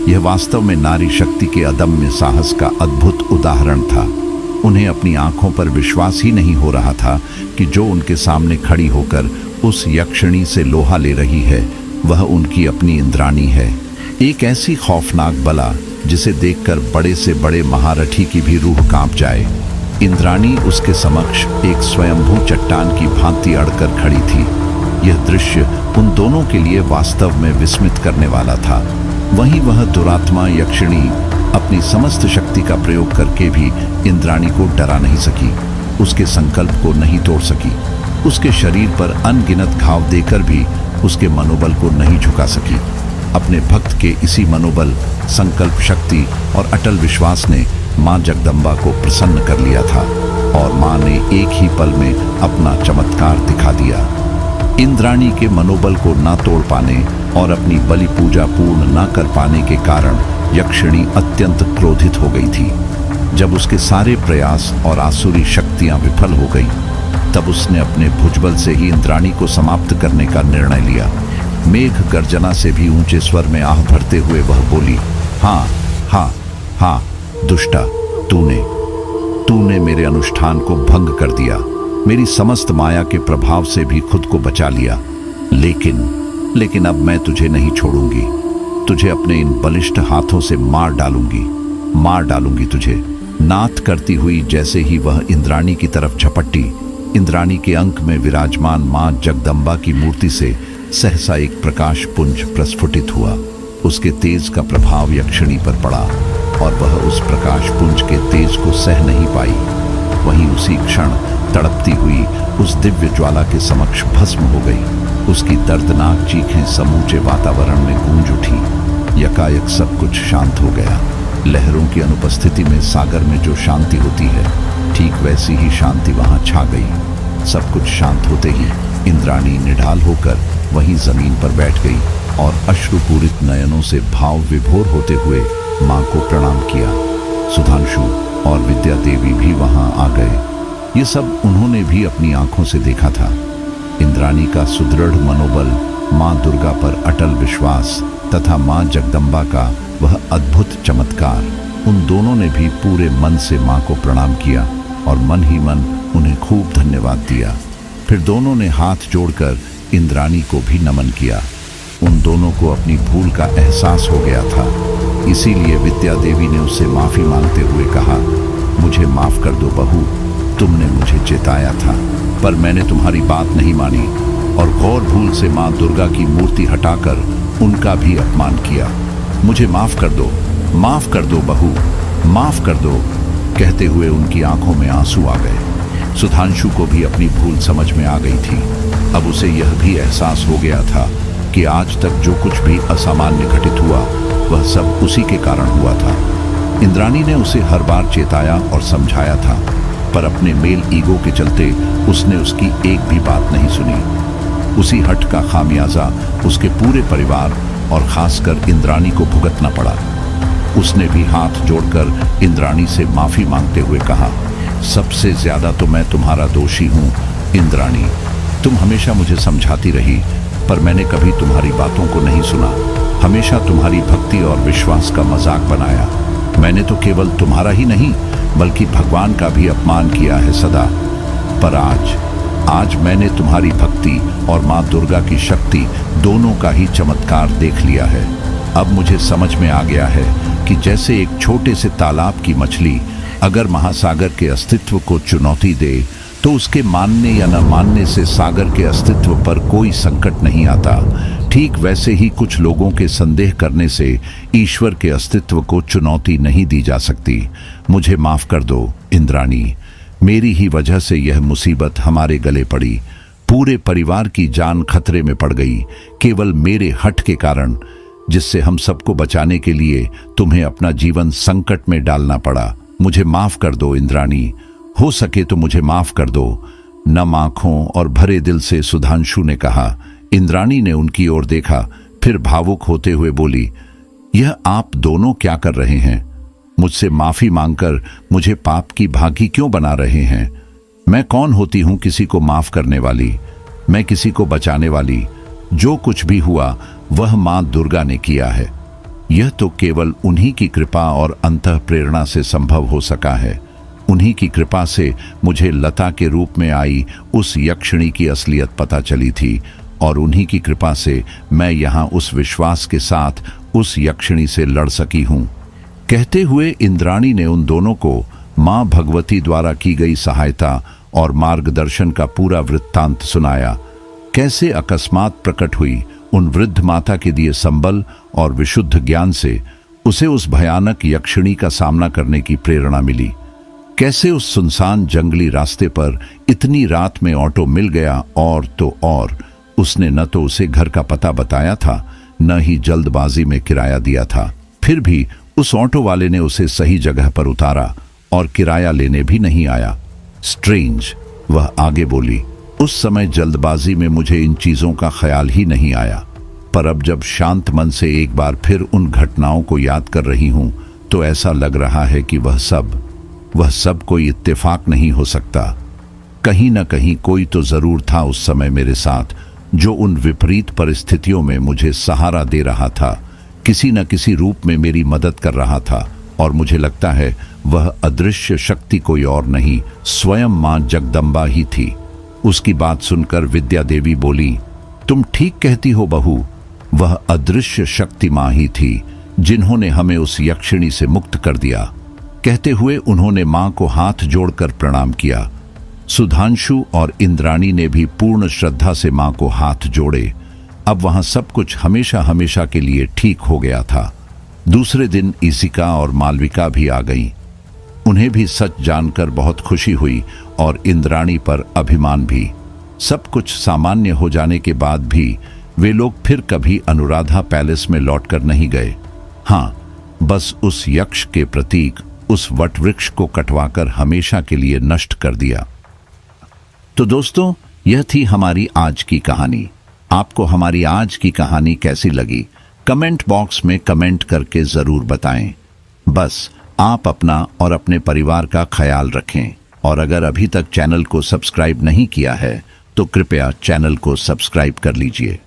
यह वास्तव में नारी शक्ति के अदम्य साहस का अद्भुत उदाहरण था। उन्हें अपनी आंखों पर विश्वास ही नहीं हो रहा था कि जो उनके सामने खड़ी होकर उस यक्षिणी से लोहा ले रही है, वह उनकी अपनी इंद्राणी है। एक ऐसी खौफनाक बला जिसे देखकर बड़े से बड़े महारथी की भी रूह कांप जाए। इंद्राणी उसके समक्ष एक स्वयंभू चट्टान की भांति अड़कर खड़ी थी। यह दृश्य उन दोनों के लिए वास्तव में विस्मित करने वाला था। वहीं वह दुरात्मा यक्षिणी अपनी समस्त शक्ति का प्रयोग करके भी इंद्राणी को डरा नहीं सकी, उसके संकल्प को नहीं तोड़ सकी। उसके शरीर पर अनगिनत घाव देकर भी उसके मनोबल को नहीं झुका सकी। अपने भक्त के इसी मनोबल, संकल्प शक्ति और अटल विश्वास ने मां जगदम्बा को प्रसन्न कर लिया था, और मां ने एक ही पल में अपना चमत्कार दिखा दिया। इंद्राणी के मनोबल को ना तोड़ पाने और अपनी बलि पूजा पूर्ण ना कर पाने के कारण यक्षिणी अत्यंत क्रोधित हो गई थी। जब उसके सारे प्रयास और आसुरी शक्तियां विफल हो गई, तब उसने अपने भुजबल से ही इंद्राणी को समाप्त करने का निर्णय लिया। मेघ गर्जना से भी ऊंचे स्वर में आह भरते हुए वह बोली, हाँ हाँ हाँ दुष्टा, तूने मेरे अनुष्ठान को भंग कर दिया, मेरी समस्त माया के प्रभाव से भी खुद को बचा लिया। लेकिन अब मैं तुझे नहीं छोड़ूंगी। तुझे अपने इन बलिष्ठ हाथों से मार डालूंगी तुझे। नाथ करती हुई जैसे ही वह इंद्राणी की तरफ झपटी, इंद्राणी के अंक में विराजमान मां जगदम्बा की मूर्ति से सहसा एक प्रकाश पुंज प्रस्फुटित हुआ। उसके तेज का प्रभाव यक्षिणी पर पड़ा और वह उस प्रकाश पुंज के तेज को सह नहीं पाई। वहीं उसी क्षण तड़पती हुई उस दिव्य ज्वाला के समक्ष भस्म हो गई। उसकी दर्दनाक चीखें समूचे वातावरण में गूंज उठी। यकायक सब कुछ शांत हो गया। लहरों की अनुपस्थिति में सागर में जो शांति होती है, ठीक वैसी ही शांति वहां छा गई। सब कुछ शांत होते ही इंद्राणी निढाल होकर वहीं जमीन पर बैठ गई और अश्रुपूरित नयनों से भाव विभोर होते हुए मां को प्रणाम किया। सुधांशु और विद्या देवी भी वहां आ गए। ये सब उन्होंने भी अपनी आंखों से देखा था। इंद्राणी का सुदृढ़ मनोबल, मां दुर्गा पर अटल विश्वास तथा मां जगदम्बा का वह अद्भुत चमत्कार, उन दोनों ने भी पूरे मन से मां को प्रणाम किया और मन ही मन उन्हें खूब धन्यवाद दिया। फिर दोनों ने हाथ जोड़कर इंद्राणी को भी नमन किया। उन दोनों को अपनी भूल का एहसास हो गया था। इसीलिए विद्या देवी ने उससे माफी मांगते हुए कहा, मुझे माफ कर दो बहू, तुमने मुझे चेताया था पर मैंने तुम्हारी बात नहीं मानी और गौर भूल से मां दुर्गा की मूर्ति हटाकर उनका भी अपमान किया। मुझे माफ कर दो बहू, माफ कर दो। कहते हुए उनकी आंखों में आंसू आ गए। सुधांशु को भी अपनी भूल समझ में आ गई थी। अब उसे यह भी एहसास हो गया था कि आज तक जो कुछ भी असामान्य घटित हुआ वह सब उसी के कारण हुआ था। इंद्राणी ने उसे हर बार चेताया और समझाया था, पर अपने मेल ईगो के चलते उसने उसकी एक भी बात नहीं सुनी। उसी हट का खामियाजा उसके पूरे परिवार और खासकर इंद्राणी को भुगतना पड़ा। उसने भी हाथ जोड़कर इंद्राणी से माफी मांगते हुए कहा, सबसे ज्यादा तो मैं तुम्हारा दोषी हूं इंद्राणी। तुम हमेशा मुझे समझाती रही पर मैंने कभी तुम्हारी बातों को नहीं सुना। हमेशा तुम्हारी भक्ति और विश्वास का मजाक बनाया। मैंने तो केवल तुम्हारा ही नहीं बल्कि भगवान का भी अपमान किया है सदा। पर आज मैंने तुम्हारी भक्ति और मां दुर्गा की शक्ति दोनों का ही चमत्कार देख लिया है। अब मुझे समझ में आ गया है कि जैसे एक छोटे से तालाब की मछली अगर महासागर के अस्तित्व को चुनौती दे तो उसके मानने या न मानने से सागर के अस्तित्व पर कोई संकट नहीं आता, ठीक वैसे ही कुछ लोगों के संदेह करने से ईश्वर के अस्तित्व को चुनौती नहीं दी जा सकती। मुझे माफ कर दो इंद्राणी, मेरी ही वजह से यह मुसीबत हमारे गले पड़ी। पूरे परिवार की जान खतरे में पड़ गई केवल मेरे हठ के कारण, जिससे हम सबको बचाने के लिए तुम्हें अपना जीवन संकट में डालना पड़ा। मुझे माफ कर दो इंद्राणी, हो सके तो मुझे माफ कर दो। नम आंखों और भरे दिल से सुधांशु ने कहा। इंद्राणी ने उनकी ओर देखा, फिर भावुक होते हुए बोली, यह आप दोनों क्या कर रहे हैं? मुझसे माफी मांगकर मुझे पाप की भागी क्यों बना रहे हैं? मैं कौन होती हूं किसी को माफ करने वाली? मैं किसी को बचाने वाली? जो कुछ भी हुआ वह मां दुर्गा ने किया है। यह तो केवल उन्हीं की कृपा और अंतः प्रेरणा से संभव हो सका है। उन्हीं की कृपा से मुझे लता के रूप में आई उस यक्षिणी की असलियत पता चली थी और उन्हीं की कृपा से मैं यहाँ उस विश्वास के साथ उस यक्षिणी से लड़ सकी हूँ। कहते हुए इंद्राणी ने उन दोनों को मां भगवती द्वारा की गई सहायता और मार्गदर्शन का पूरा वृत्तांत सुनाया। कैसे अकस्मात प्रकट हुई उन वृद्ध माता के दिए संबल और विशुद्ध ज्ञान से उसे उस भयानक यक्षिणी का सामना करने की प्रेरणा मिली। कैसे उस सुनसान जंगली रास्ते पर इतनी रात में ऑटो मिल गया और तो और उसने न तो उसे घर का पता बताया था न ही जल्दबाजी में किराया दिया था। फिर भी उस ऑटो वाले ने उसे सही जगह पर उतारा और किराया लेने भी नहीं आया। स्ट्रेंज, वह आगे बोली, उस समय जल्दबाजी में मुझे इन चीजों का ख्याल ही नहीं आया, पर अब जब शांत मन से एक बार फिर उन घटनाओं को याद कर रही हूं तो ऐसा लग रहा है कि वह सब कोई इत्तेफाक नहीं हो सकता। कहीं न कहीं कोई तो जरूर था उस समय मेरे साथ, जो उन विपरीत परिस्थितियों में मुझे सहारा दे रहा था, किसी न किसी रूप में मेरी मदद कर रहा था। और मुझे लगता है वह अदृश्य शक्ति कोई और नहीं, स्वयं मां जगदम्बा ही थी। उसकी बात सुनकर विद्या देवी बोली, तुम ठीक कहती हो बहू, वह अदृश्य शक्ति मां ही थी जिन्होंने हमें उस यक्षिणी से मुक्त कर दिया। कहते हुए उन्होंने मां को हाथ जोड़कर प्रणाम किया। सुधांशु और इंद्राणी ने भी पूर्ण श्रद्धा से मां को हाथ जोड़े। अब वहां सब कुछ हमेशा हमेशा के लिए ठीक हो गया था। दूसरे दिन ईशिका और मालविका भी आ गईं। उन्हें भी सच जानकर बहुत खुशी हुई और इंद्राणी पर अभिमान भी। सब कुछ सामान्य हो जाने के बाद भी वे लोग फिर कभी अनुराधा पैलेस में लौटकर नहीं गए। हाँ, बस उस यक्ष के प्रतीक, उस वटवृक्ष को कटवाकर हमेशा के लिए नष्ट कर दिया। तो दोस्तों, यह थी हमारी आज की कहानी। आपको हमारी आज की कहानी कैसी लगी? कमेंट बॉक्स में कमेंट करके जरूर बताएं। बस आप अपना और अपने परिवार का ख्याल रखें, और अगर अभी तक चैनल को सब्सक्राइब नहीं किया है तो कृपया चैनल को सब्सक्राइब कर लीजिए।